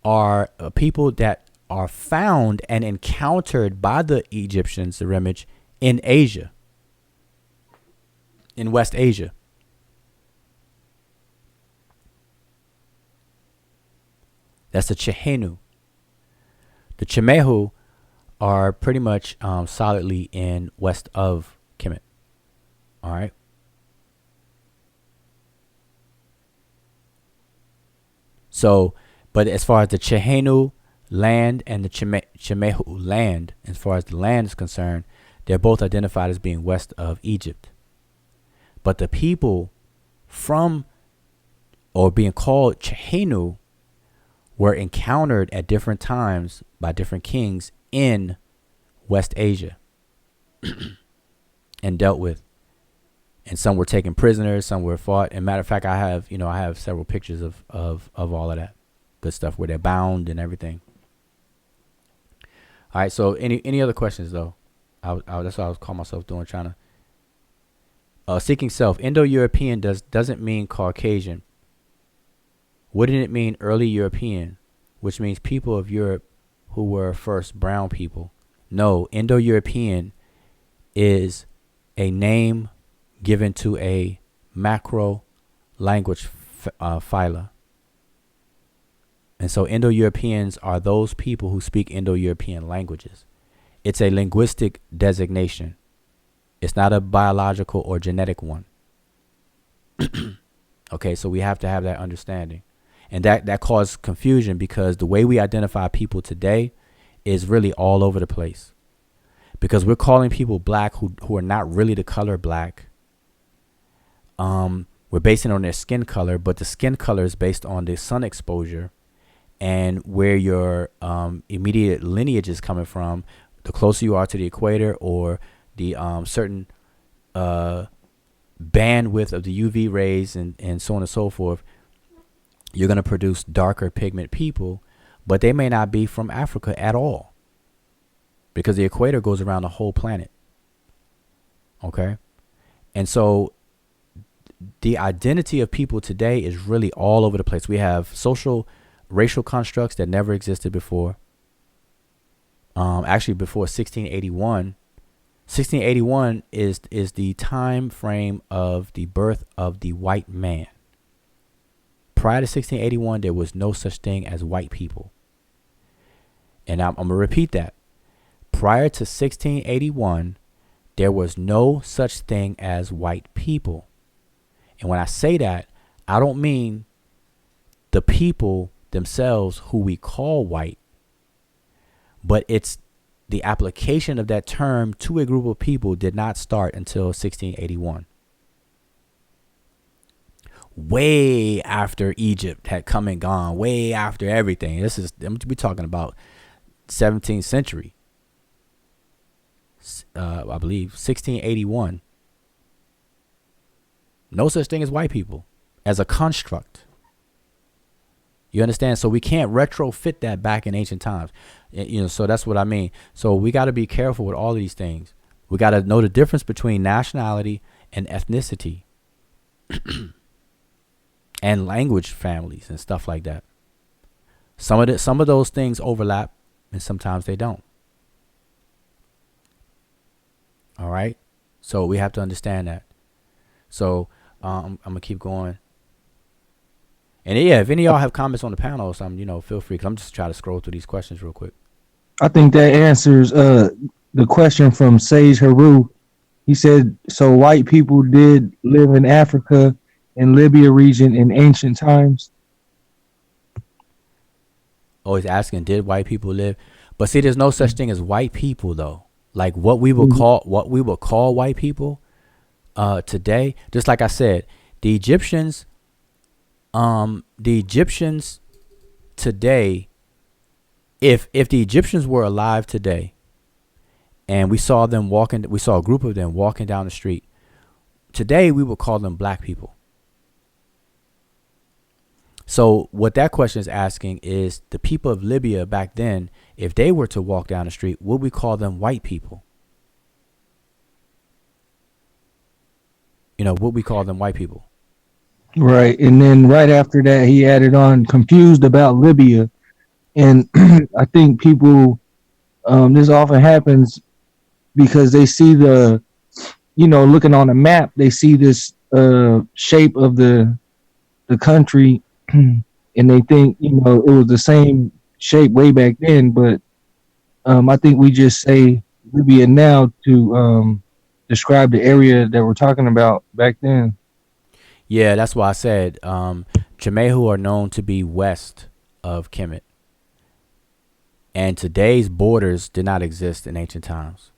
Speaker 2: are people that are found and encountered by the Egyptians, the Remage, in Asia, in West Asia. That's the Chehenu. The Chimehu are pretty much solidly in west of Kemet. All right. So, but as far as the Chehenu land and the Chimehu land, as far as the land is concerned, they're both identified as being west of Egypt. But the people from, or being called Chehenu, were encountered at different times by different kings in West Asia and dealt with. And some were taken prisoners, some were fought. And matter of fact, I have several pictures of all of that good stuff where they're bound and everything. All right. So any other questions though? That's what I was calling myself doing, trying to seeking self. Indo-European doesn't mean Caucasian. Wouldn't it mean early European, which means people of Europe who were first brown people? No, Indo-European is a name given to a macro language phyla. And so Indo-Europeans are those people who speak Indo-European languages. It's a linguistic designation. It's not a biological or genetic one. Okay, so we have to have that understanding. And that caused confusion because the way we identify people today is really all over the place. Because we're calling people black who are not really the color black. We're basing it on their skin color, but the skin color is based on the sun exposure and where your immediate lineage is coming from. The closer you are to the equator or the certain bandwidth of the UV rays and so on and so forth, you're going to produce darker pigment people, but they may not be from Africa at all because the equator goes around the whole planet. Okay? And so the identity of people today is really all over the place. We have social, racial constructs that never existed before. Actually, before 1681. 1681 is the time frame of the birth of the white man. Prior to 1681, there was no such thing as white people. And I'm going to repeat that. Prior to 1681, there was no such thing as white people. And when I say that, I don't mean the people themselves who we call white, but it's the application of that term to a group of people did not start until 1681. Way after Egypt had come and gone, way after everything. We're talking about 17th century. I believe 1681. No such thing as white people as a construct. You understand? So we can't retrofit that back in ancient times. So that's what I mean. So we got to be careful with all of these things. We got to know the difference between nationality and ethnicity and language families and stuff like that. Some of those things overlap and sometimes they don't. All right. So we have to understand that. So I'm going to keep going. And yeah, if any of y'all have comments on the panel or something, feel free. Cause I'm just trying to scroll through these questions real quick.
Speaker 6: I think that answers the question from Sage Haru. He said, so white people did live in Africa and Libya region in ancient times.
Speaker 2: Oh, he's asking, did white people live? But see, there's no such thing as white people though. Like what we would call white people today, just like I said, the Egyptians today, if the Egyptians were alive today and we saw a group of them walking down the street, today we would call them black people. So what that question is asking is the people of Libya back then, if they were to walk down the street, would we call them white people? Would we call them white people?
Speaker 6: Right. And then right after that, he added on confused about Libya. And I think people, this often happens because they see looking on a map, they see this shape of the country and they think, it was the same shape way back then. But I think we just say Libya now to describe the area that we're talking about back then.
Speaker 2: Yeah, that's why I said Jamehu are known to be west of Kemet. And today's borders did not exist in ancient times.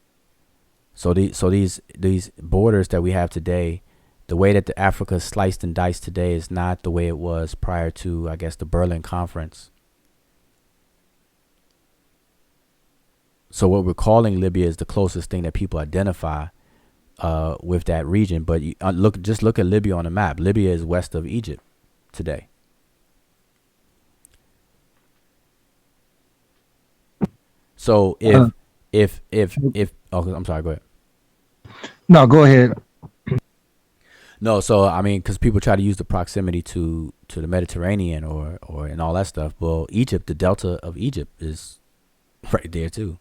Speaker 2: So these borders that we have today, the way that the Africa is sliced and diced today is not the way it was prior to, I guess, the Berlin Conference. So what we're calling Libya is the closest thing that people identify with that region. But just look at Libya on the map. Libya is west of Egypt today. So if I'm sorry, go ahead.
Speaker 6: No, go ahead.
Speaker 2: No, so I mean, because people try to use the proximity to the Mediterranean or and all that stuff. Well, Egypt, the delta of Egypt is right there too.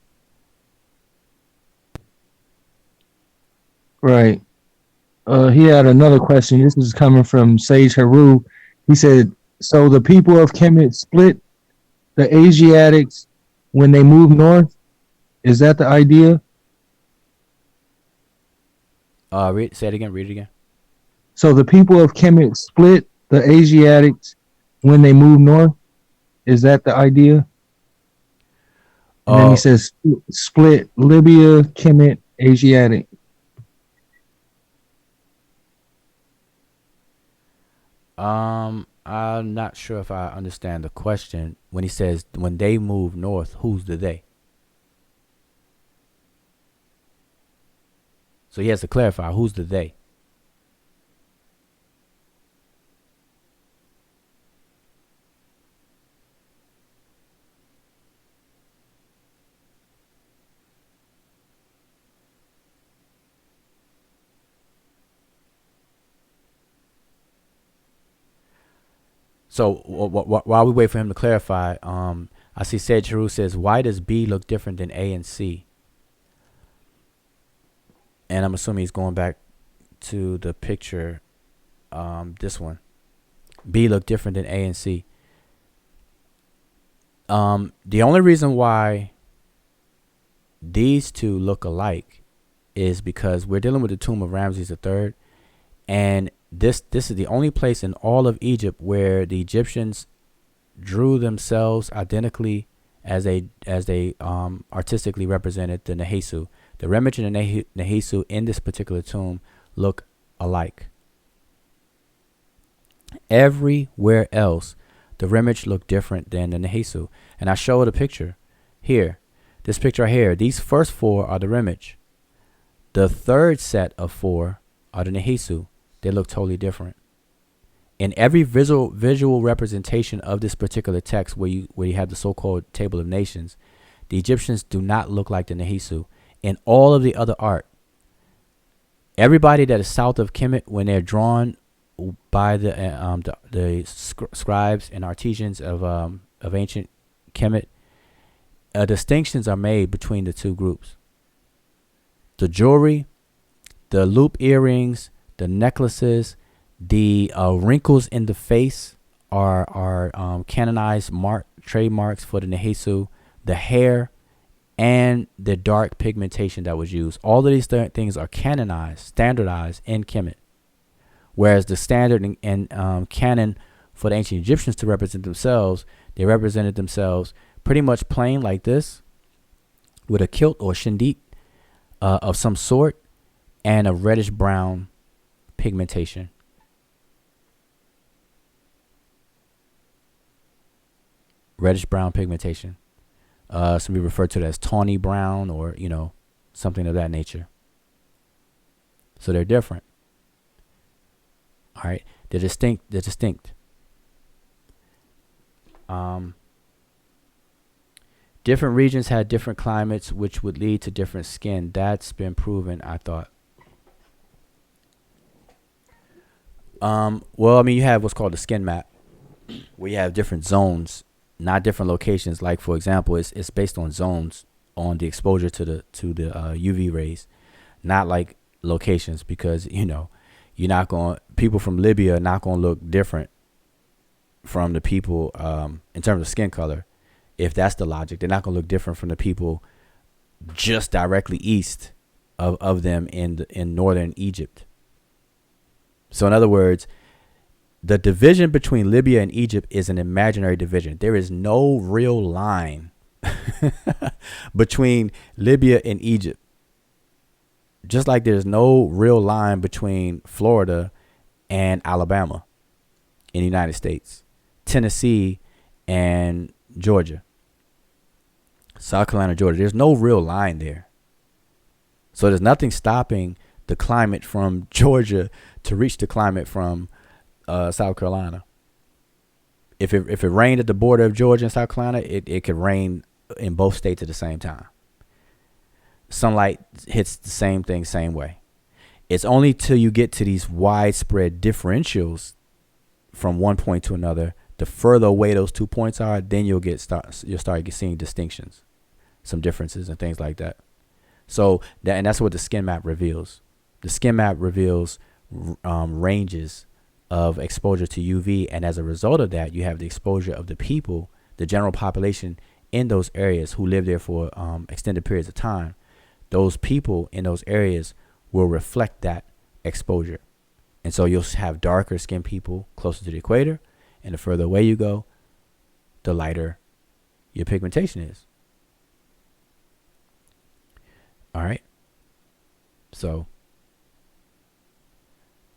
Speaker 6: Right. He had another question. This is coming from Sage Haru. He said, "So the people of Kemet split the Asiatics when they moved north. Is that the idea?"
Speaker 2: Say it again. Read it again.
Speaker 6: So the people of Kemet split the Asiatics when they moved north. Is that the idea? And then he
Speaker 2: Uh,
Speaker 6: says, "Split Libya, Kemet, Asiatic."
Speaker 2: I'm not sure if I understand the question. When he says when they move north, who's the they? So he has to clarify who's the they. So while we wait for him to clarify, I see Said Charu says, why does B look different than A and C? And I'm assuming he's going back to the picture, this one. B look different than A and C. The only reason why these two look alike is because we're dealing with the tomb of Ramses III, and this is the only place in all of Egypt where the Egyptians drew themselves identically as they artistically represented the Nehesu. The Remich and the Nehesu in this particular tomb look alike. Everywhere else, the Remich look different than the Nehesu. And I showed a picture here. This picture right here. These first four are the Remich. The third set of four are the Nehesu. They look totally different. In every visual representation of this particular text, where you have the so-called Table of Nations, the Egyptians do not look like the Nehesu. In all of the other art, everybody that is south of Kemet, when they're drawn by the scribes and artisans of ancient Kemet, distinctions are made between the two groups. The jewelry, the loop earrings, the necklaces, the wrinkles in the face are canonized trademarks for the Nehesu. The hair and the dark pigmentation that was used. All of these things are canonized, standardized in Kemet. Whereas the standard and canon for the ancient Egyptians to represent themselves, they represented themselves pretty much plain like this, with a kilt or shindik of some sort, and a reddish brown pigmentation. Reddish brown pigmentation. Some people refer to it as tawny brown, or something of that nature. So they're different. All right, they're distinct. Different regions had different climates, which would lead to different skin. That's been proven, I thought. Well, I mean, you have what's called the skin map, where you have different zones, not different locations. Like, for example, it's based on zones, on the exposure to the UV rays, not like locations, because people from Libya are not going to look different from the people in terms of skin color. If that's the logic, they're not going to look different from the people just directly east of them in northern Egypt. So in other words, the division between Libya and Egypt is an imaginary division. There is no real line between Libya and Egypt. Just like there's no real line between Florida and Alabama in the United States, Tennessee and Georgia, South Carolina, Georgia. There's no real line there. So there's nothing stopping the climate from Georgia to reach the climate from South Carolina. If it rained at the border of Georgia and South Carolina, it could rain in both states at the same time. Sunlight hits the same thing, same way. It's only till you get to these widespread differentials from one point to another, the further away those 2 points are, then you'll start seeing distinctions, some differences and things like that. So that's what the skin map reveals. The skin map reveals ranges of exposure to UV, and as a result of that, you have the exposure of the people, the general population in those areas who live there for extended periods of time. Those people in those areas will reflect that exposure. And so you'll have darker skinned people closer to the equator, and the further away you go, the lighter your pigmentation is. All right. So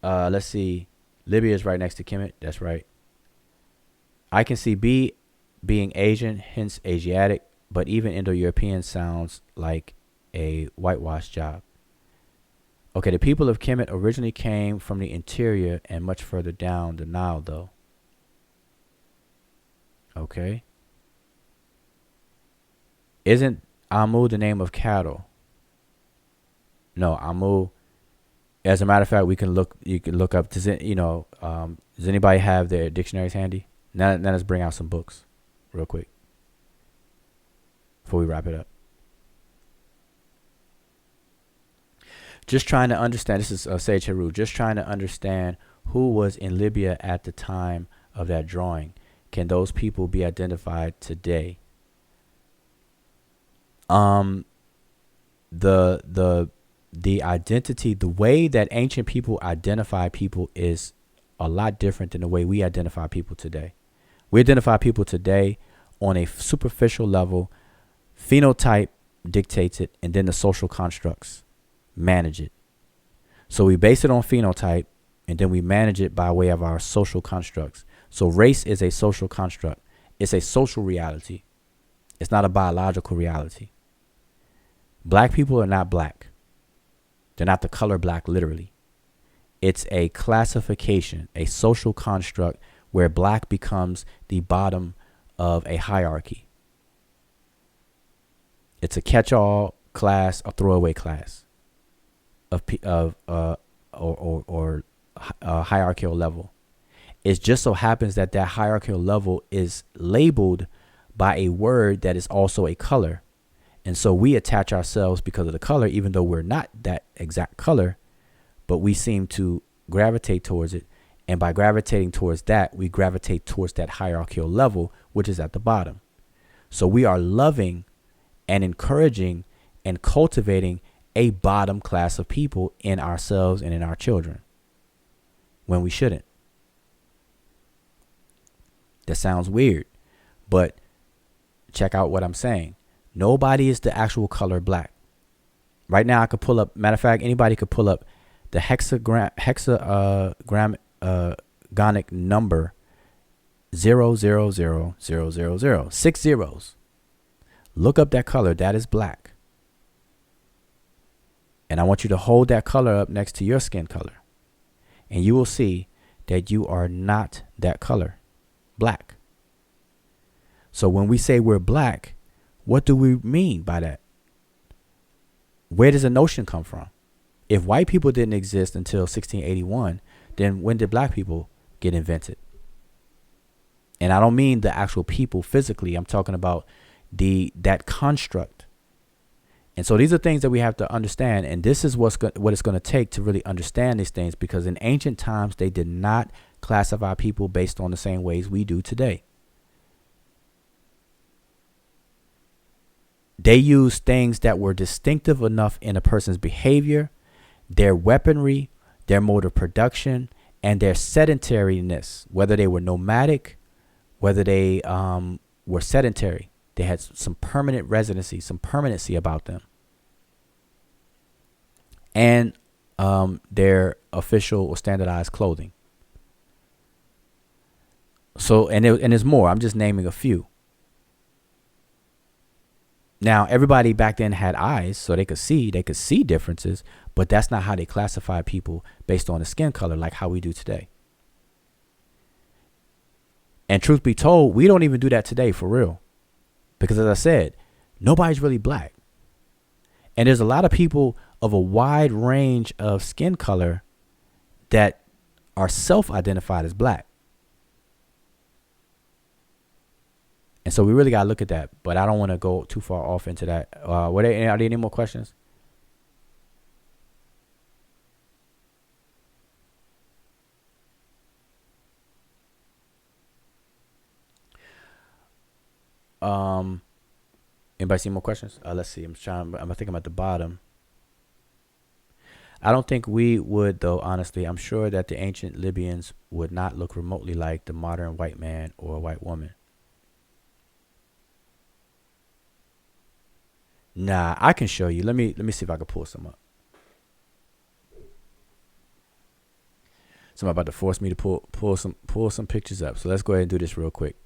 Speaker 2: let's see. Libya is right next to Kemet. That's right. I can see B being Asian, hence Asiatic, but even Indo-European sounds like a whitewash job. Okay, the people of Kemet originally came from the interior and much further down the Nile, though. Okay. Isn't Amu the name of cattle? No, Amu. As a matter of fact, you can look up. Does anybody have their dictionaries handy? Now let's bring out some books, real quick, before we wrap it up. Just trying to understand. This is Sage Haru. Just trying to understand who was in Libya at the time of that drawing. Can those people be identified today? The identity, the way that ancient people identify people is a lot different than the way we identify people today. We identify people today on a superficial level. Phenotype dictates it, and then the social constructs manage it. So we base it on phenotype, and then we manage it by way of our social constructs. So race is a social construct. It's a social reality. It's not a biological reality. Black people are not black. They're not the color black, literally. It's a classification, a social construct where black becomes the bottom of a hierarchy. It's a catch-all class, a throwaway class of hierarchical level. It just so happens that hierarchical level is labeled by a word that is also a color. And so we attach ourselves because of the color, even though we're not that exact color, but we seem to gravitate towards it. And by gravitating towards that, we gravitate towards that hierarchical level, which is at the bottom. So we are loving and encouraging and cultivating a bottom class of people in ourselves and in our children when we shouldn't. That sounds weird, but check out what I'm saying. Nobody is the actual color black. Right now, I could pull up. Matter of fact, anybody could pull up the hexagonic number 0000000. 6 zeros. Look up that color. That is black. And I want you to hold that color up next to your skin color, and you will see that you are not that color, black. So when we say we're black, what do we mean by that? Where does the notion come from? If white people didn't exist until 1681, then when did black people get invented? And I don't mean the actual people physically. I'm talking about that construct. And so these are things that we have to understand. And this is what it's going to take to really understand these things, because in ancient times, they did not classify people based on the same ways we do today. They used things that were distinctive enough in a person's behavior, their weaponry, their mode of production, and their sedentariness, whether they were nomadic, whether they were sedentary. They had some permanent residency, some permanency about them. And their official or standardized clothing. So, and there's more. I'm just naming a few. Now, everybody back then had eyes, so they could see differences, but that's not how they classify people based on the skin color like how we do today. And truth be told, we don't even do that today for real. Because as I said, nobody's really black. And there's a lot of people of a wide range of skin color that are self-identified as black. And so we really got to look at that. But I don't want to go too far off into that. Are there any more questions? Anybody see more questions? Let's see. I think I'm at the bottom. I don't think we would, though, honestly. I'm sure that the ancient Libyans would not look remotely like the modern white man or white woman. Nah, I can show you. Let me see if I can pull some up. Somebody about to force me to pull some pictures up. So let's go ahead and do this real quick.